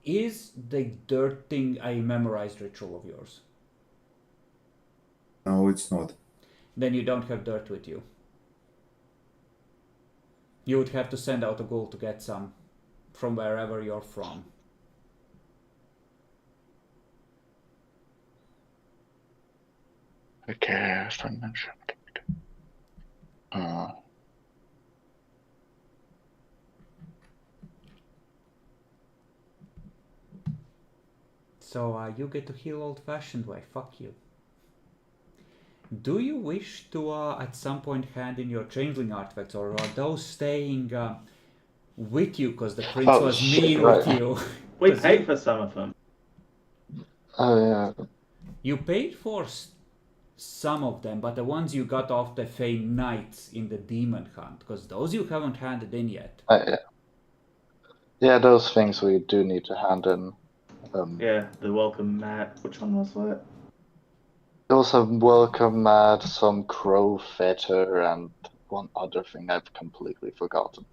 is the dirt thing a memorized ritual of yours? No, it's not. Then you don't have dirt with you. You would have to send out a ghoul to get some from wherever you're from. Okay, financial. So you get to heal old-fashioned way. Fuck you. Do you wish to at some point hand in your changeling artifacts, or are those staying with you because the prince was shit, mean right. with you? We paid for some of them. Oh yeah. You paid for some of them, but the ones you got off the Fey Knights in the Demon Hunt, because those you haven't handed in yet. Yeah. Yeah, those things we do need to hand in. Yeah, the welcome mat. Which one was that? There was a welcome mat, some crow fetter, and one other thing I've completely forgotten.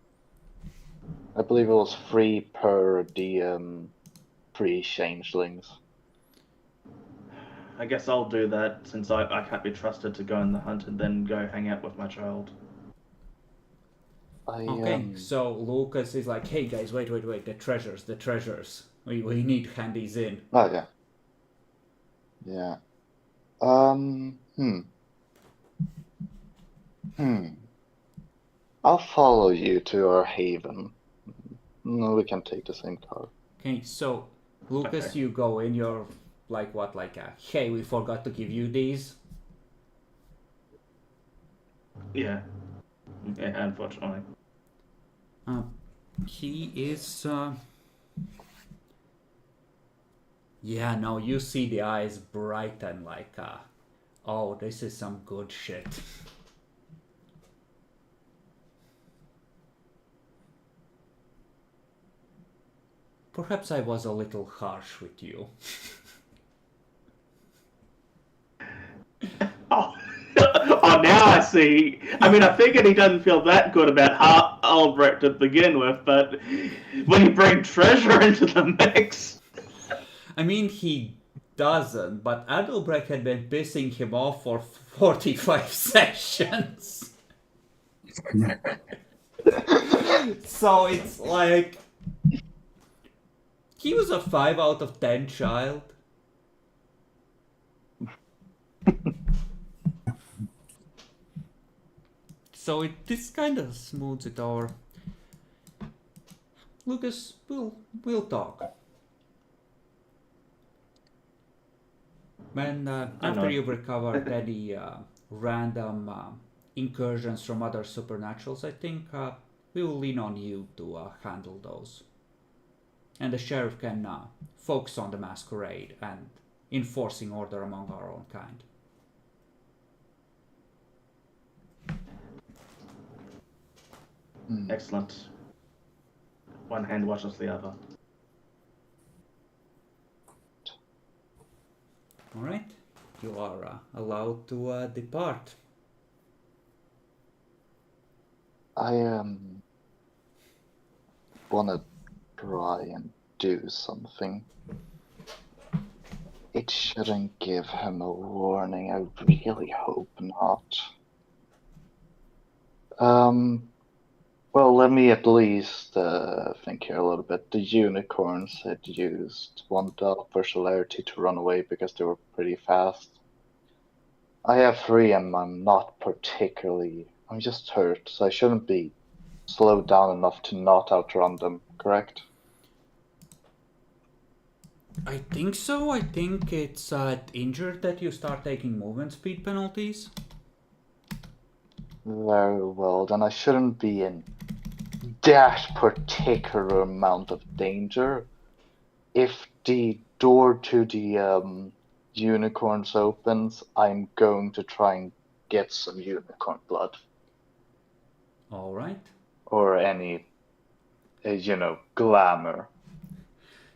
I believe it was free per the free changelings. I guess I'll do that since I can't be trusted to go on the hunt and then go hang out with my child. Okay, so Lucas is like, hey guys, wait, the treasures. We need to hand these in. Oh yeah. Yeah. I'll follow you to our haven. No, we can take the same car. Okay, so Lucas, Okay. you go in, you're like, hey, we forgot to give you these. Yeah. Yeah, unfortunately. He is, yeah, no, you see the eyes brighten like, oh, this is some good shit. Perhaps I was a little harsh with you. Oh. Oh, now I see. I mean, I figured he doesn't feel that good about Albrecht to begin with, but when you bring treasure into the mix. I mean, he doesn't, but Adelbrecht had been pissing him off for 45 sessions. So it's like, he was a 5 out of 10 child. So this kind of smooths it over. Lucas, we'll talk. When after you've recovered any random incursions from other supernaturals, I think we will lean on you to handle those. And the sheriff can focus on the Masquerade and enforcing order among our own kind. Excellent. One hand washes the other. Alright, you are allowed to depart. I wanna try and do something. It shouldn't give him a warning. I really hope not. Well, let me at least think here a little bit. The unicorns had used one dot for celerity to run away because they were pretty fast. I have 3 and I'm not particularly... I'm just hurt, so I shouldn't be slowed down enough to not outrun them, correct? I think so. I think it's injured that you start taking movement speed penalties. Very well, then I shouldn't be in that particular amount of danger. If the door to the unicorns opens, I'm going to try and get some unicorn blood. Alright. Or any, glamour.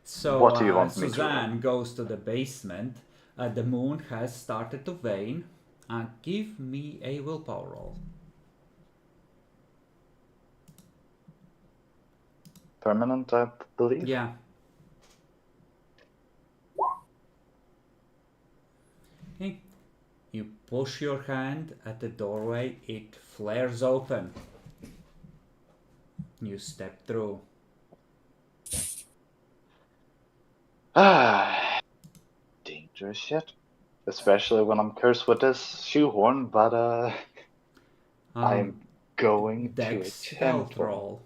So What do you want me to Suzanne goes to the basement. The moon has started to wane. Give me a willpower roll. Permanent, I believe? Yeah. Okay. You push your hand at the doorway, it flares open. You step through. Dangerous shit. Especially when I'm cursed with this shoehorn, but I'm going to Dex attempt health one. roll.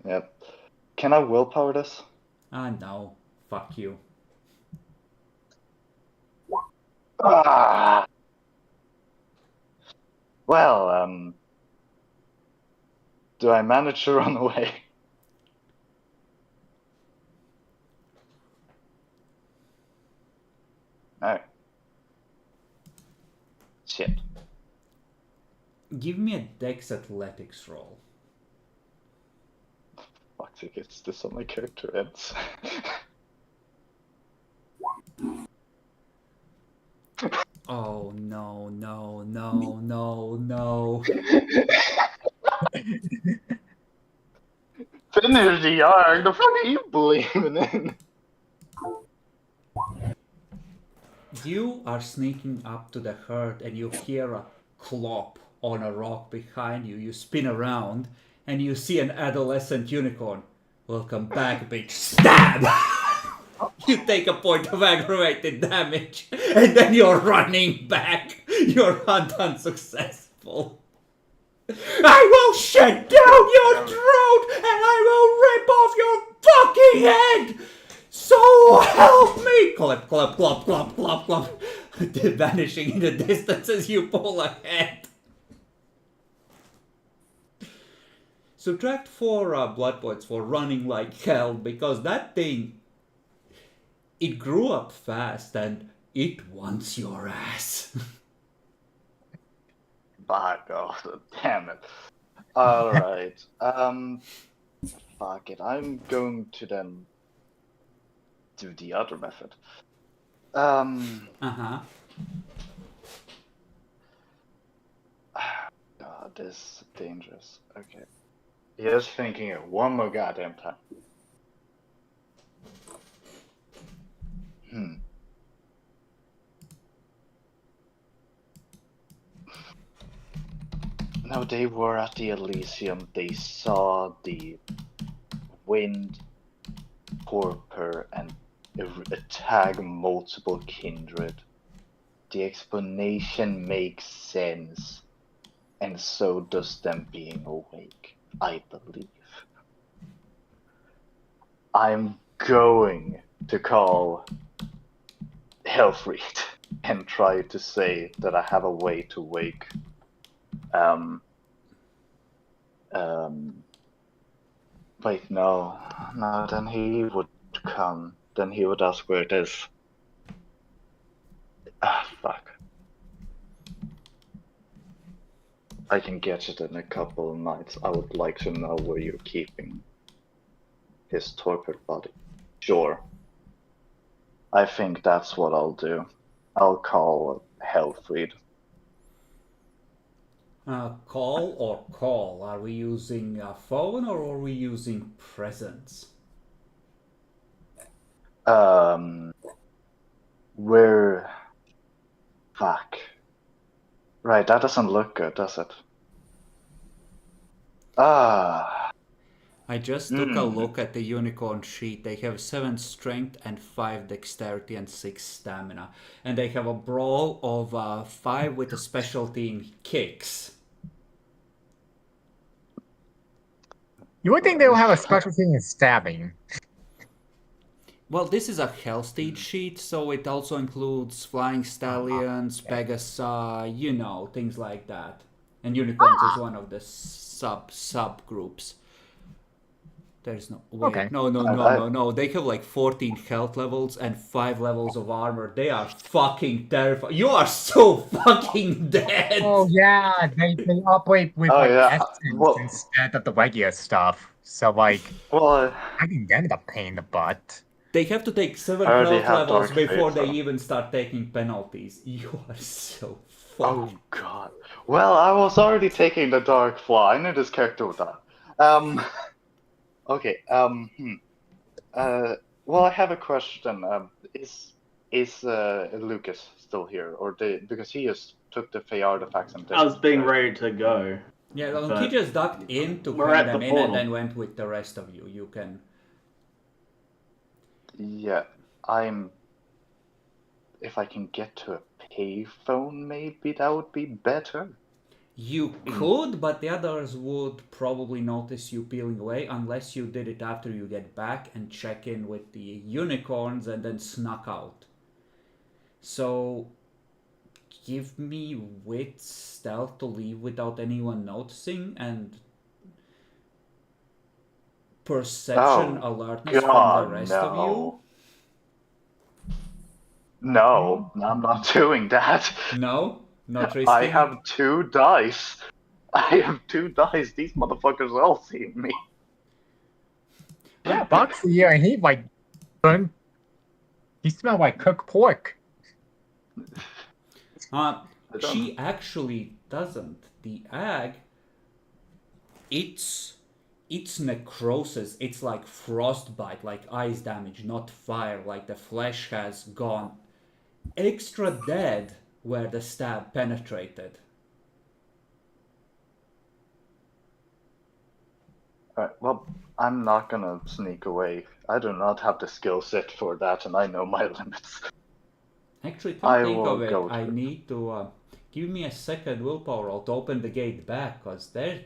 Yep. Can I willpower this? No. Fuck you. Ah! Well, do I manage to run away? Shit. Give me a Dex Athletics roll. Fuck's sake, it's this how my character ends. Oh no, no, no, no, no. Finish the arc, the fuck are you believing in? You are sneaking up to the herd and you hear a clop on a rock behind you. You spin around and you see an adolescent unicorn. Welcome back, bitch. Stab! You take a point of aggravated damage and then you're running back. Your hunt unsuccessful. I will shut down your throat and I will rip off your fucking head! So help me! Clop, clop, clop, clop, clop, clop. Vanishing in the distance as you pull ahead. Subtract 4 blood points for running like hell, because that thing, it grew up fast and it wants your ass. Fuck off, damn it. Alright, fuck it, I'm going to then do the other method. Uh-huh. God, this is dangerous. Okay. Just thinking it one more goddamn time. Now they were at the Elysium, they saw the wind, torpor, and attack multiple kindred. The explanation makes sense, and so does them being awake, I believe. I'm going to call Helfried and try to say that I have a way to wake wait, no, then he would come, then he would ask where it is. Ah, fuck. I can get it in a couple of nights. I would like to know where you're keeping his torpid body. Sure. I think that's what I'll do. I'll call Helfried. Call or call? Are we using a phone or are we using presence? We're... Fuck. Right, that doesn't look good, does it? Ah. I just took a look at the unicorn sheet. They have 7 strength and 5 dexterity and 6 stamina. And they have a brawl of 5 with a specialty in kicks. You would think they will have a specialty in stabbing. Well, this is a Hellsteed sheet, so it also includes Flying Stallions, Pegasi, you know, things like that. And unicorns is one of the subgroups. There's no... Wait, Okay. No. They have like 14 health levels and 5 levels of armor. They are fucking terrifying. You are so fucking dead! Oh yeah, they operate with essence well, instead of the regular stuff. So like, well, I think them a pain in the butt. They have to take 7 I already health have levels Dark before Fate, they so- even start taking penalties. You are so oh fucking... god. Well, I was already taking the Dark Flaw. I knew this character would die. Okay, well, I have a question. Is Lucas still here? Or because he just took the Fey artifacts and... I was being ready to go. Yeah, well, But he just ducked in to we're bring at them the in and portal. then went with the rest of you. You can... Yeah, if I can get to a payphone, maybe that would be better. You could, but the others would probably notice you peeling away unless you did it after you get back and check in with the unicorns and then snuck out. So, give me wit stealth to leave without anyone noticing and perception alertness from the rest of you. No, I'm not doing that. No? Not risking I have 2 dice. I have 2 dice. These motherfuckers all see me. Yeah, Boxy here, he like burned. He smelled like cooked pork. She actually doesn't. The egg, it's necrosis. It's like frostbite, like ice damage, not fire. Like the flesh has gone extra dead where the stab penetrated. Alright, well, I'm not gonna sneak away. I do not have the skill set for that, and I know my limits. Actually, I come think will of it, go I to- need to give me a second willpower roll to open the gate back, cause there.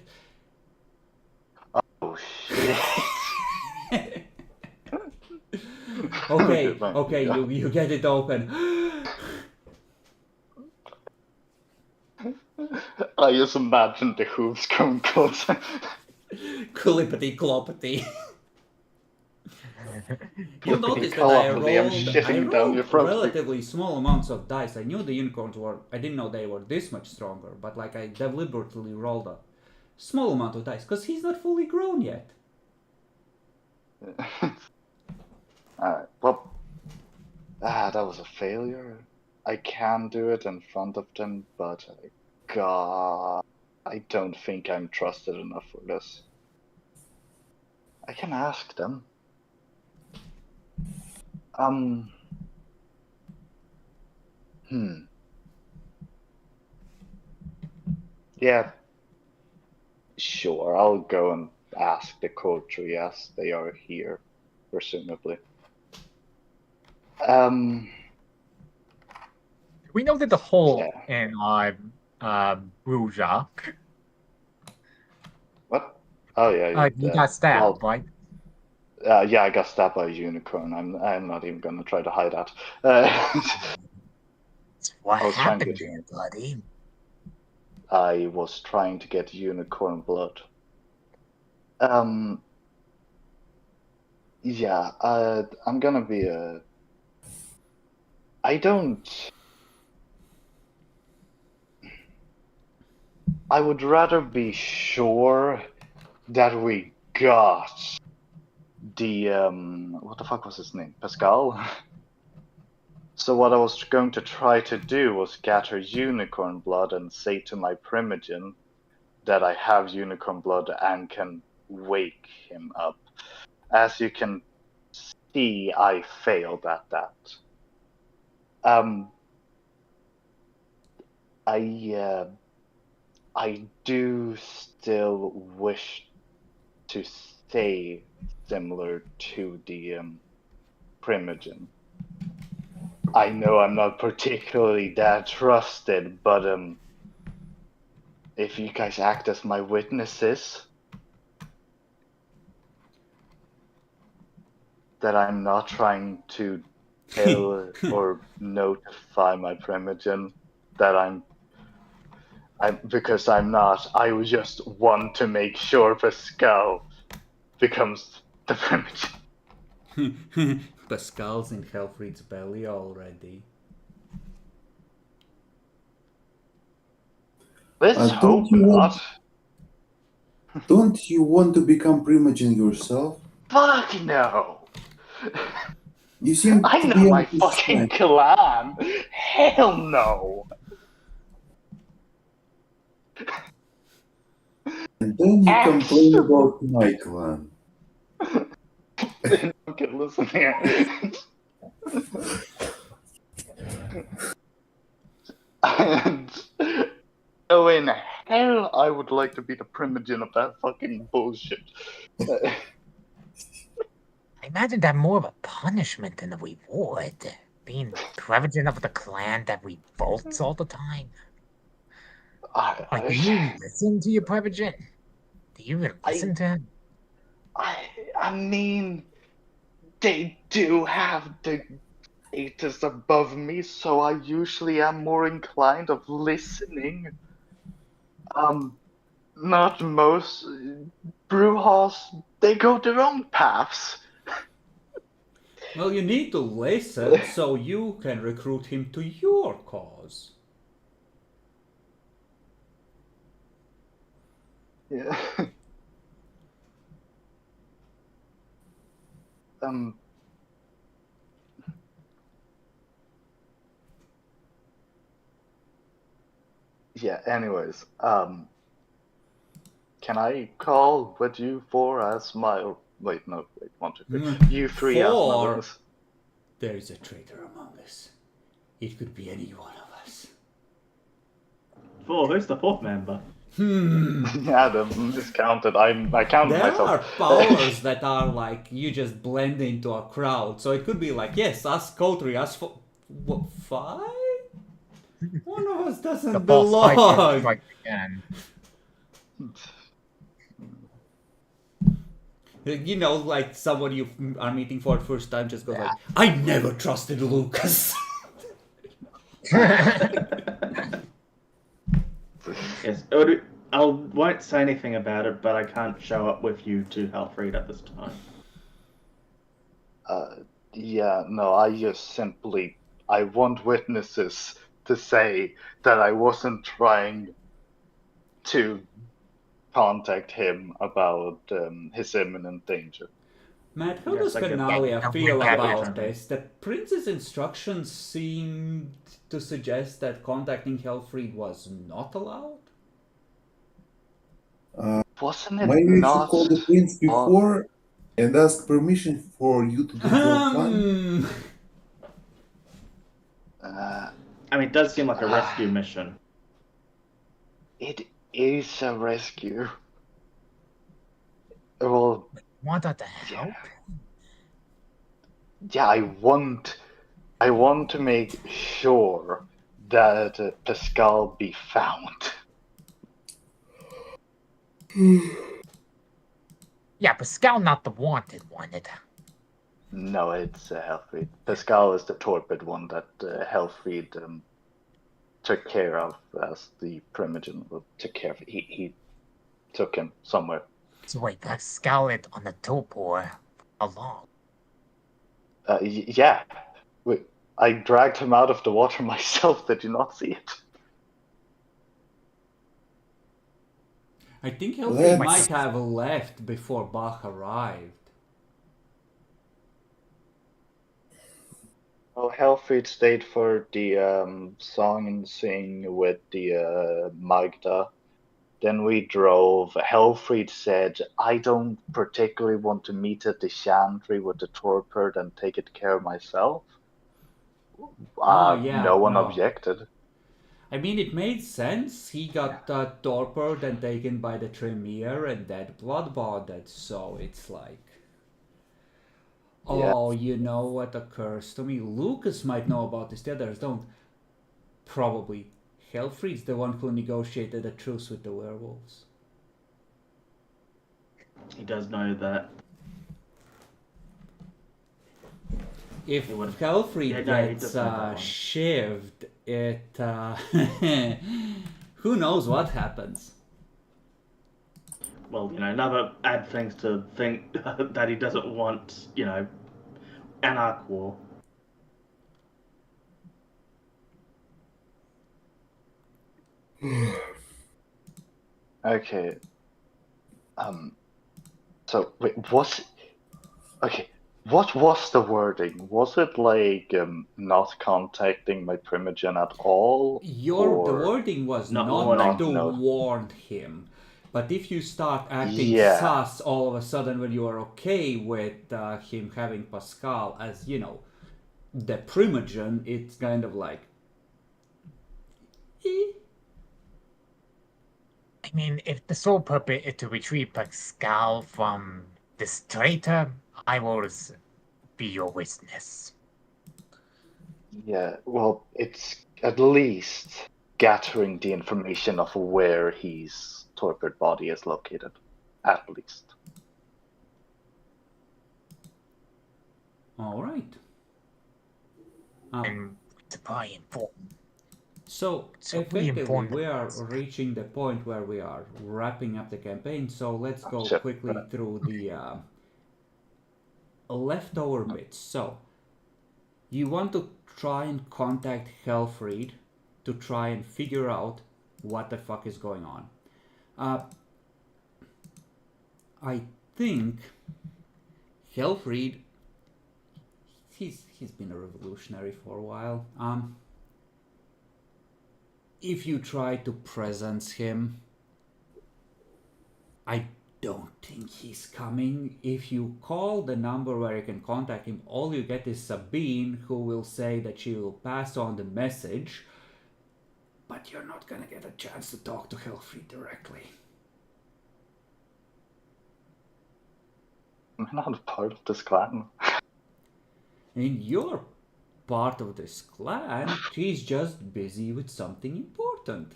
Oh shit. Okay, Good, thank okay, you. you get it open. I just imagine the hooves going closer. Clippity cloppity. You'll notice that Call I up, Liam, rolled shitting down your throat. relatively small amounts of dice. I knew the unicorns were. I didn't know they were this much stronger, but like I deliberately rolled a small amount of dice because he's not fully grown yet. Alright, well, that was a failure. I can do it in front of them, but God, I don't think I'm trusted enough for this. I can ask them. Yeah. Sure, I'll go and ask the coterie as they are here, presumably. We know that the hole Yeah. in Bruja. What? Oh yeah, You got stabbed, right? yeah, I got stabbed by a unicorn. I'm not even gonna try to hide that. What I was trying to happened get- there, buddy? I was trying to get unicorn blood. Yeah, I'm gonna be a. I don't. I would rather be sure that we got the what the fuck was his name? Pascal? So what I was going to try to do was gather unicorn blood and say to my primogen that I have unicorn blood and can wake him up. As you can see, I failed at that. I do still wish to stay similar to the primogen. I know I'm not particularly that trusted, but if you guys act as my witnesses, that I'm not trying to tell or notify my primogen that I'm because I'm not. I just want to make sure Pascal becomes the primogen. Pascal's in Helfried's belly already. Let's hope not. Don't you want to become primogen yourself? Fuck no. You seem I to know be my on this fucking side. clan. Hell no. And then you complain about my clan. Okay, listen here. And oh, in hell, I would like to be the primogen of that fucking bullshit. I imagine that more of a punishment than a reward. Being private of the clan that revolts all the time. Like, do you listen to your private? Do you even listen to him? I mean, they do have the status above me, so I usually am more inclined of listening. Not most Brewhas, they go their own paths. Well, you need to listen so you can recruit him to your cause. Yeah. um. Yeah. Anyways. Can I call with you four as my? Wait. No. Wait. 1, 2, 3. You three as my 4. witness. There is a traitor among us. It could be any one of us. 4, who's the 4th member? Yeah, the miscounted. I counted There myself. are powers that are like you just blend into a crowd. So it could be like, yes, us Kotri, us 5? One of us The doesn't boss fight belong. strike again. You know, like someone you are meeting for the first time just goes like, I never trusted Lucas. Yes, I won't say anything about it, but I can't show up with you to Halfreed at this time. Yeah, no, I want witnesses to say that I wasn't trying to contact him about his imminent danger. Matt, how Yes, does I get that. Penalia Yeah, feel we about have it. this? The prince's instructions seemed to suggest that contacting Helfried was not allowed. Wasn't it Maybe you should not? call the prince before and ask permission for you to do your plan. Uh, I mean, it does seem like a rescue mission. it is a rescue. Well, Want her to help? yeah, I want to make sure that Pascal be found. Yeah, Pascal not the wanted one. No, it's Helfried. Pascal is the torpid one that Helfried took care of as the Primogen. Well, took care of. He took him somewhere. So wait, Pascal it on the Topor along. Yeah. Wait, I dragged him out of the water myself. Did you not see it? I think Helfried Let's- might have left before Bach arrived. Well, Helfried stayed for the song and sing with the Magda. Then we drove. Helfried said, I don't particularly want to meet at the Chantry with the Torpid and take it care of myself. Yeah, No one no. objected. I mean, it made sense. He got torpedoed and taken by the Tremere and that blood-bonded, so it's like... Oh, you know what occurs to me? Lucas might know about this, the others don't. Probably. Helfried's the one who negotiated a truce with the werewolves. He does know that. If He would've- Helfried Yeah, no, he gets does know that one. shivved, it... who knows what happens? Well, another add things to think that he doesn't want, Anarch War. Okay. So wait, what was the wording? Was it like not contacting my Primogen at all? The or... wording was Not not warning. to No. warn him. But if you start acting Yeah. sus all of a sudden when you are okay with him having Pascal as, the Primogen, it's kind of like... I mean, if the sole purpose is to retrieve Pascal from this traitor, I will be your witness. Yeah, well, it's at least gathering the information of where his torpid body is located. At least. Alright. And to probably inform. So, So we effectively, informed we them. are reaching the point where we are wrapping up the campaign, so let's go Sure. quickly through the leftover bits. So, you want to try and contact Helfried to try and figure out what the fuck is going on. I think Helfried, he's been a revolutionary for a while. If you try to presence him, I don't think he's coming. If you call the number where you can contact him, all you get is Sabine, who will say that she will pass on the message, but you're not gonna get a chance to talk to Helfried directly. I'm not a part of this clan. I mean, you're part of this clan, she's just busy with something important.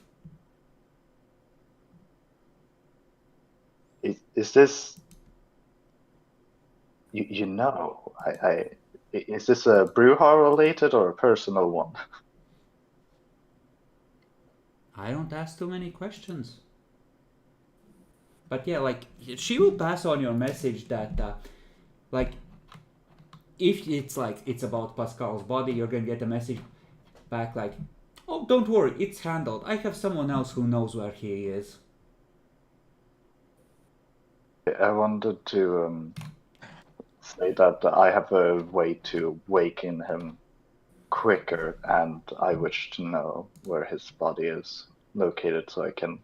Is this... You know, is this a Brewhar related or a personal one? I don't ask too many questions. But yeah, like, she will pass on your message that, like, if it's like, it's about Pascal's body, you're gonna get a message back like, oh, don't worry, it's handled. I have someone else who knows where he is. I wanted to say that I have a way to waken him quicker, and I wish to know where his body is located so I can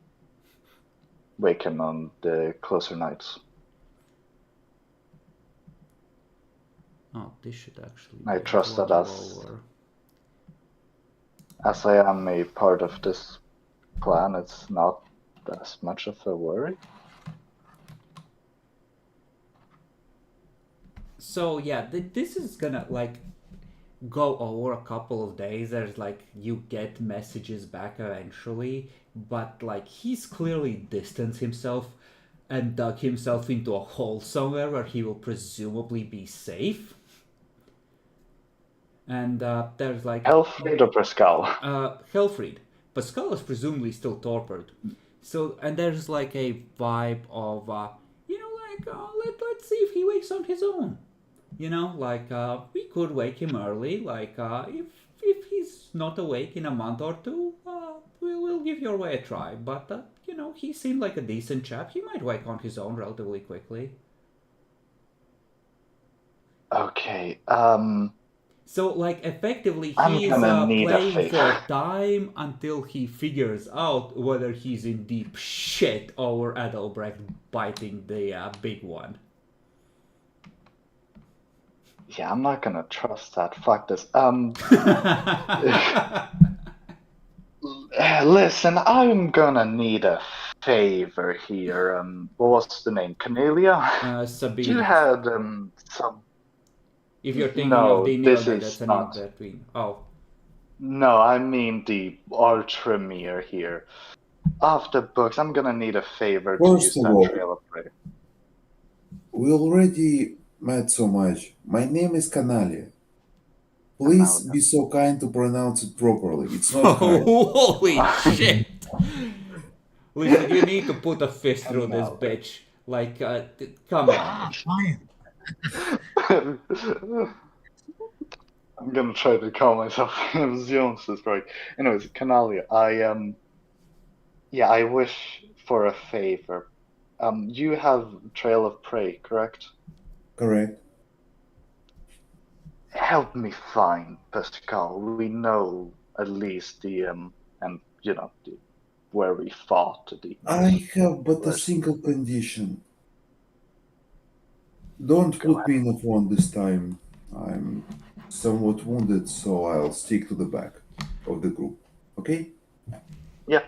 wake him on the closer nights. Oh, this should actually I be trust that one as lower. I am a part of this clan, it's not as much of a worry. So yeah, this is gonna like go over a couple of days. There's like, you get messages back eventually, but like, he's clearly distanced himself and dug himself into a hole somewhere where he will presumably be safe. And there's like Helfried or Pascal? Helfried. Pascal is presumably still tortured. So, and there's like a vibe of let's see if he wakes on his own. You know, like, we could wake him early. Like, if he's not awake in a month or two, we'll give your way a try. But he seemed like a decent chap. He might wake on his own relatively quickly. Okay, So, like, effectively, I'm he's gonna need a playing favor. for time until he figures out whether he's in deep shit over Adelbrecht biting the big one. Yeah, I'm not gonna trust that. Fuck this. Listen, I'm gonna need a favor here. What was the name? Cornelia? Sabine. You had some... If you're thinking No, of the this Neonate, is that's an not... in between. Oh. No, I mean our Tremere here. After books, I'm gonna need a favor to First use of that all, Trail of Prey. we already met so much. My name is Canalia. Please Canalia. be so kind to pronounce it properly. It's not hard. Holy shit! Listen, you need to put a fist through this Canalia. bitch. Like, come on. Fine. I'm gonna try to call myself Jones is right. Anyways, Canalia, I wish for a favor. You have Trail of Prey, correct? Correct. Help me find Pascal. We know at least where we fought the... I have but a Where's- single condition. Don't Go put me in the front this time. I'm somewhat wounded, so I'll stick to the back of the group. Okay? Yeah.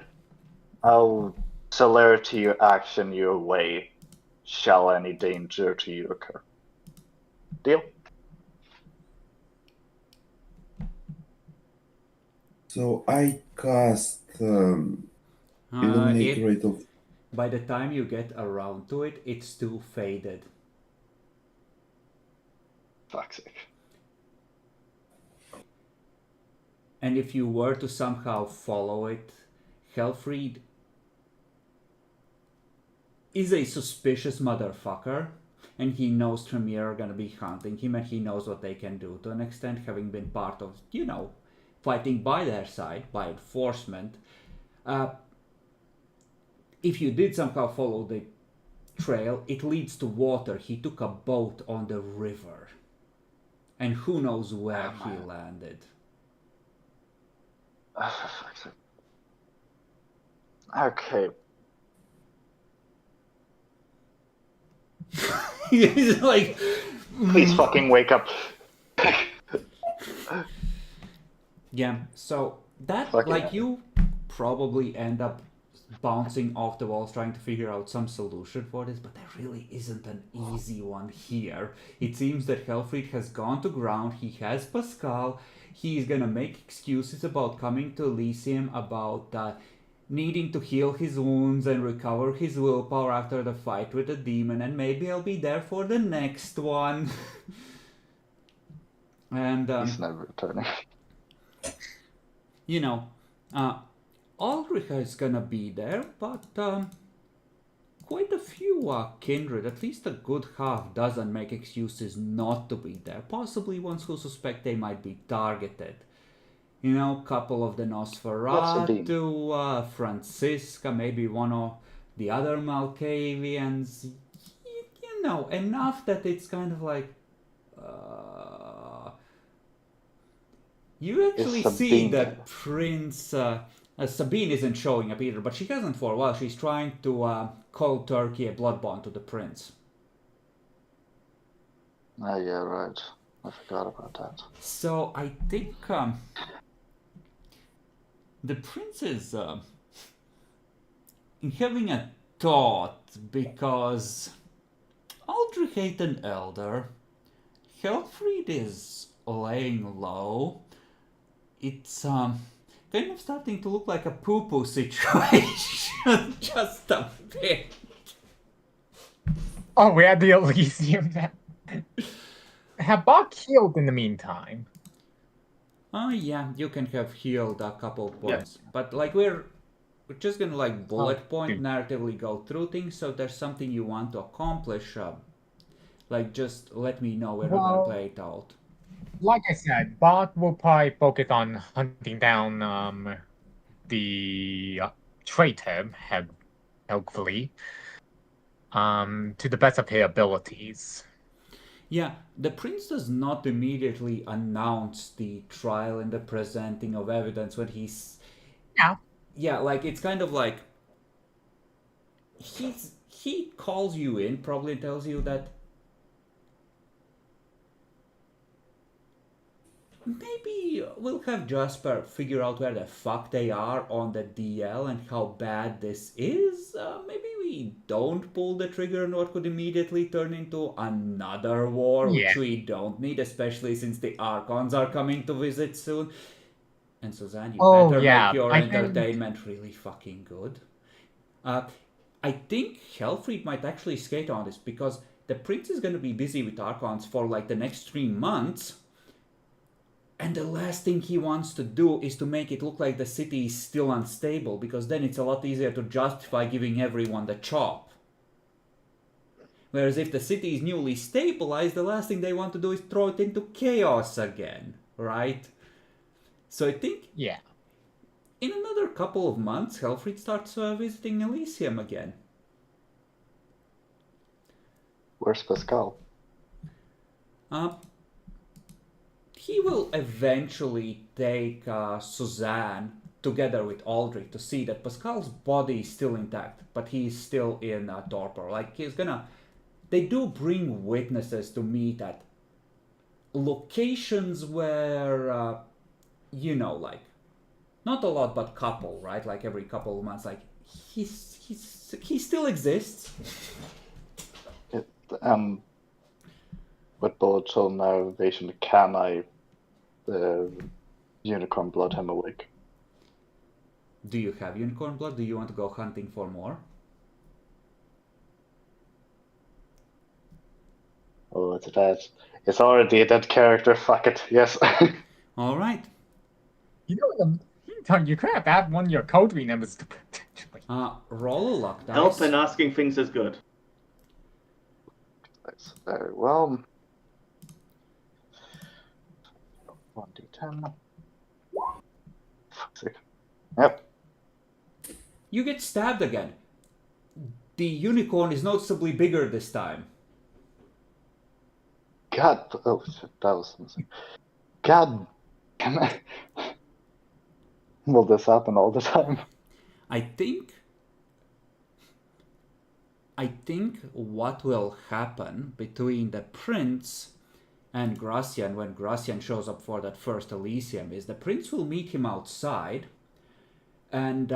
I'll celerity your action your way, shall any danger to you occur. Deal? So I cast Illuminate Rate of... By the time you get around to it, it's too faded. Fuck's sake. And if you were to somehow follow it, Helfried is a suspicious motherfucker, and he knows Tremere are gonna be hunting him, and he knows what they can do to an extent, having been part of, fighting by their side, by enforcement. If you did somehow follow the trail, it leads to water. He took a boat on the river. And who knows where he landed. Okay. He's like, Please fucking wake up. yeah, so that, Fucking like, hell. you probably end up bouncing off the walls trying to figure out some solution for this, but there really isn't an easy one here. It seems that Helfried has gone to ground, he has Pascal, he's gonna make excuses about coming to Elysium, about needing to heal his wounds and recover his willpower after the fight with the demon, and maybe I'll be there for the next one. And He's never returning. you know, Ulrich is gonna be there, but quite a few kindred, at least a good half dozen, make excuses not to be there. Possibly ones who suspect they might be targeted. You know, couple of the Nosferatu, Francisca, maybe one of the other Malkavians. You know, enough that it's kind of like... You actually see that Prince... Sabine isn't showing up either, but she hasn't for a while. She's trying to cold turkey a blood bond to the prince. Oh, yeah, right. I forgot about that. So I think the prince is having a thought, because Aldrich ate an elder. Helfried is laying low. It's kind of starting to look like a poo-poo situation, just a bit. Oh, we're at the Elysium now. Have Bach healed in the meantime? Oh yeah, you can have healed a couple points, but like we're just gonna like bullet point narratively go through things. So there's something you want to accomplish, like just let me know. We're not gonna play it out. Like I said, Bach will probably focus on hunting down the traitor, hopefully, to the best of his abilities. Yeah, the prince does not immediately announce the trial and the presenting of evidence when he's... Yeah, like it's kind of like... He calls you in, probably tells you that maybe we'll have Jasper figure out where the fuck they are on the DL and how bad this is. Maybe we don't pull the trigger on what could immediately turn into another war, which we don't need, especially since the Archons are coming to visit soon. And Suzanne, you better make your entertainment really fucking good. I think Helfried might actually skate on this, because the prince is going to be busy with Archons for like the next 3 months. And the last thing he wants to do is to make it look like the city is still unstable, because then it's a lot easier to justify giving everyone the chop. Whereas if the city is newly stabilized, the last thing they want to do is throw it into chaos again, right? So I think in another couple of months, Helfried starts visiting Elysium again. Where's Pascal? He will eventually take Suzanne together with Aldrich to see that Pascal's body is still intact, but he's still in torpor. Like, he's gonna... They do bring witnesses to meet at locations where, you know, like, not a lot, but couple, right? Like, every couple of months, like, he still exists. With bullet hole navigation, can I unicorn blood him awake? Do you have unicorn blood? Do you want to go hunting for more? Oh, it's dead. It's already a dead character. Fuck it. Yes. All right. You know, in the meantime, you could have added one of your code numbers to potentially. Roll a luck dice. Help and asking things is good. That's very well. 1d10. Fuck's sake. Yep. You get stabbed again. the unicorn is noticeably bigger this time. God, oh shit, that was something. God, can I? Will this happen all the time? I think what will happen between the prince and Gracian when Gracian shows up for that first Elysium is the prince will meet him outside, and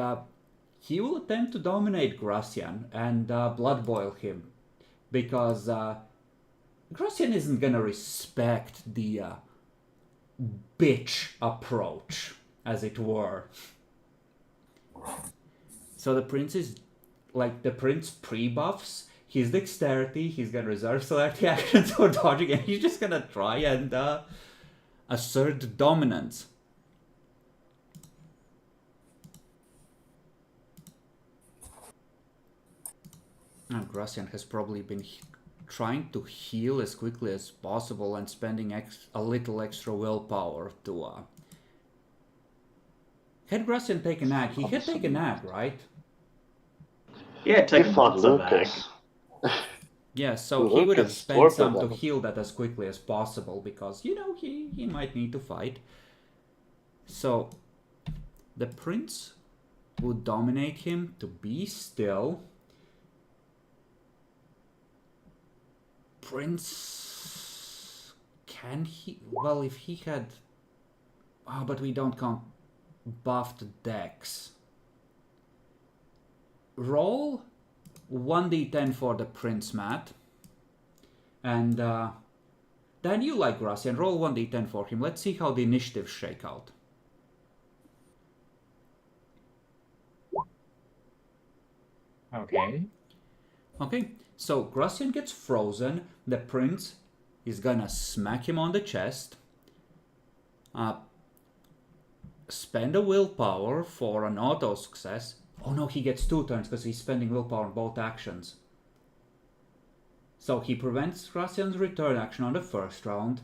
he will attempt to dominate Gracian and blood boil him, because Gracian isn't gonna respect the bitch approach, as it were. So the prince is like, the prince pre-buffs his dexterity, he's gonna reserve celerity actions for dodging, and he's just gonna try and assert dominance. And Gracian has probably been trying to heal as quickly as possible and spending a little extra willpower to... Had Gracian taken ag? He had taken ag, right? Yeah, take He fought lots of ag. Lucas. Yeah, so he would have Lucas spent ordered some to them. heal that as quickly as possible, because, you know, he might need to fight. So, the prince would dominate him to be still. Prince... Can he... Well, if he had... Oh, but we don't count buffed dex. Roll 1d10 for the prince, Matt. And Dan, you like Gracian. Roll 1d10 for him. Let's see how the initiatives shake out. Okay. Okay, so Gracian gets frozen. The prince is gonna smack him on the chest. Spend a willpower for an auto success. Oh no, he gets 2 turns because he's spending willpower on both actions. So he prevents Gracian's return action on the first round.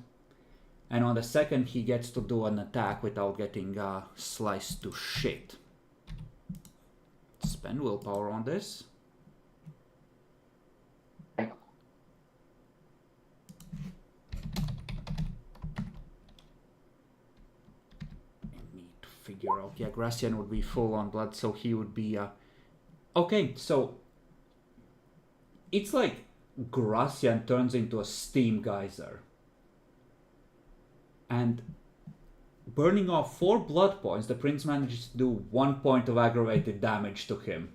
And on the second, he gets to do an attack without getting sliced to shit. Spend willpower on this. Figure out. Yeah, Gracian would be full on blood, so he would be okay, so it's like Gracian turns into a steam geyser. And burning off 4 blood points, the prince manages to do 1 point of aggravated damage to him.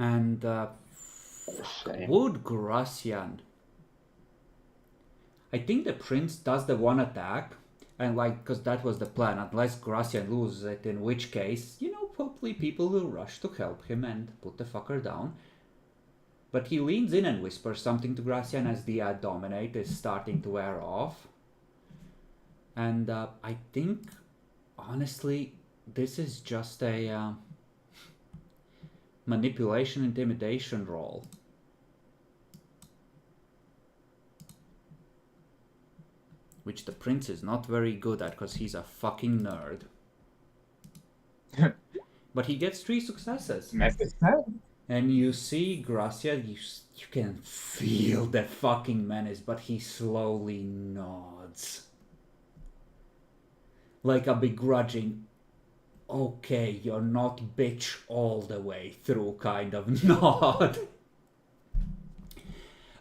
And would Gracian... I think the prince does the one attack, and like, because that was the plan, unless Gracian loses it, in which case, you know, hopefully people will rush to help him and put the fucker down. But he leans in and whispers something to Gracian as the dominate is starting to wear off. And I think, honestly, this is just a... manipulation intimidation roll. Which the prince is not very good at because he's a fucking nerd. But he gets 3 successes. And you see Gracia, you can feel the fucking menace, but he slowly nods. Like a begrudging, okay, you're not bitch all the way through kind of nod.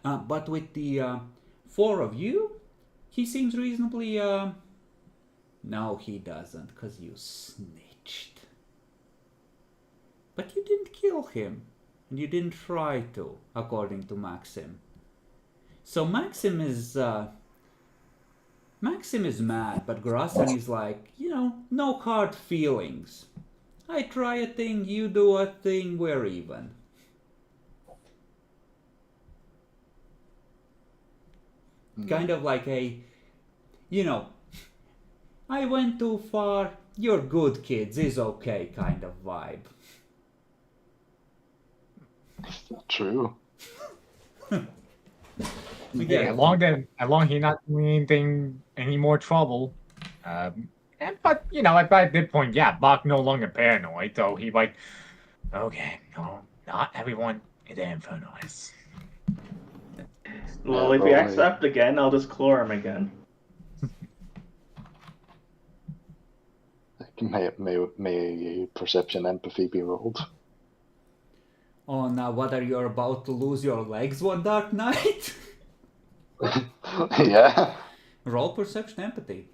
But with the 4 of you, he seems reasonably... No, he doesn't, because you snitched. But you didn't kill him, and you didn't try to, according to Maxim. So Maxim is mad, but Gracian is like, you know, no hard feelings. I try a thing, you do a thing, we're even. Kind of like a, you know, I went too far, you're good kids, is okay kind of vibe. True. Yeah. As long he not doing anything, any more trouble. But you know, at that point, yeah, Bach no longer paranoid, so he like, okay, no, not everyone in the Inferno is. Well, Yeah, if he acts probably. up again, I'll just claw him again. May perception empathy be rolled? Oh, now whether you're about to lose your legs one dark night? Yeah. Roll perception empathy.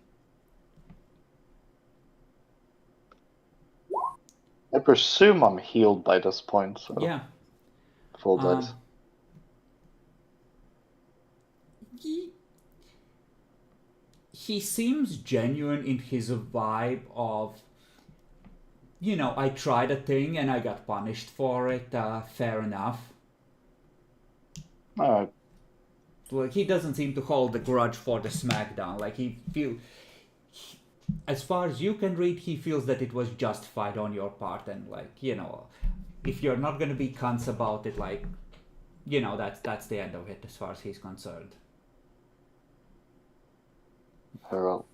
I presume I'm healed by this point, so Yeah. full dice. He seems genuine in his vibe of, you know, I tried a thing and I got punished for it, fair enough. Alright. Like, he doesn't seem to hold a grudge for the smackdown. Like, as far as you can read, he feels that it was justified on your part, and like, you know, if you're not gonna be cunts about it, like, you know, that's the end of it as far as he's concerned. Well,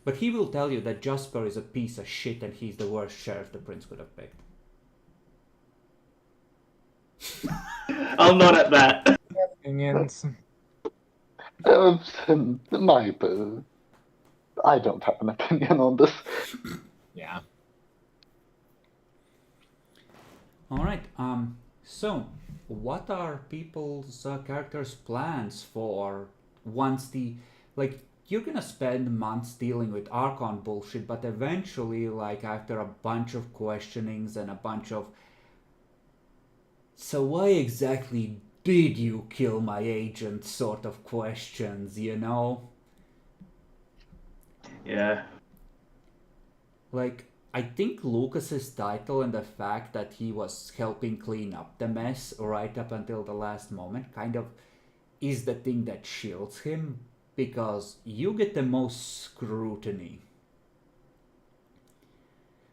But he will tell you that Jasper is a piece of shit and he's the worst sheriff the prince could have picked. I'll nod at that. Opinions. I don't have an opinion on this. Yeah. Alright, so what are people's characters' plans for once like, you're gonna spend months dealing with Archon bullshit, but eventually, like, after a bunch of questionings and a bunch of, so why exactly did you kill my agent sort of questions, you know? Yeah. Like, I think Lucas's title and the fact that he was helping clean up the mess right up until the last moment kind of is the thing that shields him, because you get the most scrutiny.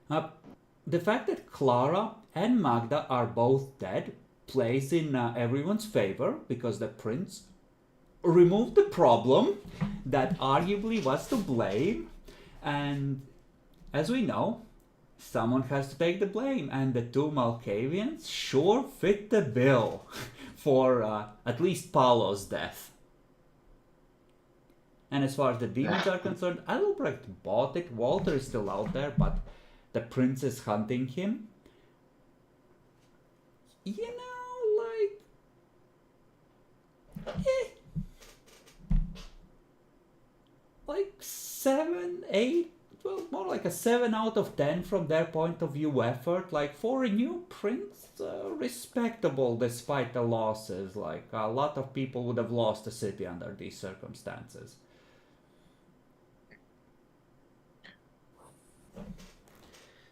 The fact that Clara and Magda are both dead plays in everyone's favor, because the prince removed the problem that arguably was to blame, and as we know, someone has to take the blame, and the two Malkavians sure fit the bill for at least Paulo's death. And as far as the demons are concerned, Adelbrecht bought it. Walter is still out there, but the prince is hunting him. You know, like 7, 8, well, more like a 7 out of 10 from their point of view effort. Like, for a new prince, respectable despite the losses. Like, a lot of people would have lost the city under these circumstances.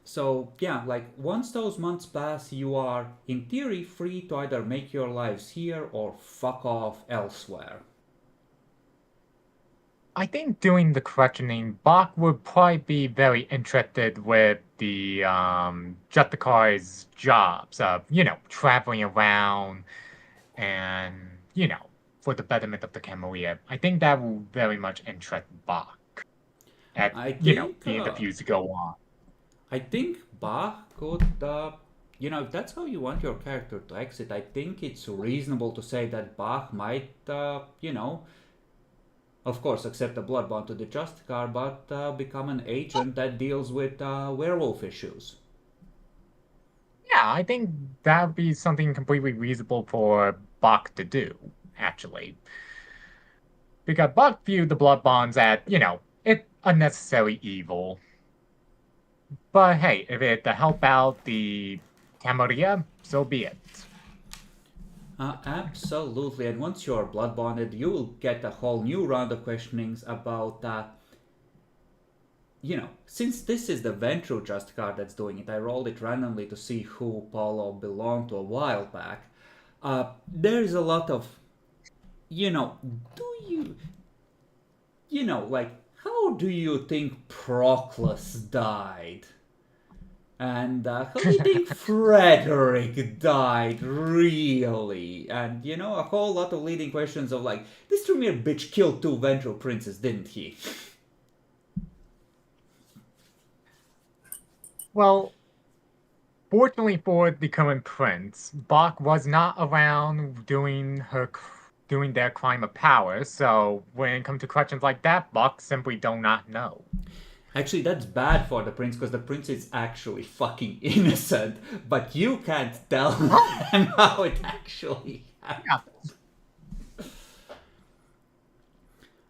So yeah, like, once those months pass, you are in theory free to either make your lives here or fuck off elsewhere. I think doing the questioning, Bach would probably be very interested with the Justicar's jobs of, you know, traveling around and, you know, for the betterment of the Camarilla. I think that will very much interest Bach at, you know, the interviews go on. I think Bach could, you know, if that's how you want your character to exit, I think it's reasonable to say that Bach might, you know, of course, accept a blood bond to the Justicar, but become an agent that deals with werewolf issues. Yeah, I think that would be something completely reasonable for Bach to do, actually. Because Bach viewed the blood bonds as, you know, it's unnecessary evil. But hey, if it to help out the Camarilla, so be it. Absolutely, and once you're blood bonded, you will get a whole new round of questionings about, you know, since this is the Ventru Justicar that's doing it, I rolled it randomly to see who Paulo belonged to a while back. There's a lot of, you know, like, how do you think Proclus died? And how do you think Frederick died, really? And, you know, a whole lot of leading questions of like, this Tremere bitch killed 2 Ventral princes, didn't he? Well, fortunately for the current prince, Bach was not around doing their crime of power, so when it comes to questions like that, Bach simply do not know. Actually, that's bad for the prince, because the prince is actually fucking innocent, but you can't tell him how it actually happened.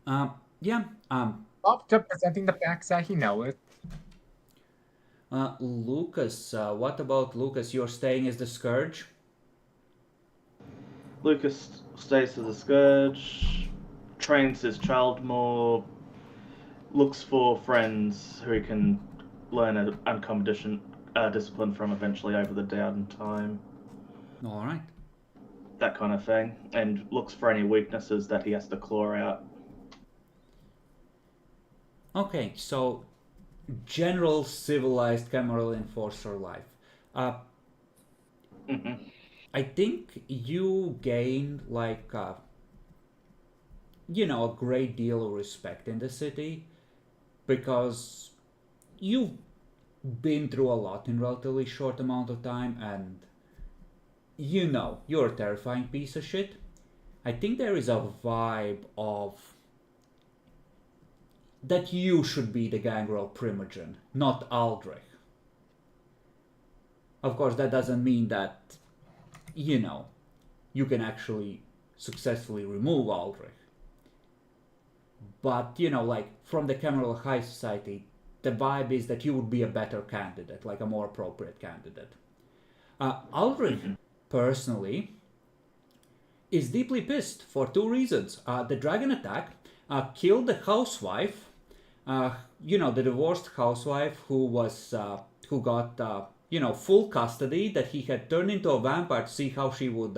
Yeah. Yeah, After presenting the facts that he knows. Lucas, what about Lucas? You're staying as the Scourge? Lucas stays to the Scourge, trains his child more, looks for friends who he can learn an uncommon discipline from eventually over the downtime, Alright. that kind of thing, and looks for any weaknesses that he has to claw out. Okay, so general civilized Cameral enforcer life. I think you gain like you know, a great deal of respect in the city because you've been through a lot in relatively short amount of time, and you know you're a terrifying piece of shit. I think there is a vibe of that you should be the Gangrel Primogen, not Aldrich. Of course, that doesn't mean that, you know, you can actually successfully remove Aldrich. But, you know, like, from the Cameral High Society, the vibe is that you would be a better candidate, like a more appropriate candidate. Aldrich, personally, is deeply pissed for 2 reasons. The dragon attack killed the housewife, you know, the divorced housewife who got you know, full custody, that he had turned into a vampire to see how she would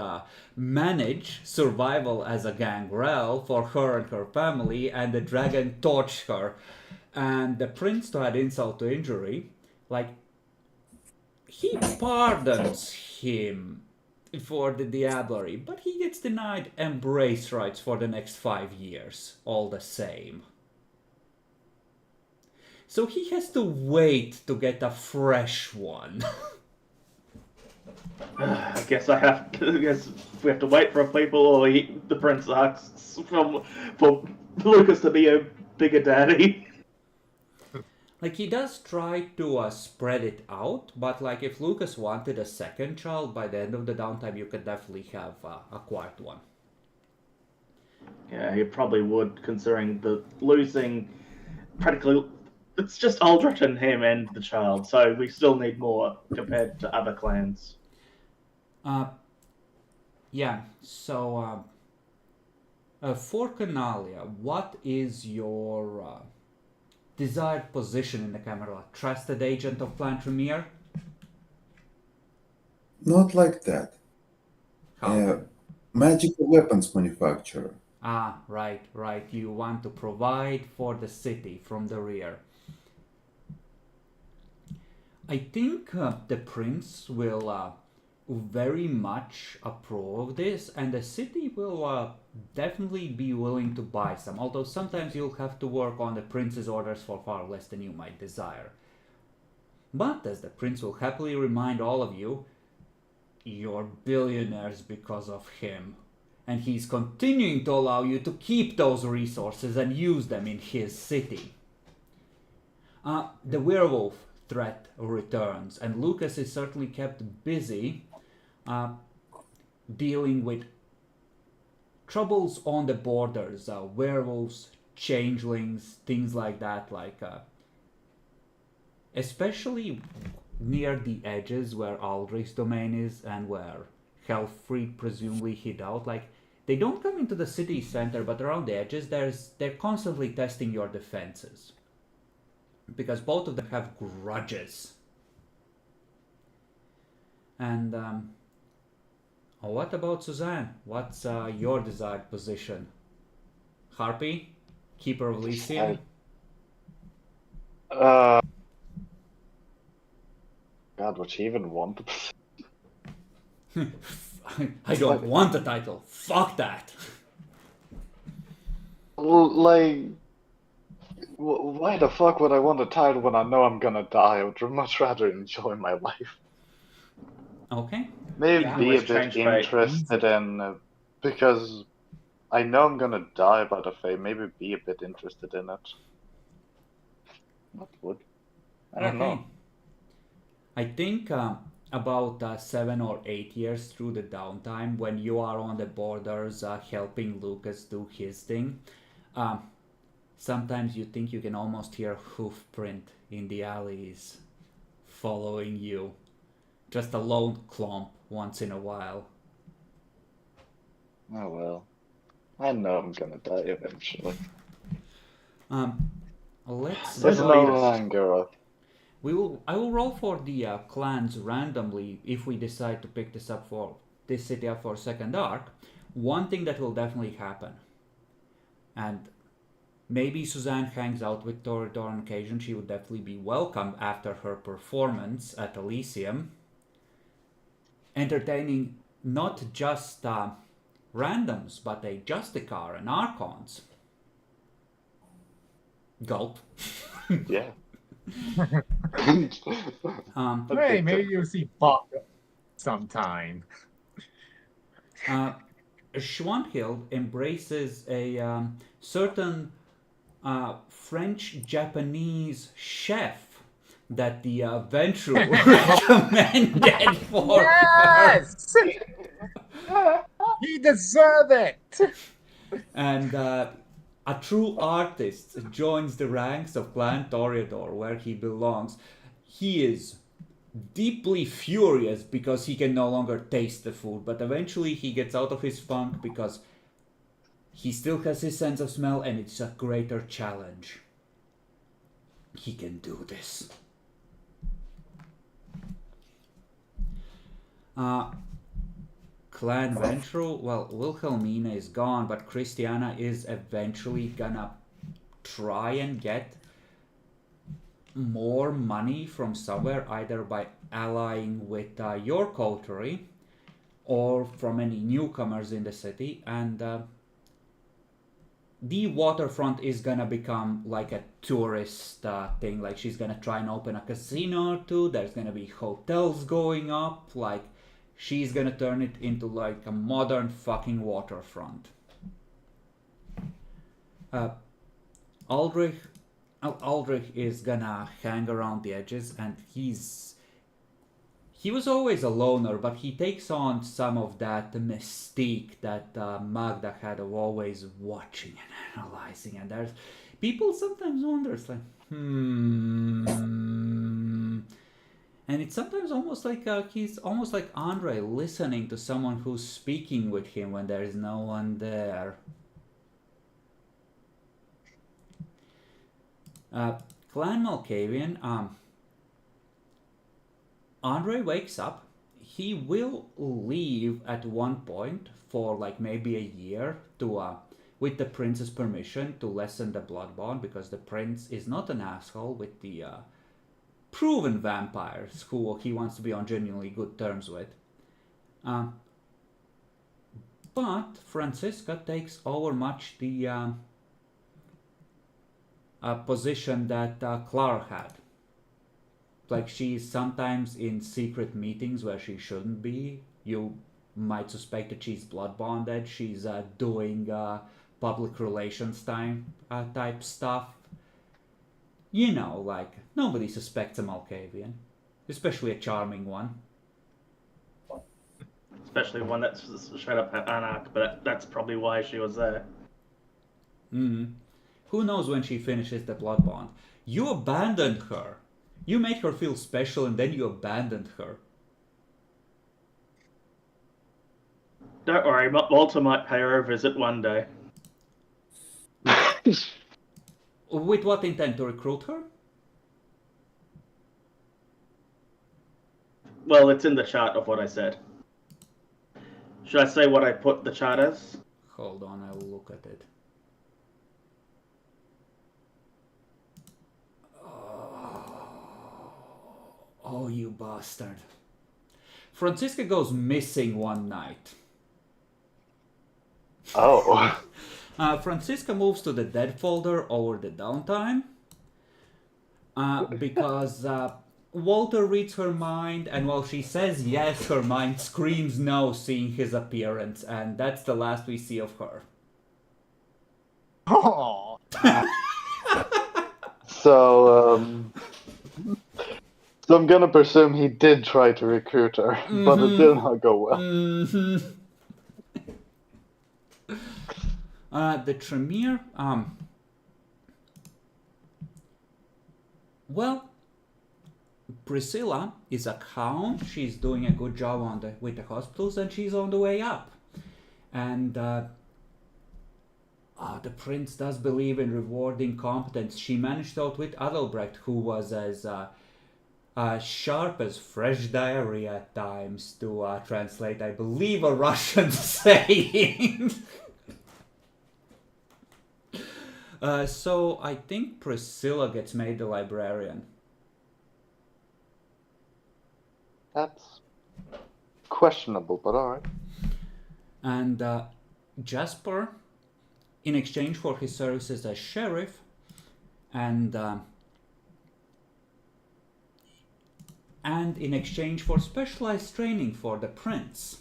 manage survival as a gangrel for her and her family, and the dragon torched her. And the prince, to add insult to injury, like, he pardons him for the diablerie, but he gets denied embrace rights for the next 5 years, all the same. So he has to wait to get a fresh one. I guess we have to wait for people, or the prince asks for Lucas to be a bigger daddy. Like, he does try to spread it out, but like, if Lucas wanted a second child, by the end of the downtime you could definitely have a quiet one. Yeah, he probably would, considering the losing practically. It's just Aldrich and him and the child, so we still need more compared to other clans. Yeah, so for Canalia, what is your desired position in the Camarilla? Trusted agent of Clan Tremere? Not like that. How? Magical weapons manufacturer. Ah, right. You want to provide for the city from the rear. I think the prince will very much approve of this, and the city will definitely be willing to buy some, although sometimes you'll have to work on the prince's orders for far less than you might desire. But as the prince will happily remind all of you, you're billionaires because of him, and he's continuing to allow you to keep those resources and use them in his city. The werewolf threat returns, and Lucas is certainly kept busy dealing with troubles on the borders, werewolves, changelings, things like that, like especially near the edges where Aldrich's domain is and where Hellfried presumably hid out. Like, they don't come into the city center, but around the edges they're constantly testing your defenses, because both of them have grudges. And what about Suzanne? What's your desired position? Harpy? Keeper of Elysium? god, would she even want the I don't want the title. Fuck that. Like, why the fuck would I want a title when I know I'm gonna die? I would much rather enjoy my life. Okay. Maybe Yeah. be a Always bit change fate. interested in, because I know I'm gonna die by the fate, maybe be a bit interested in it. What would? I don't know. I think about 7 or 8 years through the downtime, when you are on the borders helping Lucas do his thing, sometimes you think you can almost hear hoof print in the alleys following you. Just a lone clomp once in a while. Oh well. I know I'm gonna die eventually. Let's There's Let's roll. beat no us. anger. I will roll for the clans randomly if we decide to pick this city up for second arc. One thing that will definitely happen, and maybe Suzanne hangs out with Torador on occasion. She would definitely be welcome after her performance at Elysium, entertaining not just randoms, but a Justicar and Archons. Gulp. Yeah. Hey, maybe you'll see Buck sometime. Schwanhild embraces a certain French-Japanese chef that the Ventru recommended for her. Yes! He deserves it! And a true artist joins the ranks of Clan Toreador, where he belongs. He is deeply furious because he can no longer taste the food, but eventually he gets out of his funk because he still has his sense of smell, and it's a greater challenge. He can do this. Clan Ventru, well, Wilhelmina is gone, but Christiana is eventually gonna try and get more money from somewhere, either by allying with your coterie or from any newcomers in the city, and the waterfront is gonna become like a tourist thing. Like, she's gonna try and open a casino or two, there's gonna be hotels going up, like, she's gonna turn it into like a modern fucking waterfront. Aldrich is gonna hang around the edges, and he was always a loner, but he takes on some of that mystique that Magda had of always watching and analyzing. And there's people sometimes wonder, it's like, and it's sometimes almost like he's almost like Andre listening to someone who's speaking with him when there is no one there. Clan Malkavian, Andre wakes up. He will leave at one point for like maybe a year to, with the prince's permission, to lessen the blood bond, because the prince is not an asshole with the proven vampires who he wants to be on genuinely good terms with. But Francisca takes over much the position that Clara had. Like, she's sometimes in secret meetings where she shouldn't be. You might suspect that she's blood bonded. She's doing public relations type stuff. You know, like, nobody suspects a Malkavian, especially a charming one. Especially one that's straight up anarch, but that's probably why she was there. Who knows when she finishes the blood bond? You abandoned her. You made her feel special, and then you abandoned her. Don't worry, Walter might pay her a visit one day. With what intent? To recruit her? Well, it's in the chart of what I said. Should I say what I put the chart as? Hold on, I will look at it. Oh, you bastard. Franziska goes missing one night. Oh. Franziska moves to the dead folder over the downtime because Walter reads her mind, and while she says yes, her mind screams no, seeing his appearance, and that's the last we see of her. Oh. So, so I'm gonna presume he did try to recruit her, but it did not go well. The Tremere, well, Priscilla is a count. She's doing a good job with the hospitals, and she's on the way up. And the prince does believe in rewarding competence. She managed out with Adelbrecht, who was as sharp as fresh diarrhea at times, to translate, I believe, a Russian saying. So I think Priscilla gets made the librarian. That's questionable, but alright. And Jasper, in exchange for his services as sheriff, and in exchange for specialized training for the prince,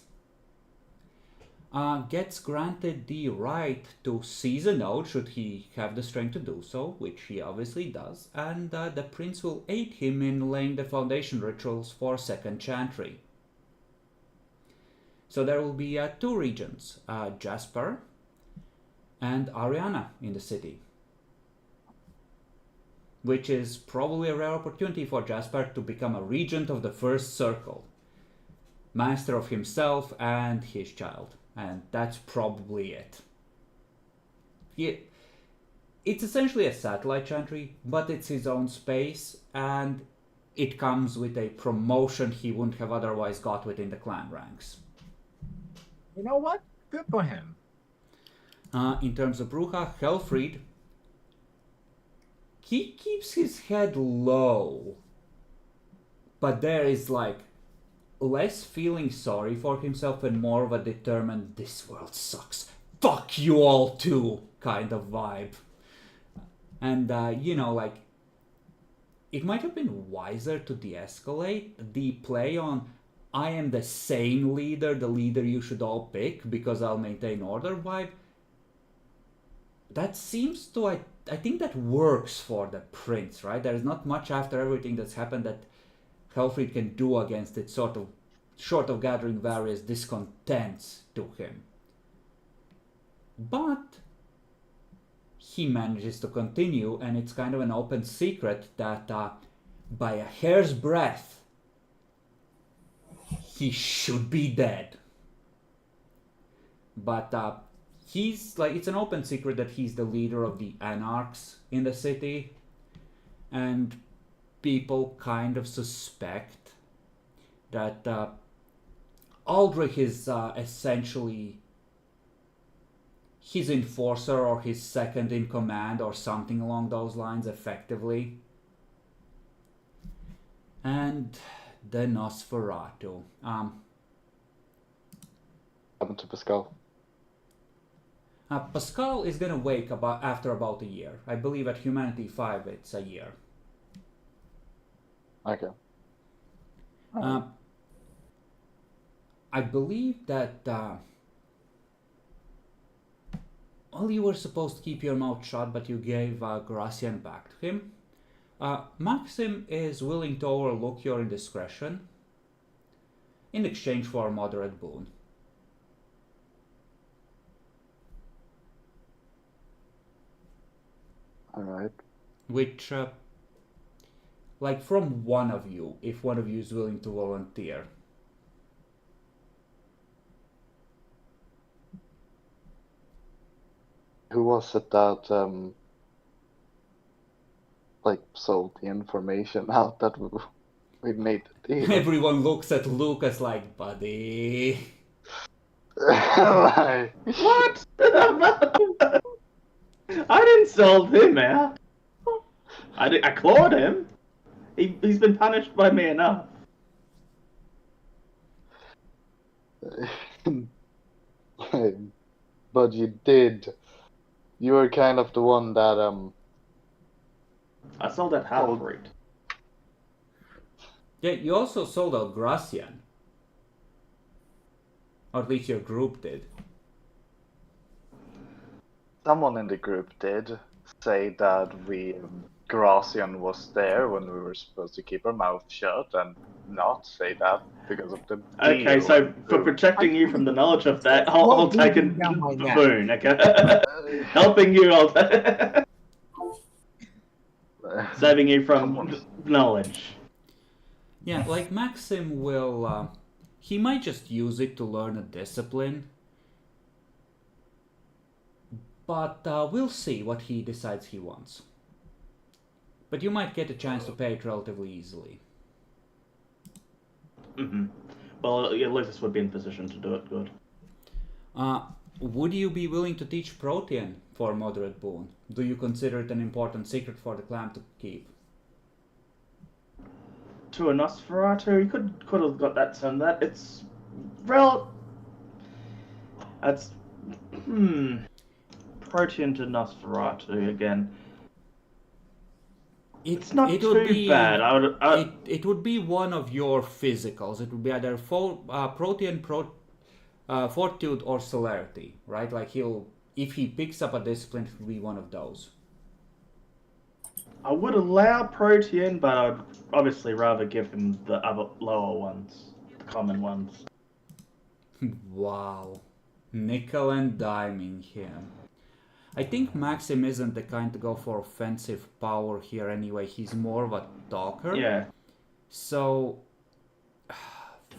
gets granted the right to seize a node should he have the strength to do so, which he obviously does, and the prince will aid him in laying the foundation rituals for Second Chantry. So there will be 2 regents, Jasper and Ariana in the city, which is probably a rare opportunity for Jasper to become a regent of the First Circle, master of himself and his child. And that's probably it. It's essentially a satellite chantry, but it's his own space, and it comes with a promotion he wouldn't have otherwise got within the clan ranks. You know what? Good for him. In terms of Bruja, Helfried, he keeps his head low, but there is less feeling sorry for himself and more of a determined, this world sucks, fuck you all too kind of vibe. And it might have been wiser to de-escalate the play on I am the sane leader, the leader you should all pick because I'll maintain order vibe. That seems to, I think that works for the prince, right? There's not much after everything that's happened that Helfried can do against it, short of gathering various discontents to him. But he manages to continue, and it's kind of an open secret that by a hair's breadth, he should be dead. But it's an open secret that he's the leader of the anarchs in the city, and people kind of suspect that Aldrich is essentially his enforcer or his second in command or something along those lines, effectively. And the Nosferatu. Happened to Pascal. Pascal is gonna wake after about a year. I believe at Humanity 5 it's a year. Okay. I believe that you were supposed to keep your mouth shut, but you gave Gracian back to him. Maxim is willing to overlook your indiscretion in exchange for a moderate boon. Alright. Which, from one of you, if one of you is willing to volunteer. Who was it that, sold the information out that we made the deal? Everyone looks at Lucas like, buddy. Like, What? I didn't sell him out. I clawed him. He's been punished by me enough. But you did. You were kind of the one that I sold that half-breed. Yeah, you also sold out Gracian. Or at least your group did. someone in the group did say that Gracian was there when we were supposed to keep our mouth shut and not say that because of the Okay, deal. so for protecting you from the knowledge of that, I'll take a down my neck. boon, okay? Helping you, I'll saving you from knowledge. Yeah, like Maxim will... he might just use it to learn a discipline. But we'll see what he decides he wants. But you might get a chance to pay it relatively easily. Mm-hmm. Well, yeah, Lucas would be in position to do it good. Would you be willing to teach Protean for moderate boon? Do you consider it an important secret for the clan to keep? To a Nosferatu, you could have got that done. That it's that's Protean to Nosferatu again. It's not too bad. It would be one of your physicals. It would be either Protean, Fortitude, or Celerity, right? Like if he picks up a discipline, it would be one of those. I would allow Protean, but I'd obviously rather give him the other lower ones, the common ones. Wow, nickel and diming him. I think Maxim isn't the kind to go for offensive power here anyway. He's more of a talker. Yeah. So,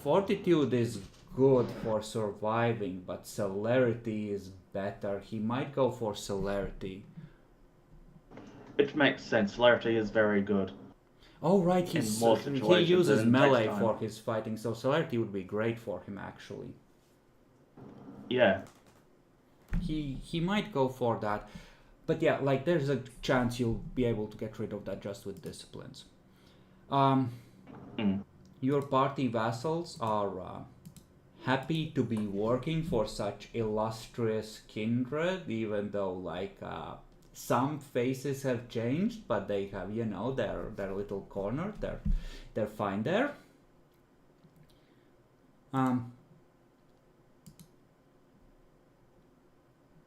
Fortitude is good for surviving, but Celerity is better. He might go for Celerity. It makes sense. Celerity is very good. Oh, right. He uses and melee takes time. for his fighting, so Celerity would be great for him, actually. Yeah. He might go for that. But yeah, like there's a chance you'll be able to get rid of that just with disciplines. Your party vassals are happy to be working for such illustrious kindred, even though like some faces have changed, but they have, you know, their little corner. They're fine there.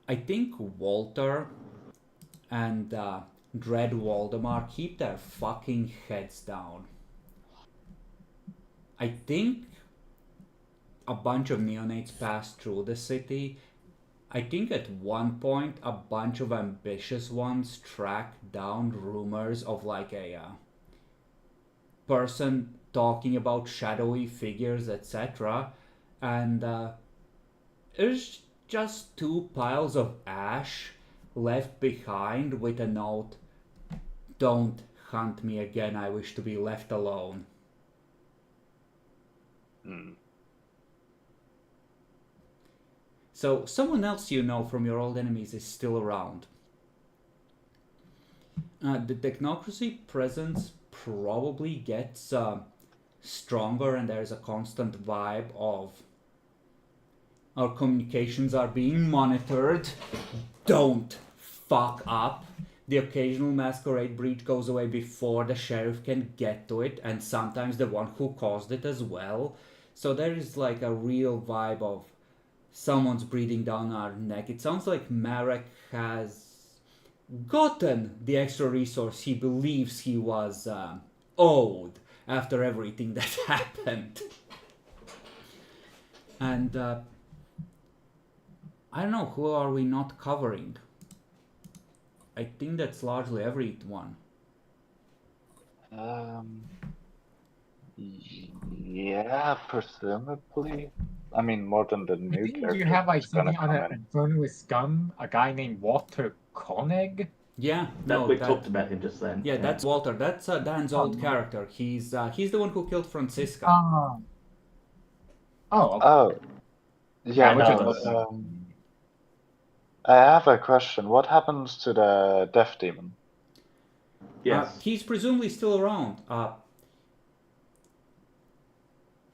I think Walter and Dread Waldemar keep their fucking heads down. I think a bunch of neonates passed through the city. I think at one point a bunch of ambitious ones tracked down rumors of like a person talking about shadowy figures, etc. And there's just 2 piles of ash left behind with a note, "Don't hunt me again, I wish to be left alone." So someone else you know from your old enemies is still around. The technocracy presence probably gets stronger, and there's a constant vibe of our communications are being monitored. Don't fuck up. The occasional Masquerade breach goes away before the sheriff can get to it, and sometimes the one who caused it as well. So there is like a real vibe of someone's breathing down our neck. It sounds like Marek has gotten the extra resource he believes he was owed after everything that happened. And I don't know, who are we not covering? I think that's largely everyone. Yeah, presumably. I mean, more than the new character. Do you have like who's gonna something on come a in. Burn with Scum? A guy named Walter Koenig? Yeah, We talked about him just then. Yeah, that's Walter. That's Dan's old character. He's the one who killed Francisca. Oh. Oh. Yeah, no. I have a question. What happens to the Death Demon? Yes. He's presumably still around.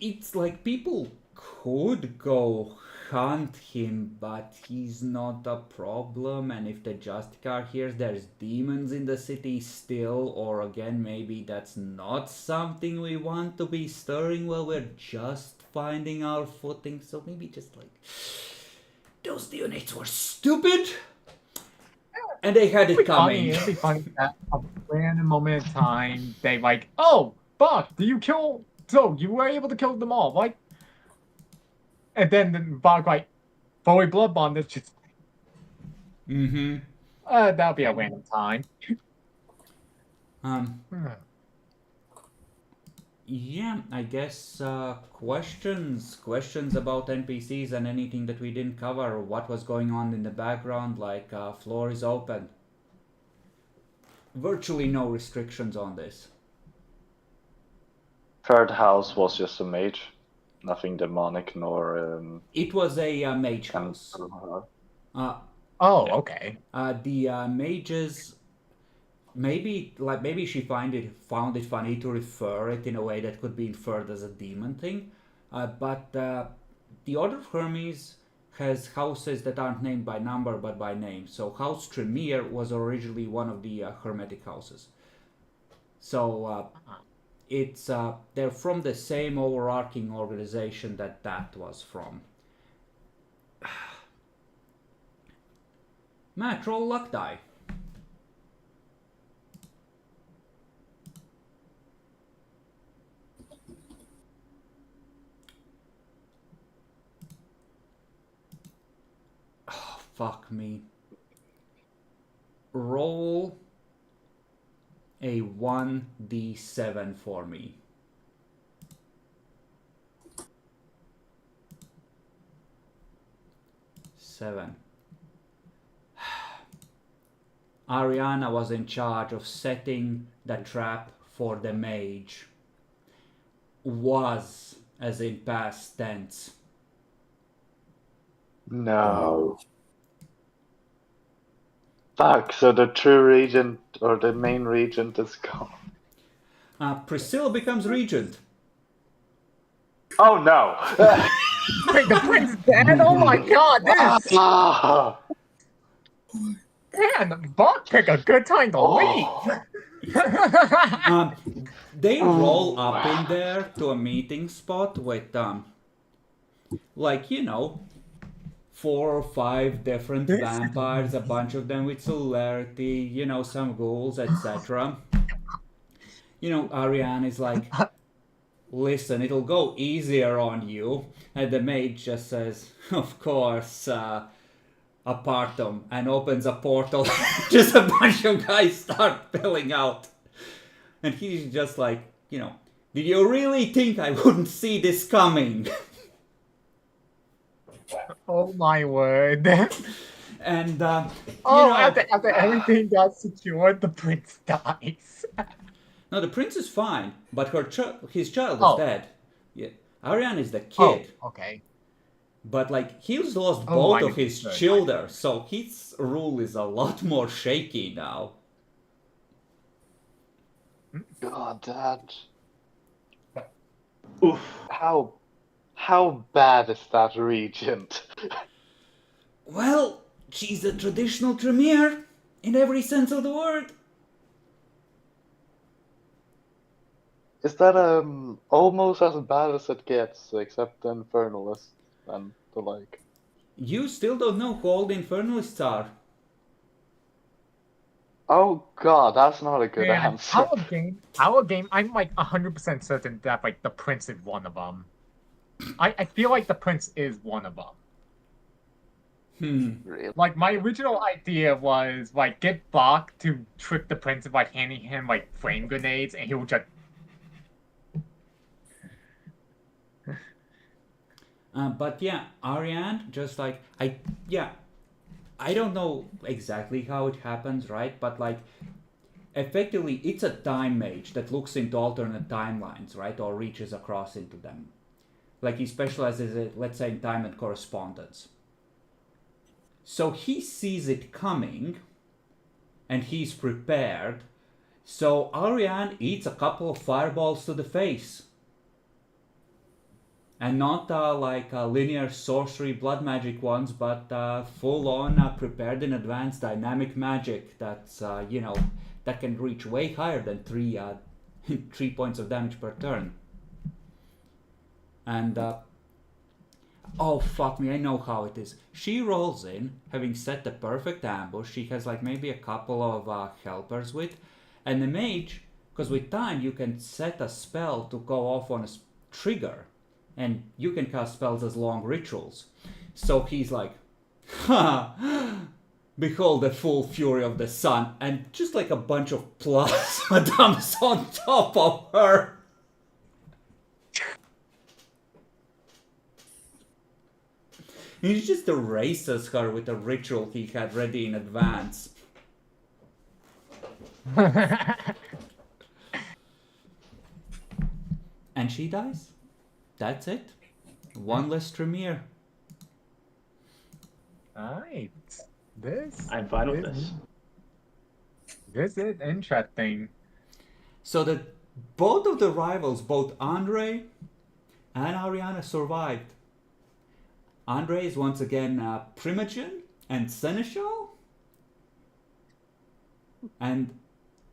it's like people could go hunt him, but he's not a problem. And if the Justicar hears there's demons in the city still, or again, maybe that's not something we want to be stirring while we're just finding our footing. So maybe just like, those units were stupid, and they had it coming. It'd be funny at a random moment in time, they like, oh, Buck, do you kill? So you were able to kill them all, like? And then Buck like, fully blood bonded, just Mm-hmm. that'll be a random time. Yeah, I guess questions about NPCs and anything that we didn't cover, what was going on in the background, like floor is open. Virtually no restrictions on this. Third house was just a mage, nothing demonic nor It was a mage house. Oh, okay. The mages, maybe she found it funny to refer it in a way that could be inferred as a demon thing, but the Order of Hermes has houses that aren't named by number but by name. So House Tremere was originally one of the Hermetic houses. So it's they're from the same overarching organization that was from. Matt, roll luck die. Oh, fuck me. Roll a 1d7 for me. Seven. Ariana was in charge of setting the trap for the mage. Was, as in past tense. No. Fuck, so the true regent or the main regent is gone. Priscilla becomes regent. Oh no! Wait, the prince is dead? Oh my god, this Ah! man, Buck picked a good time to leave. They roll up in there to a meeting spot with like, you know, 4 or 5 different vampires, a bunch of them with celerity, you know, some ghouls, etc. You know, Ariane is like, listen, it'll go easier on you. And the mage just says, of course, apartum, and opens a portal. Just a bunch of guys start filling out. And he's just like, you know, did you really think I wouldn't see this coming? Oh my word. And, After everything got secured, the prince dies. No, the prince is fine, but his child is dead. Yeah, Ariane is the kid. Oh, okay. But like he's lost Oh, both I of his understood. children, so his rule is a lot more shaky now. God, Dad. Oof. How bad is that regent? Well, she's a traditional Tremere in every sense of the word. Is that almost as bad as it gets, except the Infernalists and the like? You still don't know who all the Infernalists are. Oh god, that's not a good Man, answer. our game, I'm like 100% certain that like the prince is one of them. I feel like the prince is one of them. Really? Like my original idea was like get Bach to trick the prince by handing him like flame grenades, and he will just. But yeah, Ariane, just like, I don't know exactly how it happens, right? But like, effectively, it's a time mage that looks into alternate timelines, right? Or reaches across into them. Like he specializes, let's say, in time and correspondence. So he sees it coming, and he's prepared. So Ariane eats a couple of fireballs to the face. And not like linear sorcery blood magic ones, but full-on prepared in advance dynamic magic that's, you know, that can reach way higher than 3 points of damage per turn. And oh fuck me, I know how it is. She rolls in, having set the perfect ambush. She has like maybe a couple of helpers with, and the mage, because with time you can set a spell to go off on a trigger, and you can cast spells as long rituals. So he's like, ha! Behold the full fury of the sun, and just like a bunch of plasma dumps on top of her. He just erases her with a ritual he had ready in advance. And she dies. That's it. One less Tremere. Alright. This I'm fine with this. This is interesting. So that both of the rivals, both Andre and Ariana, survived. Andre is once again Primogen and Seneschal. And,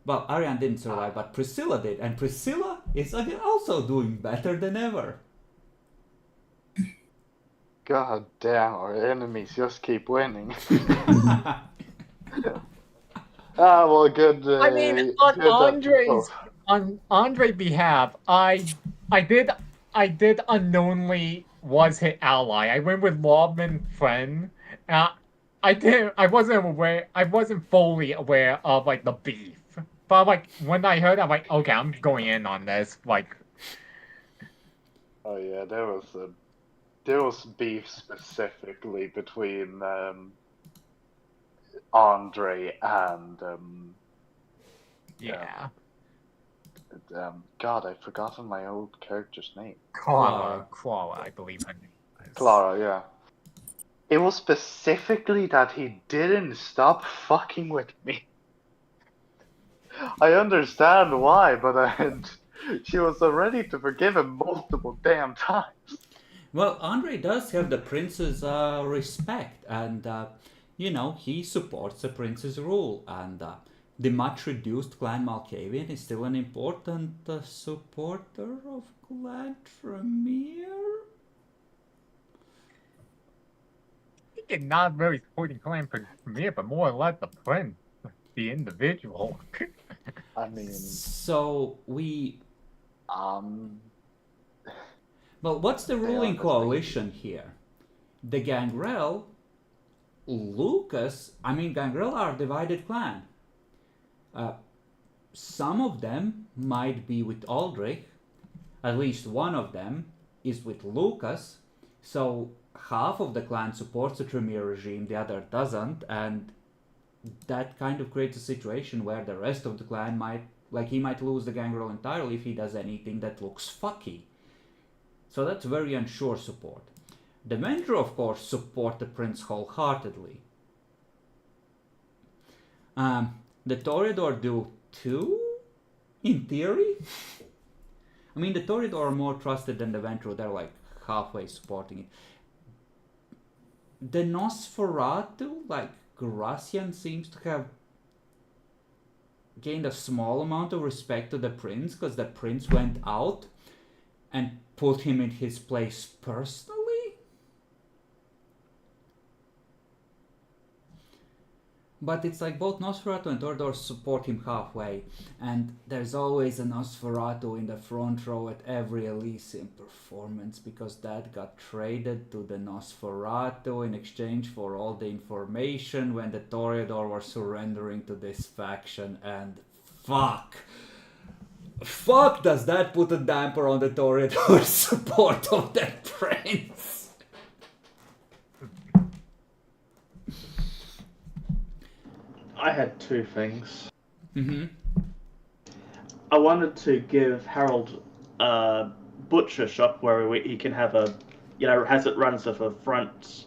well, Ariane didn't survive, but Priscilla did. And Priscilla is again also doing better than ever. God damn, our enemies just keep winning. Well, good. I mean, on good Andre's on Andre's behalf, I did unknowingly was his ally. I went with Lawman friend. I wasn't fully aware of like the beef. But like when I heard, I'm like, okay, I'm going in on this. Like, Oh yeah, there was beef specifically between Andre and yeah, God, I've forgotten my old character's name. Clara, I believe her name is. Clara, yeah. It was specifically that he didn't stop fucking with me. I understand why, but she was ready to forgive him multiple damn times. Well, Andre does have the prince's respect, and you know, he supports the prince's rule, and the much reduced Clan Malkavian is still an important supporter of Clan Tremere. I think not really supporting Clan Tremere, but more or less the prince, the individual. I mean, So we. um, Well, what's the ruling honestly- coalition here? The Gangrel, Lucas. I mean, Gangrel are a divided clan. Some of them might be with Aldrich. At least one of them is with Lucas. So half of the clan supports the Tremere regime, the other doesn't, and that kind of creates a situation where the rest of the clan he might lose the Gangrel entirely if he does anything that looks fucky. So that's very unsure support. The Vendor, of course, support the prince wholeheartedly. The Toreador do too, in theory. I mean, the Toreador are more trusted than the Vendor. They're like halfway supporting it. The Nosferatu, like Gracian, seems to have gained a small amount of respect to the prince because the prince went out and put him in his place personally. But it's like both Nosferatu and Toreador support him halfway, and there's always a Nosferatu in the front row at every Elysium performance because that got traded to the Nosferatu in exchange for all the information when the Toreador were surrendering to this faction, and fuck does that put a damper on the Toreador support of the prince. I had two things. Mm-hmm. I wanted to give Harold a butcher shop where he can have has it runs at the front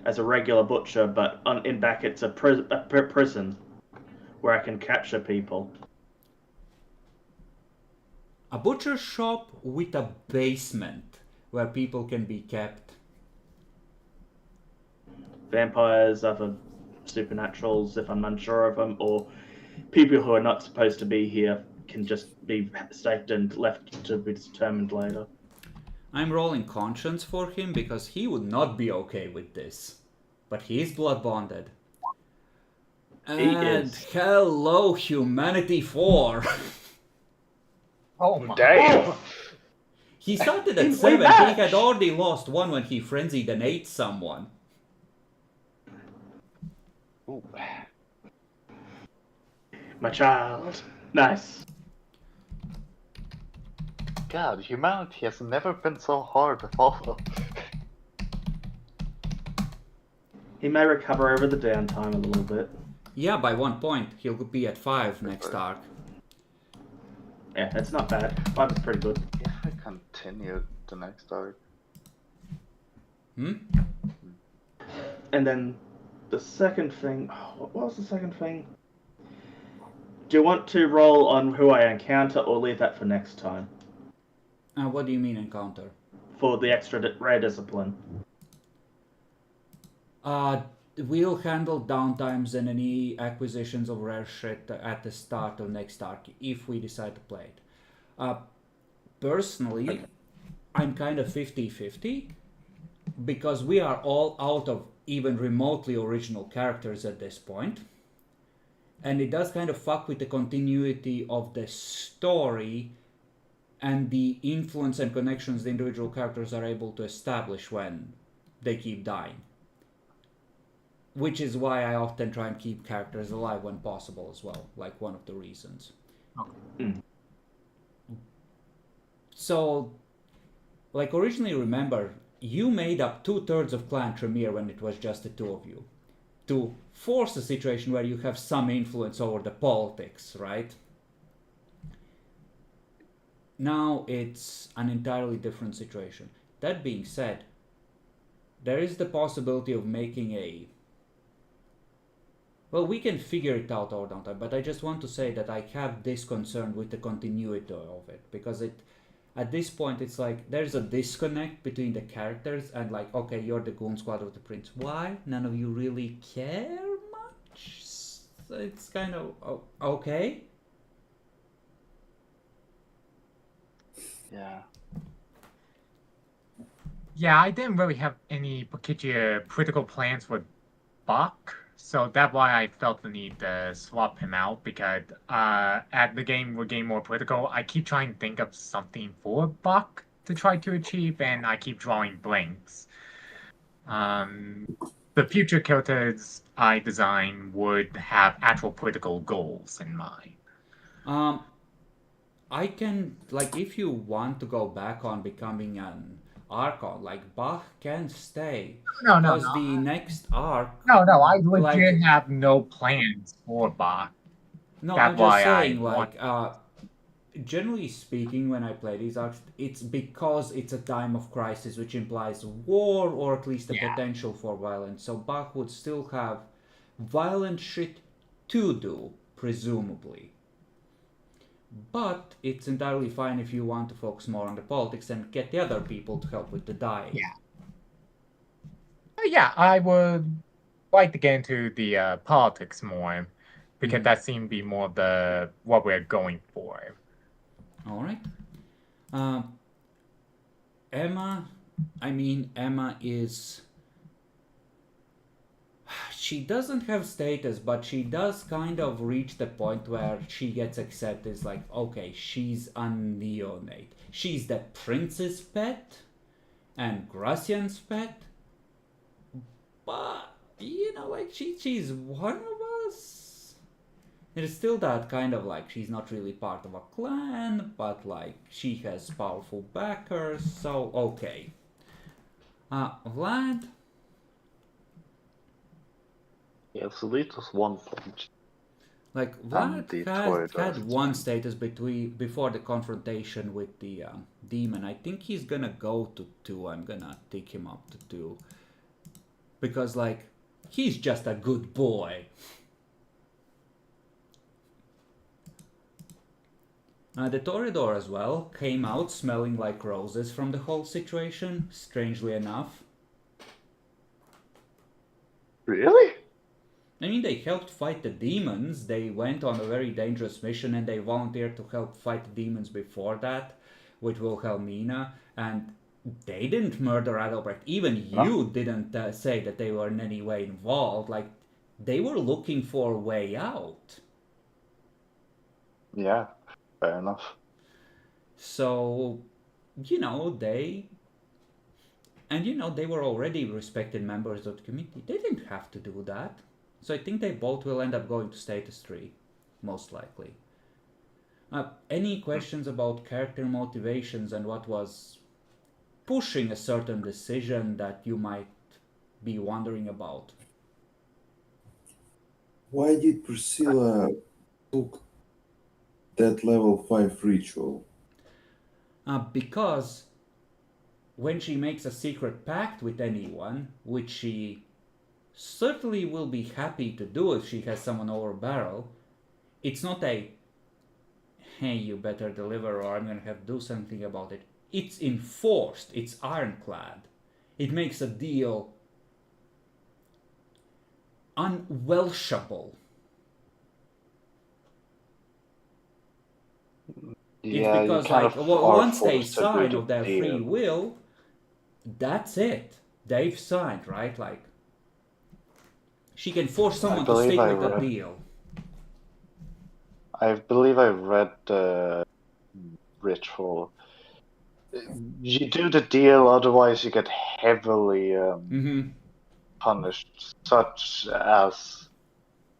as a regular butcher, but in back it's a prison where I can capture people. A butcher shop with a basement where people can be kept. Vampires, other supernaturals, if I'm unsure of them, or people who are not supposed to be here can just be staked and left to be determined later. I'm rolling conscience for him because he would not be okay with this. But he is blood bonded. He And is. hello, Humanity 4. Oh my. Damn. He started at We 7. He match. had already lost 1 when he frenzied and ate someone. Ooh. My child. Nice. God, humanity has never been so hard to follow. He may recover over the downtime a little bit. Yeah, by 1 point. He'll be at 5 next arc. Yeah, it's not bad. 5 is pretty good. If I continue the next arc. Hmm? And then the second thing... What was the second thing? Do you want to roll on who I encounter or leave that for next time? What do you mean encounter? For the extra rare discipline. We'll handle downtimes and any acquisitions of rare shit at the start of next arc if we decide to play it. Personally, I'm kind of 50-50 because we are all out of even remotely original characters at this point. And it does kind of fuck with the continuity of the story and the influence and connections the individual characters are able to establish when they keep dying. Which is why I often try and keep characters alive when possible as well, like one of the reasons. So, like originally remember, you made up 2/3 of Clan Tremere when it was just the 2 of you. To force a situation where you have some influence over the politics, right? Now it's an entirely different situation. That being said, there is the possibility of making a... Well, we can figure it out over downtime, but I just want to say that I have this concern with the continuity of it, because at this point it's like there's a disconnect between the characters and like, okay, you're the goon squad of the prince. Why? None of you really care much? So it's kind of okay. Yeah. Yeah, I didn't really have any particular political plans with Buck, so that's why I felt the need to swap him out, because at the game we're getting more political. I keep trying to think of something for Buck to try to achieve, and I keep drawing blanks. The future characters I design would have actual political goals in mind. I can, like, if you want to go back on becoming an Archon, like, Bach can stay. No, Because the next arc... No, I legit like- have no plans for Bach. No, That's I'm why just I saying, want- like, generally speaking, when I play these arcs, it's because it's a time of crisis, which implies war, or at least the Yeah. potential for violence. So Bach would still have violent shit to do, presumably. But it's entirely fine if you want to focus more on the politics and get the other people to help with the dying. Yeah. Yeah, I would like to get into the politics more, because that seemed to be more the what we're going for. All right. Emma is... She doesn't have status, but she does kind of reach the point where she gets accepted. It's like, okay, she's a neonate. She's the prince's pet and Gracian's pet. But, you know, like, she's one of us. There's still that kind of, like, she's not really part of a clan, but, like, she has powerful backers, so, okay. Vlad? Yeah, so lead us 1 point. Like, And Vlad the had Toy one status before the confrontation with the demon. I think he's gonna go to 2. I'm gonna take him up to 2. Because, like, he's just a good boy. The Toreador as well came out smelling like roses from the whole situation, strangely enough. Really? I mean, they helped fight the demons. They went on a very dangerous mission and they volunteered to help fight the demons before that with Wilhelmina. And they didn't murder Adalbrecht. Even you didn't say that they were in any way involved. Like, they were looking for a way out. Yeah, fair enough. So, they... And, they were already respected members of the community. They didn't have to do that. So I think they both will end up going to Status 3, most likely. Any questions about character motivations and what was pushing a certain decision that you might be wondering about? Why did Priscilla took that level 5 ritual? Because when she makes a secret pact with anyone, which she certainly will be happy to do if she has someone over a barrel, it's not a, hey, you better deliver or I'm gonna have to do something about it. It's enforced, it's ironclad. It makes a deal unwelshable. Yeah, It's because, you kind like, of are once they forced to do sign the of their deal. free will, that's it. They've signed, right? Like, she can force someone to stick with a deal. I believe I read the ritual. You do the deal, otherwise you get heavily punished, such as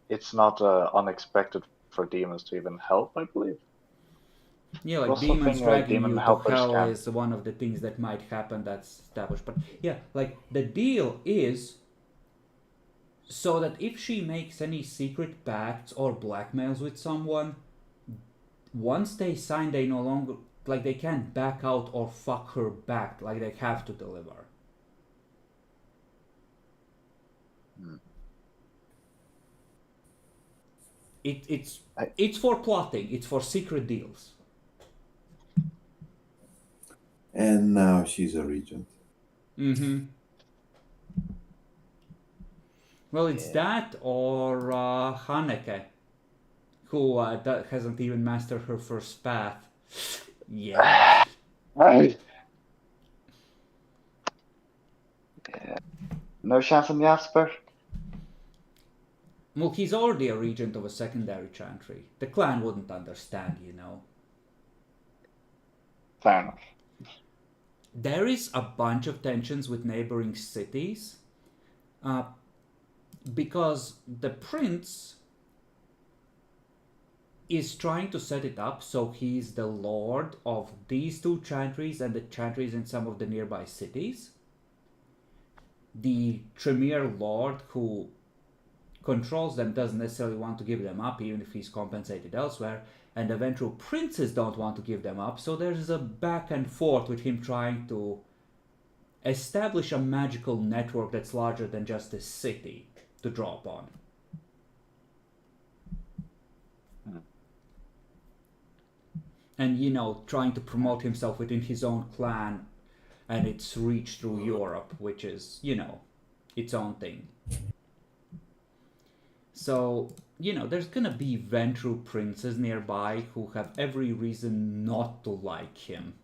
it's not unexpected for demons to even help, I believe. Yeah, like Also demons think, dragging demon you to helpers hell can. is one of the things that might happen that's established. But yeah, like the deal is so that if she makes any secret pacts or blackmails with someone, once they sign, they no longer, like, they can't back out or fuck her back. Like, they have to deliver. It's for plotting. It's for secret deals. And now she's a regent. Mm-hmm. Well, it's that or Haneke, who hasn't even mastered her first path. Yeah. No chance in Jasper? Well, he's already a regent of a secondary chantry. The clan wouldn't understand, Fair enough. There is a bunch of tensions with neighboring cities. Because the prince is trying to set it up so he's the lord of these two chantries and the chantries in some of the nearby cities. The Tremere lord who controls them doesn't necessarily want to give them up, even if he's compensated elsewhere, and the eventual princes don't want to give them up, so there's a back and forth with him trying to establish a magical network that's larger than just a city to draw upon. And, trying to promote himself within his own clan and its reach through Europe, which is, its own thing. So, there's gonna be Ventru princes nearby who have every reason not to like him.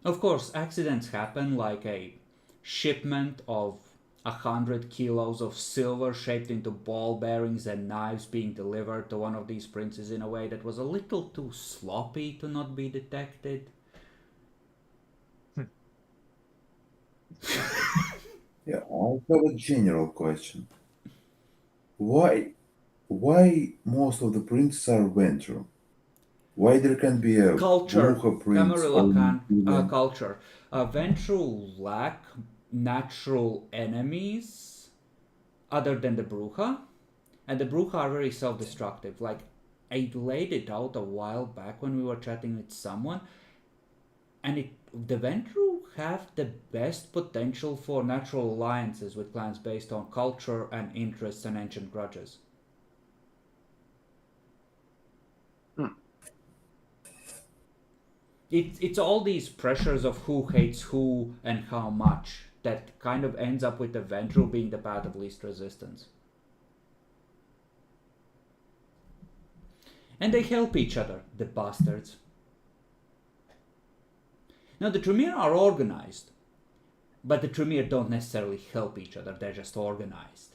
Of course, accidents happen, like a shipment of 100 kilos of silver shaped into ball bearings and knives being delivered to one of these princes in a way that was a little too sloppy to not be detected. Yeah, I have a general question. Why most of the princes are Ventru? Why there can be a Culture. Bruja prince Camarilla or even... culture. Ventru lack natural enemies other than the Bruja. And the Bruja are very self-destructive. Like, I laid it out a while back when we were chatting with someone. and the Ventru have the best potential for natural alliances with clans based on culture and interests and ancient grudges. It's all these pressures of who hates who and how much that kind of ends up with the Ventru being the path of least resistance. And they help each other, the bastards. Now the Tremere are organized, but the Tremere don't necessarily help each other, they're just organized.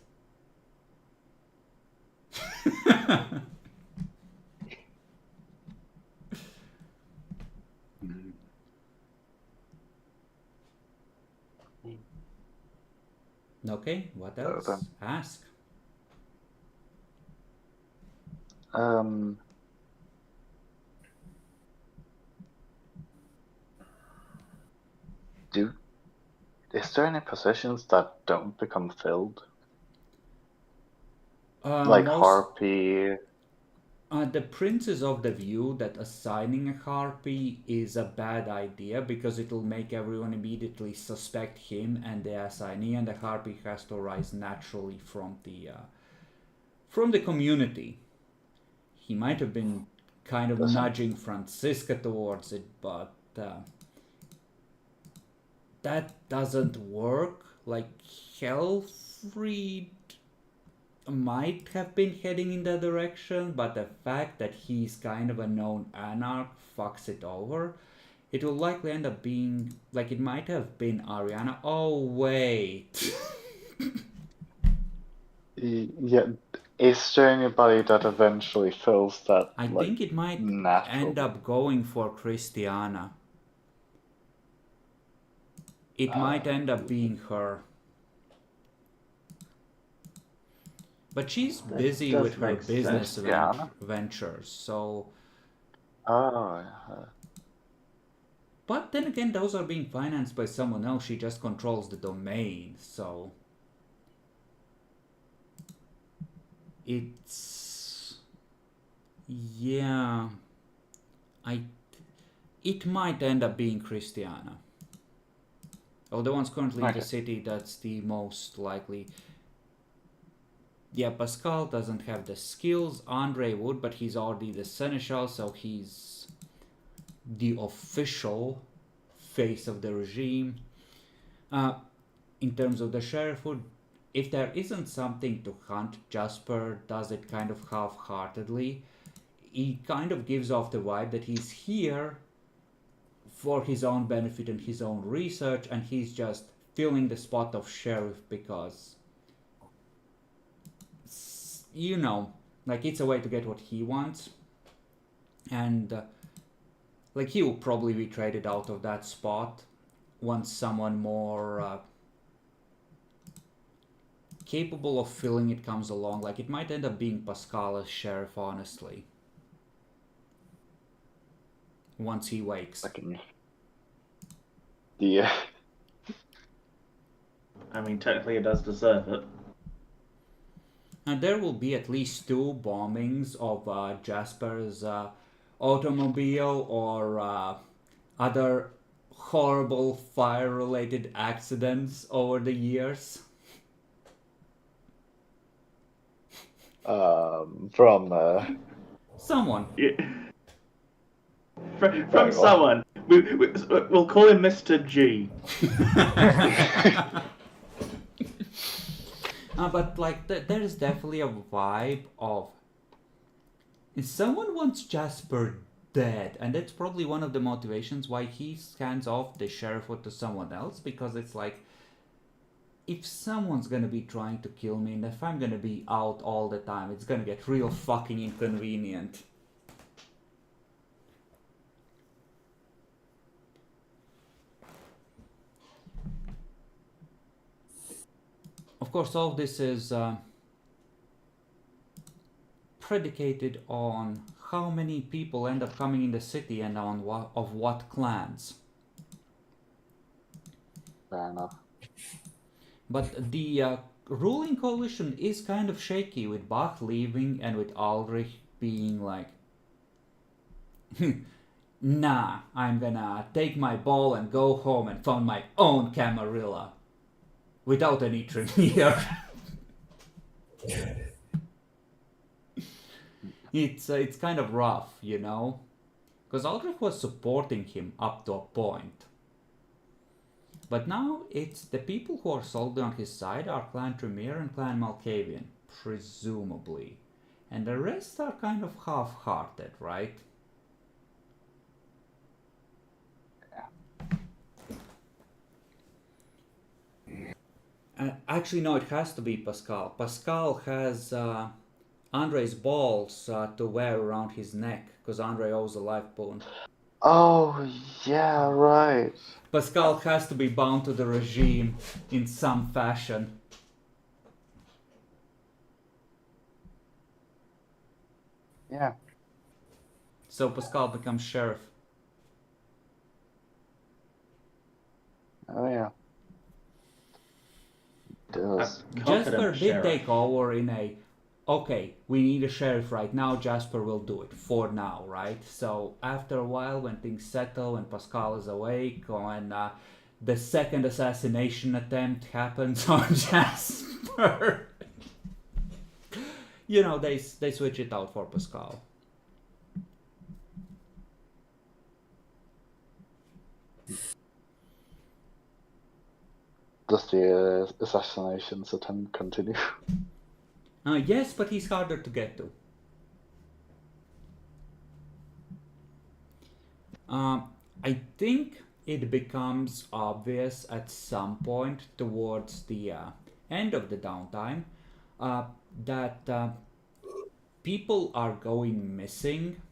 Okay, what else? Ask. Is there any positions that don't become filled? Most, Harpy? The prince is of the view that assigning a Harpy is a bad idea because it'll make everyone immediately suspect him and the assignee, and the Harpy has to rise naturally from the community. He might have been kind of nudging Francisca towards it, but that doesn't work. Like, Helfried might have been heading in that direction, but the fact that he's kind of a known anarch fucks it over. It will likely end up being, like, it might have been Ariana. Oh, wait. Yeah. Is there anybody that eventually fills that? I think it might end up going for Christiana. It might end up being her. But she's busy with her business ventures, so... But then again, those are being financed by someone else. She just controls the domain, so... It's... Yeah... It might end up being Christiana. Oh, the ones currently in the city, that's the most likely. Yeah, Pascal doesn't have the skills. Andre would, but he's already the Seneschal, so he's the official face of the regime. In terms of the Sheriffhood, if there isn't something to hunt, Jasper does it kind of half-heartedly. He kind of gives off the vibe that he's here for his own benefit and his own research, and he's just filling the spot of sheriff because, you know, like, it's a way to get what he wants, and like, he will probably be traded out of that spot once someone more capable of filling it comes along. Like, it might end up being Pascal as sheriff, honestly, once he wakes. Yeah. I mean, technically it does deserve it. And there will be at least 2 bombings of Jasper's automobile or other horrible fire-related accidents over the years. From someone. Yeah. From someone. We'll call him Mr. G. But like, there is definitely a vibe of someone wants Jasper dead, and that's probably one of the motivations why he hands off the sheriffhood to someone else, because it's like, if someone's gonna be trying to kill me, and if I'm gonna be out all the time, it's gonna get real fucking inconvenient. Of course, all of this is predicated on how many people end up coming in the city and on what clans. Fair enough. But the ruling coalition is kind of shaky, with Bach leaving and with Aldrich being like... Nah, I'm gonna take my ball and go home and found my own Camarilla. Without any Tremere. It's kind of rough, you know? Because Aldrich was supporting him up to a point. But now it's the people who are solidly on his side are Clan Tremere and Clan Malkavian, presumably. And the rest are kind of half-hearted, right? Actually, no, it has to be Pascal. Pascal has Andre's balls to wear around his neck, because Andre owes a life boon. Oh, yeah, right. Pascal has to be bound to the regime in some fashion. Yeah. So Pascal becomes sheriff. Oh, yeah. Does. Jasper did take over in a, okay, we need a sheriff right now, Jasper will do it, for now, right? So after a while, when things settle and Pascal is awake, and the second assassination attempt happens on Jasper, you know, they switch it out for Pascal. Does the assassinations attempt continue? Yes, but he's harder to get to. I think it becomes obvious at some point towards the end of the downtime that people are going missing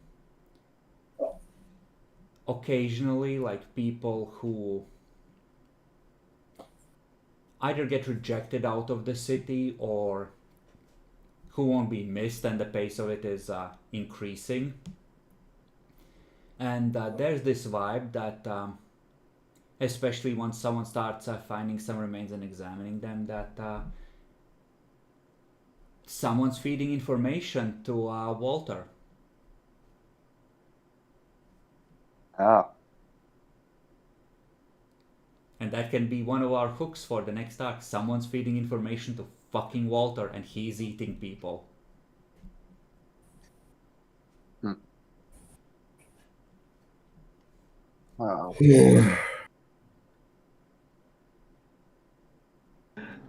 occasionally, like people who either get rejected out of the city or who won't be missed, and the pace of it is increasing. And there's this vibe that, especially once someone starts finding some remains and examining them, that someone's feeding information to Walter. Ah. And that can be one of our hooks for the next arc. Someone's feeding information to fucking Walter and he's eating people. Wow.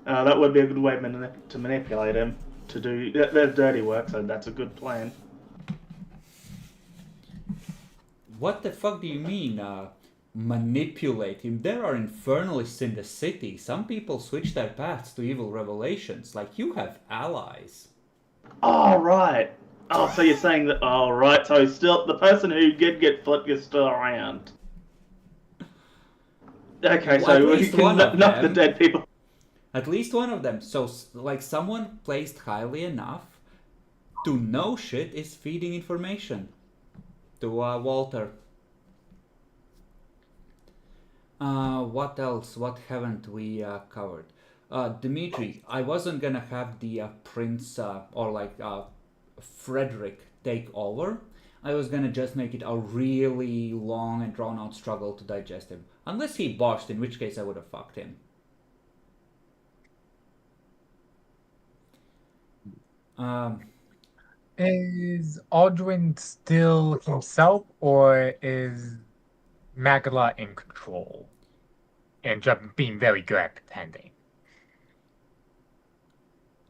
That would be a good way to manipulate him to do their dirty work, so that's a good plan. What the fuck do you mean, manipulate him? There are infernalists in the city. Some people switch their paths to evil revelations. Like, you have allies. Oh, right. Oh, so you're saying that... Oh, right. So still the person who did get flipped is still around. Okay, Well, so at we least can one of knock the them. dead people. At least one of them. So, like, someone placed highly enough to know shit is feeding information to Walter. What else? What haven't we covered? Dimitri, I wasn't gonna have the prince or like Frederick take over. I was gonna just make it a really long and drawn out struggle to digest him. Unless he botched, in which case I would have fucked him. Is Aldrin still himself, or is Magala in control? And just being very good at pretending.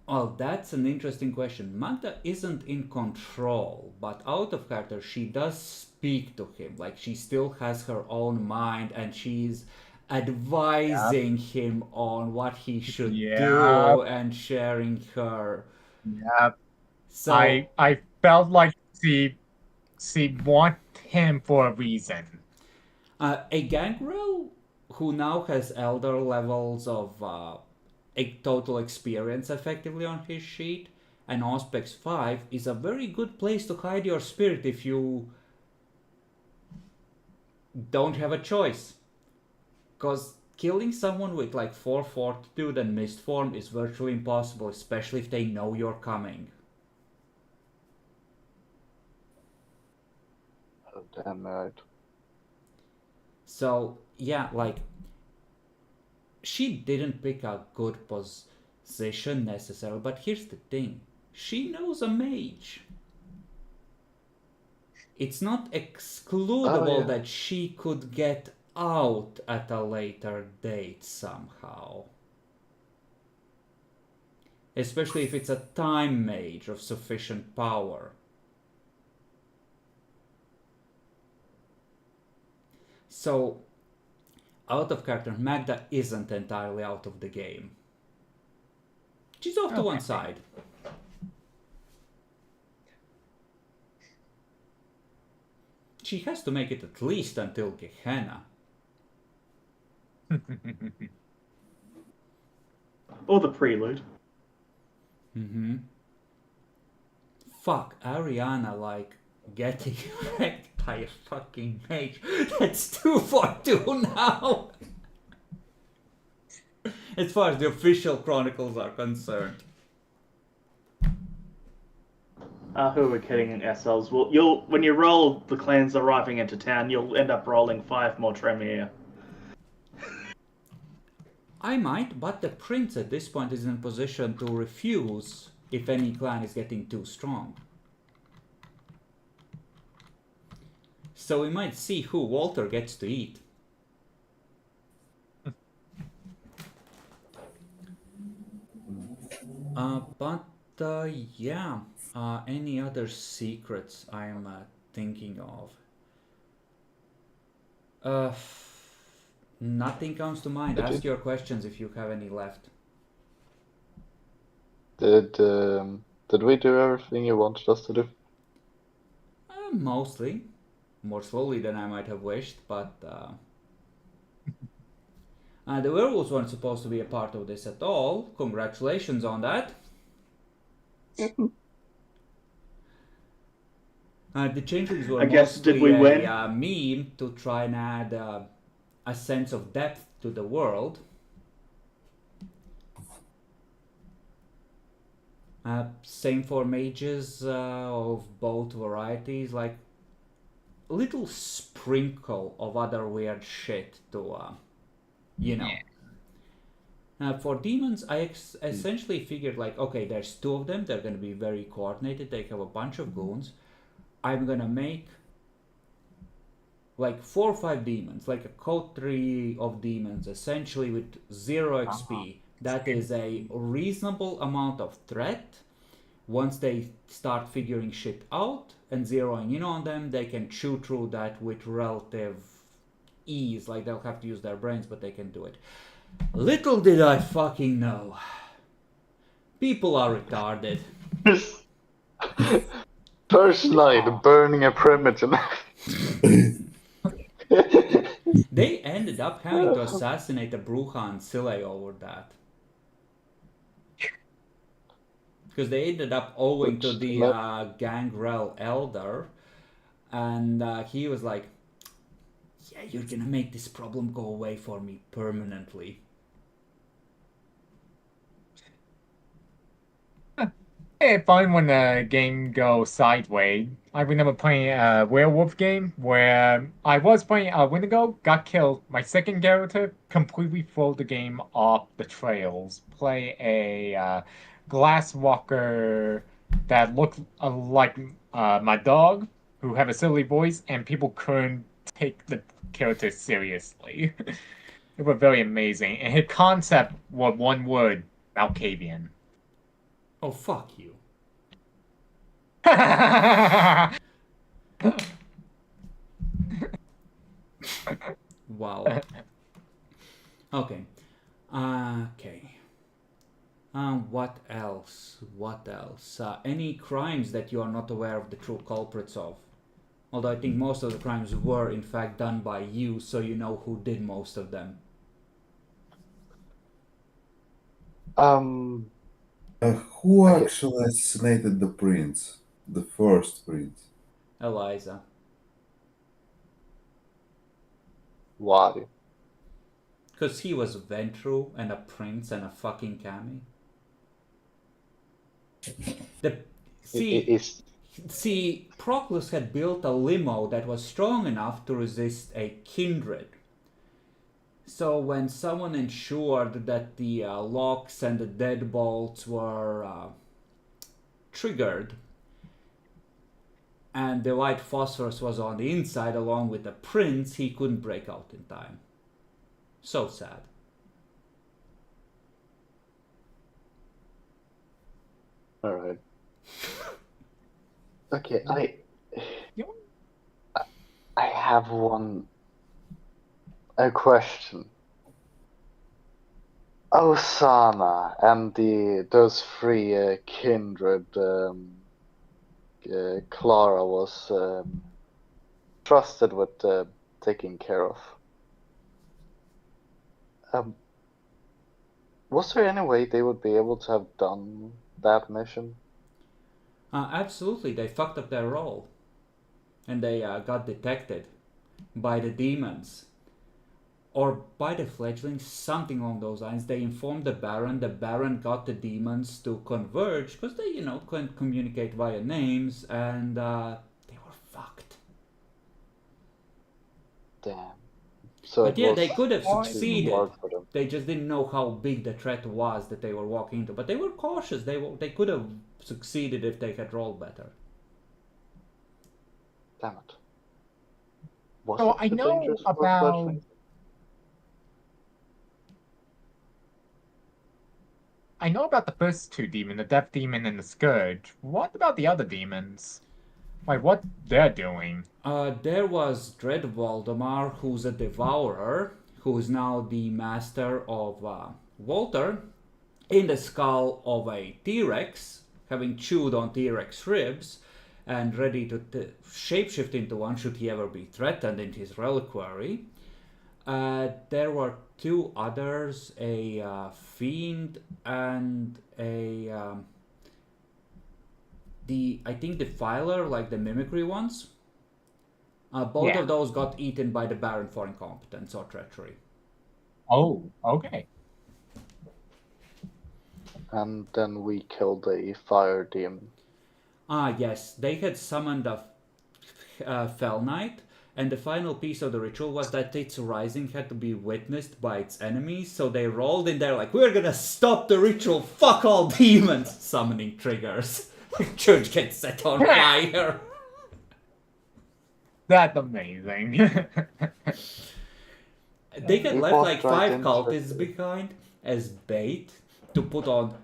Well, that's an interesting question. Magda isn't in control, but out of character, she does speak to him. Like, she still has her own mind, and she's advising him on what he should do and sharing her. Yeah. So I felt like she want him for a reason. a gangrel who now has elder levels of a total experience effectively on his sheet, and Auspex 5 is a very good place to hide your spirit if you don't have a choice. Because killing someone with like 4 fortitude and mist form is virtually impossible, especially if they know you're coming. Oh, damn right. So yeah, like she didn't pick a good position necessarily, but here's the thing. She knows a mage. It's not excludable that she could get out at a later date somehow. Especially if it's a time mage of sufficient power. So, out of character, Magda isn't entirely out of the game. She's off to one side. She has to make it at least until Gehenna. Or the prelude. Mm-hmm. Fuck, Ariana, like, getting wrecked by a fucking mage. That's 2 for 2 now! As far as the official chronicles are concerned. Who are we kidding ourselves? Well, when you roll the clans arriving into town, you'll end up rolling 5 more Tremere. I might, but the prince at this point is in position to refuse if any clan is getting too strong. So we might see who Walter gets to eat. Yeah, any other secrets I'm thinking of? Nothing comes to mind. Ask your questions if you have any left. Did we do everything you wanted us to do? Mostly. More slowly than I might have wished, but the werewolves weren't supposed to be a part of this at all. Congratulations on that. The changelings were mostly a meme to try and add a sense of depth to the world. Same for mages of both varieties, like a little sprinkle of other weird shit to, you know. For demons, I essentially figured like, okay, there's 2 of them, they're going to be very coordinated, they have a bunch of goons. I'm going to make like 4 or 5 demons, like a coterie of demons, essentially with 0 XP. That is a reasonable amount of threat. Once they start figuring shit out and zeroing in on them, they can chew through that with relative ease. Like, they'll have to use their brains, but they can do it. Little did I fucking know. People are retarded. First night, burning a primitive. They ended up having to assassinate a Bruja and Sile over that. Because they ended up owing to the Gangrel Elder, and he was like, yeah, you're gonna make this problem go away for me permanently. It's fun when the game goes sideways. I remember playing a werewolf game where I was playing a Wendigo, got killed. My second character completely threw the game off the trails. Play a glasswalker that looked like my dog, who had a silly voice, and people couldn't take the character seriously. It was very amazing. And his concept was one word, Malkavian. Oh, fuck you. Wow. Okay. Okay. What else? What else? Any crimes that you are not aware of the true culprits of? Although I think most of the crimes were in fact done by you, so you know who did most of them. Who actually assassinated the prince? The first prince? Eliza. Why? Because he was Ventru and a prince and a fucking Kami. See, Proclus had built a limo that was strong enough to resist a kindred, So when someone ensured that the locks and the deadbolts were triggered, and the white phosphorus was on the inside along with the prints, he couldn't break out in time. So sad. All right. Okay, You- I have a question. Osana and those three kindred Clara was trusted with taking care of. Was there any way they would be able to have done that mission? Absolutely, they fucked up their role. And they got detected by the demons. Or by the fledglings, something along those lines. They informed the Baron got the demons to converge, because they, couldn't communicate via names, and they were fucked. Damn. So But it yeah, was they could have too succeeded. hard for them. They just didn't know how big the threat was that they were walking into. But they were cautious. They could have succeeded if they had rolled better. Damn it. Was So it I too know dangerous for about. fledglings? I know about the first two demons, the Death Demon and the Scourge. What about the other demons? Like, what they're doing? There was Dread Voldemar, who's a devourer, who is now the master of Walter, in the skull of a T-Rex, having chewed on T-Rex ribs, and ready to shapeshift into one should he ever be threatened in his reliquary. There were two others, a fiend and a I think defiler, like the mimicry ones. Both Yeah. of those got eaten by the Baron for incompetence or treachery. Oh, okay. And then we killed a fire demon. Yes, they had summoned a Fell Knight, and the final piece of the ritual was that its rising had to be witnessed by its enemies, so they rolled in there like, we're gonna stop the ritual, fuck all demons! Summoning triggers. Church gets set on fire. That's amazing. They had We left walked like right 5 into cultists it. behind as bait to put on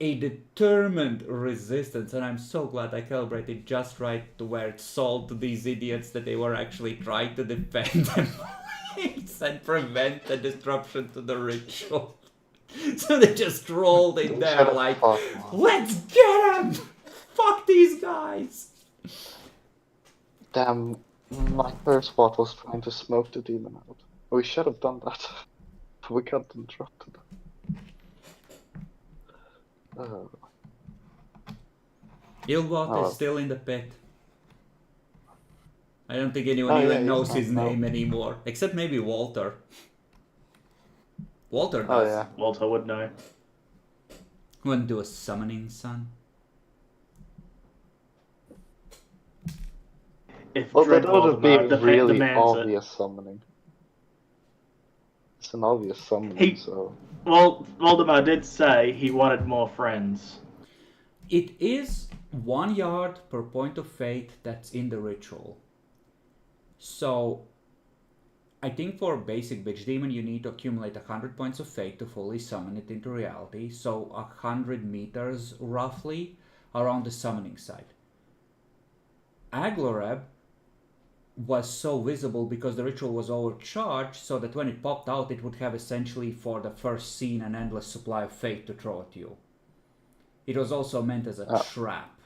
a determined resistance, and I'm so glad I calibrated just right to where it sold to these idiots that they were actually trying to defend them and prevent the disruption to the ritual. So they just rolled in there Shut the like, fuck up. let's get them! Fuck these guys! Damn, my first thought was trying to smoke the demon out. We should have done that. We got interrupted. Ilbot Oh. is still in the pit. I don't think anyone Oh, yeah, even he's knows not his now. name anymore, except maybe Walter. Walter Oh does. yeah. Walter would know. Want to do a summoning, son? If Well, Dread that would be Voldemar really demands it. obvious summoning. It's an obvious summoning, He- so... Well, Voldemar did say he wanted more friends. It is 1 yard per point of fate that's in the ritual. So, I think for a basic bitch demon you need to accumulate 100 points of fate to fully summon it into reality. So 100 meters roughly around the summoning site. Agloreb was so visible because the ritual was overcharged, so that when it popped out it would have essentially for the first scene an endless supply of fate to throw at you. It was also meant as a trap.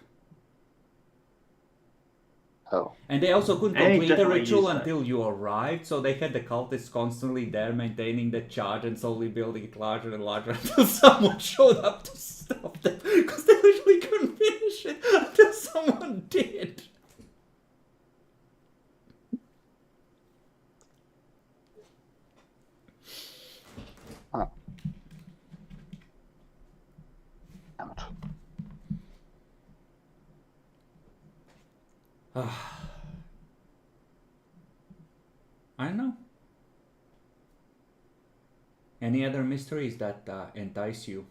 Oh. And they also couldn't And he complete the definitely ritual used that. until you arrived, so they had the cultists constantly there maintaining the charge and slowly building it larger and larger until someone showed up to stop them, because they literally couldn't finish it until someone did. Huh. Damn it. I don't know. Any other mysteries that entice you?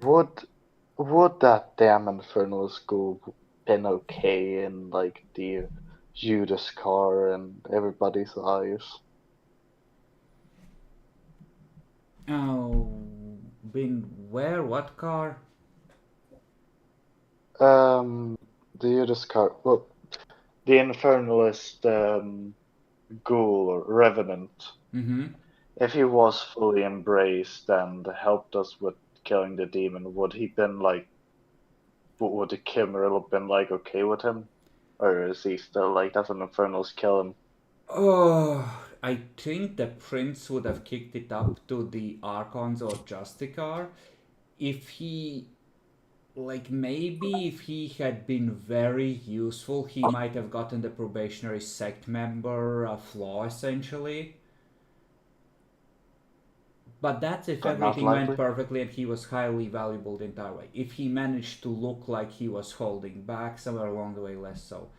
Would that damn infernal school been okay in like the Judas car and everybody's eyes? Oh, been where? What car? The Judas car. Well, the infernalist ghoul or revenant. Mm-hmm. If he was fully embraced and helped us with killing the demon, would he been like? Would the Kimmerl have been like okay with him, or is he still like does an infernalist kill him? Oh, I think the prince would have kicked it up to the Archons or Justicar if he, like, maybe if he had been very useful, he might have gotten the probationary sect member flaw essentially. But that's if But not everything went likely. perfectly and he was highly valuable the entire way. If he managed to look like he was holding back, somewhere along the way less so.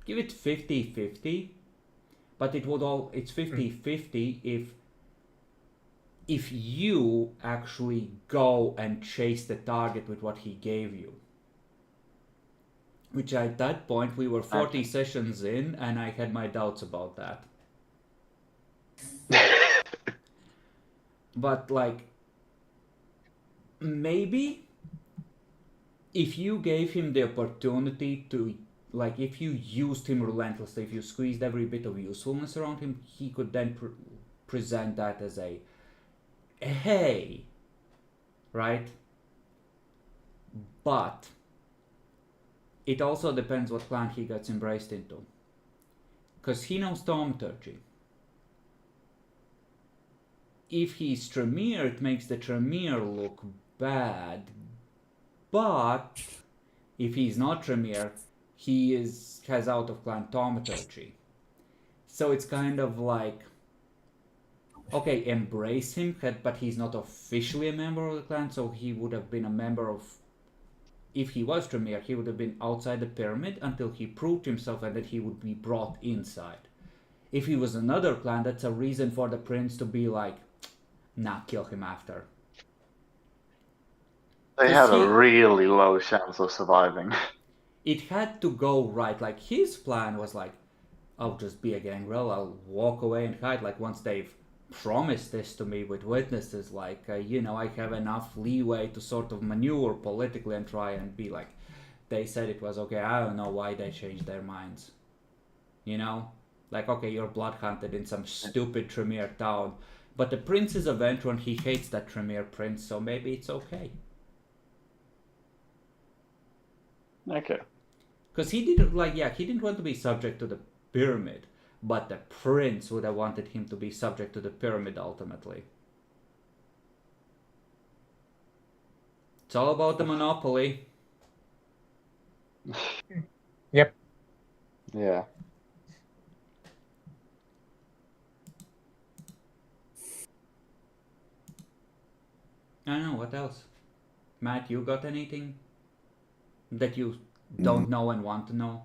Give it 50-50. But it's 50-50 if you actually go and chase the target with what he gave you. Which at that point we were 40 sessions in and I had my doubts about that. But like, maybe if you gave him the opportunity to, like, if you used him relentlessly, if you squeezed every bit of usefulness around him, he could then present that as a hey, right? But it also depends what clan he gets embraced into, because he knows thaumaturgy. If he's Tremere, it makes the Tremere look bad, but if he's not Tremere, he has out of clan thaumaturgy. So it's kind of like, okay, embrace him, but he's not officially a member of the clan, so he would have been a member of, if he was Tremere, he would have been outside the pyramid until he proved himself and that he would be brought inside. If he was another clan, that's a reason for the prince to be like, nah, kill him after. They 'Cause had a really low chance of surviving. It had to go right. Like, his plan was like, I'll just be a gangrel, I'll walk away and hide. Like, once they've promised this to me with witnesses, like, I have enough leeway to sort of maneuver politically and try and be like, they said it was okay, I don't know why they changed their minds. Like, okay, you're blood hunted in some stupid Tremere town, but the prince is a veteran, he hates that Tremere prince, so maybe it's okay. Okay. Because he didn't want to be subject to the pyramid, but the prince would have wanted him to be subject to the pyramid ultimately. It's all about the monopoly. Yep. Yeah. I don't know, what else? Matt, you got anything that you don't know and want to know?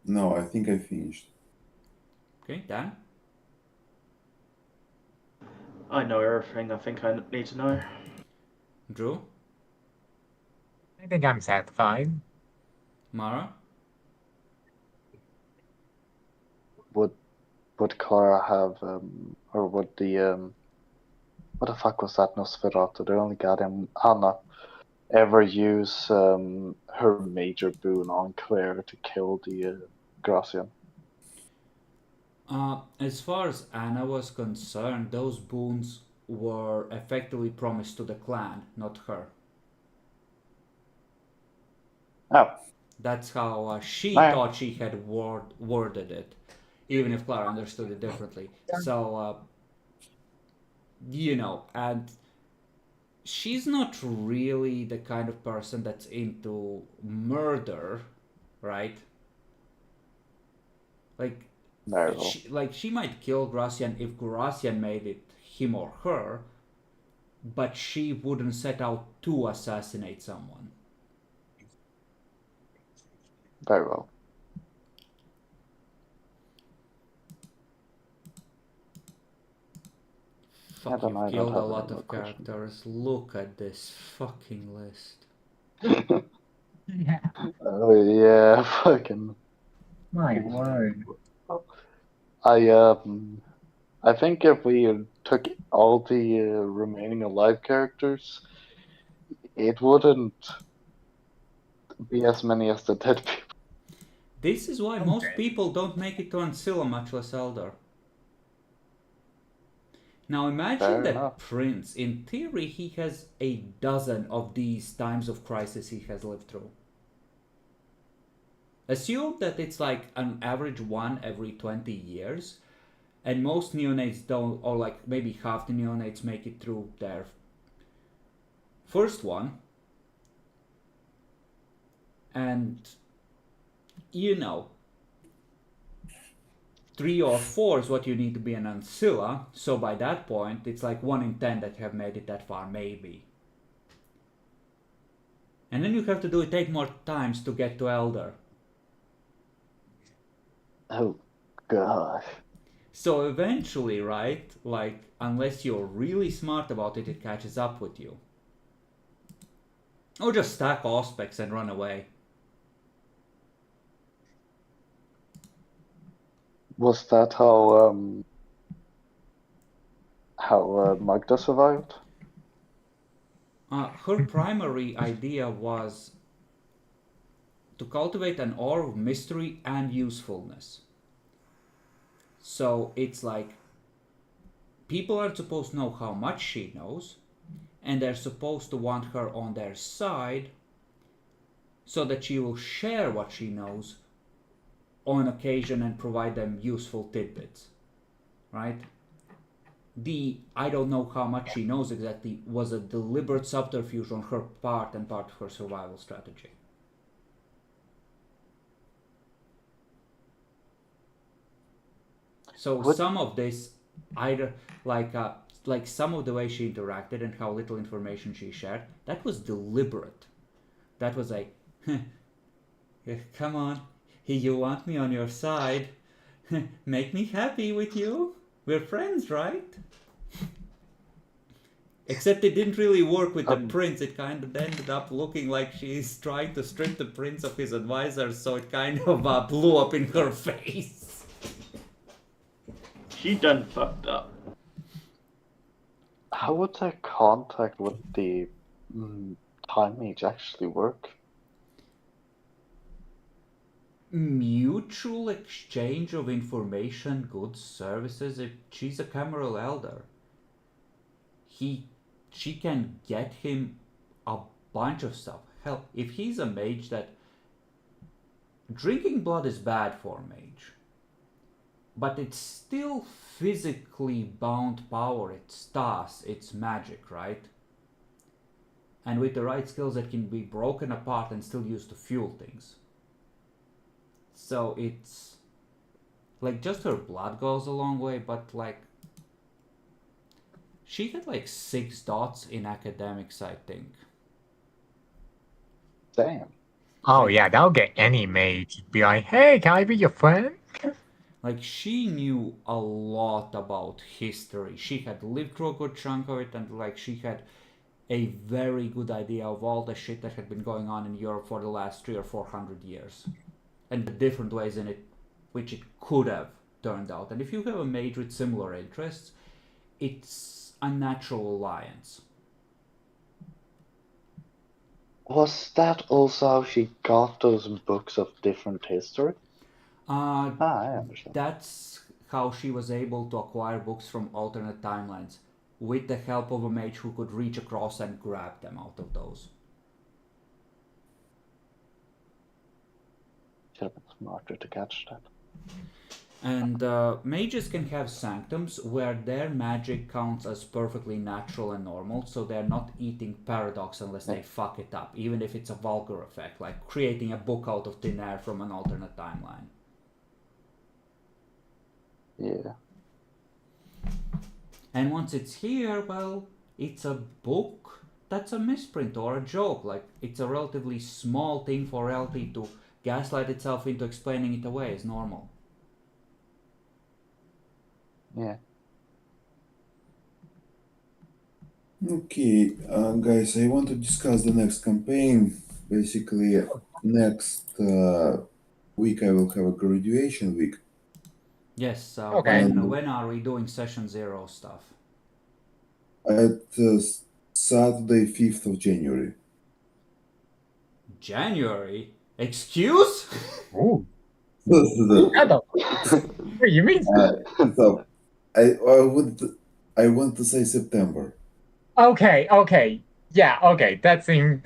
No, I think I finished. Okay, Dan? I know everything I think I need to know. Drew? I think I'm satisfied. Mara? Would Clara have or would the what the fuck was that Nosferatu? They only got him Anna ever use her major boon on Claire to kill the Gracian? As far as Anna was concerned, those boons were effectively promised to the clan, not her. Oh. That's how she Right. thought she had worded it, even if Clara understood it differently. So, and she's not really the kind of person that's into murder, right? Like, No. she might kill Gracian if Gracian made it him or her, but she wouldn't set out to assassinate someone. Very well. Fuck, then I you've don't killed a have any lot more of questions. characters. Look at this fucking list. Yeah. Oh yeah, fucking. My word. I think if we took all the remaining alive characters, it wouldn't be as many as the dead people. This is why most Okay. people don't make it to Ancilla, much less Elder. Now imagine Fair that enough. Prince, in theory, he has a dozen of these times of crisis he has lived through. Assume that it's like an average one every 20 years, and most neonates don't, or like maybe half the neonates make it through their first one. And, you know, 3 or 4 is what you need to be an Ancilla, so by that point, it's like 1 in 10 that have made it that far, maybe. And then you have to do it 8 more times to get to Elder. Oh gosh. So eventually, right, like, unless you're really smart about it, it catches up with you. Or just stack Auspex and run away. Was that how Magda survived? Her primary idea was to cultivate an aura of mystery and usefulness. So it's like people aren't supposed to know how much she knows, and they're supposed to want her on their side so that she will share what she knows on occasion and provide them useful tidbits, right? The I don't know how much she knows exactly was a deliberate subterfuge on her part and part of her survival strategy. So some of this, either like some of the way she interacted and how little information she shared, that was deliberate. That was like, come on, you want me on your side? Make me happy with you. We're friends, right? Except it didn't really work with the prince. It kind of ended up looking like she's trying to strip the prince of his advisors, so it kind of blew up in her face. She done fucked up. How would that contact with the time mage actually work? Mutual exchange of information, goods, services. If she's a Cameral Elder, she can get him a bunch of stuff. Hell, if he's a mage, that drinking blood is bad for a mage, but it's still physically bound power. It's stas, it's magic, right? And with the right skills, that can be broken apart and still used to fuel things. So it's like just her blood goes a long way, but like she had like 6 dots in academics, I think. Damn. Oh yeah, that'll get any mage. Be like, hey, can I be your friend? Like she knew a lot about history. She had lived through a good chunk of it, and like she had a very good idea of all the shit that had been going on in Europe for the last 300 or 400 years. And the different ways in it which it could have turned out. And if you have a mage with similar interests, it's a natural alliance. Was that also how she got those books of different history? I understand. That's how she was able to acquire books from alternate timelines, with the help of a mage who could reach across and grab them out of those. Should have been smarter to catch that. And mages can have sanctums where their magic counts as perfectly natural and normal, so they're not eating paradox unless they fuck it up, even if it's a vulgar effect, like creating a book out of thin air from an alternate timeline. Yeah. And once it's here, well, it's a book that's a misprint or a joke. Like, it's a relatively small thing for reality to gaslight itself into explaining it away is normal. Yeah. Okay, guys, I want to discuss the next campaign. Basically, next week I will have a graduation week. Yes. Okay. When are we doing session 0 stuff? At Saturday, 5th of January. January? Excuse? Ooh. So, Shadow. Wait, you mean? so I want to say September. Okay. Yeah, okay. That seemed.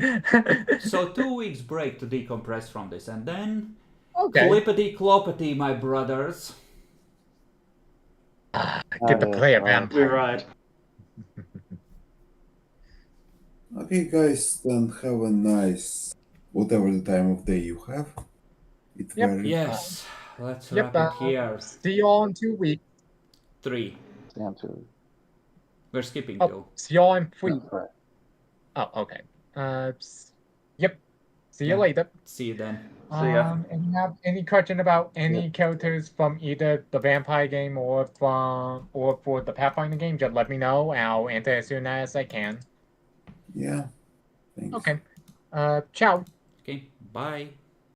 So 2 weeks break to decompress from this, and then Okay. clippity cloppity, my brothers. Get the play a We're vampire. right. Okay, guys, then have a nice whatever the time of day you have. It Yep. varies. Yes. Let's Yep. wrap it here. See you all in 2 weeks. 3. We're skipping Oh, two. see y'all in 3. Right. Oh, okay. Yep. See you Yeah. later. See you then. See ya. Any question about any characters from either the vampire game or for the Pathfinder game? Just let me know. I'll answer as soon as I can. Yeah. Thanks. Okay. Ciao. Okay. Bye.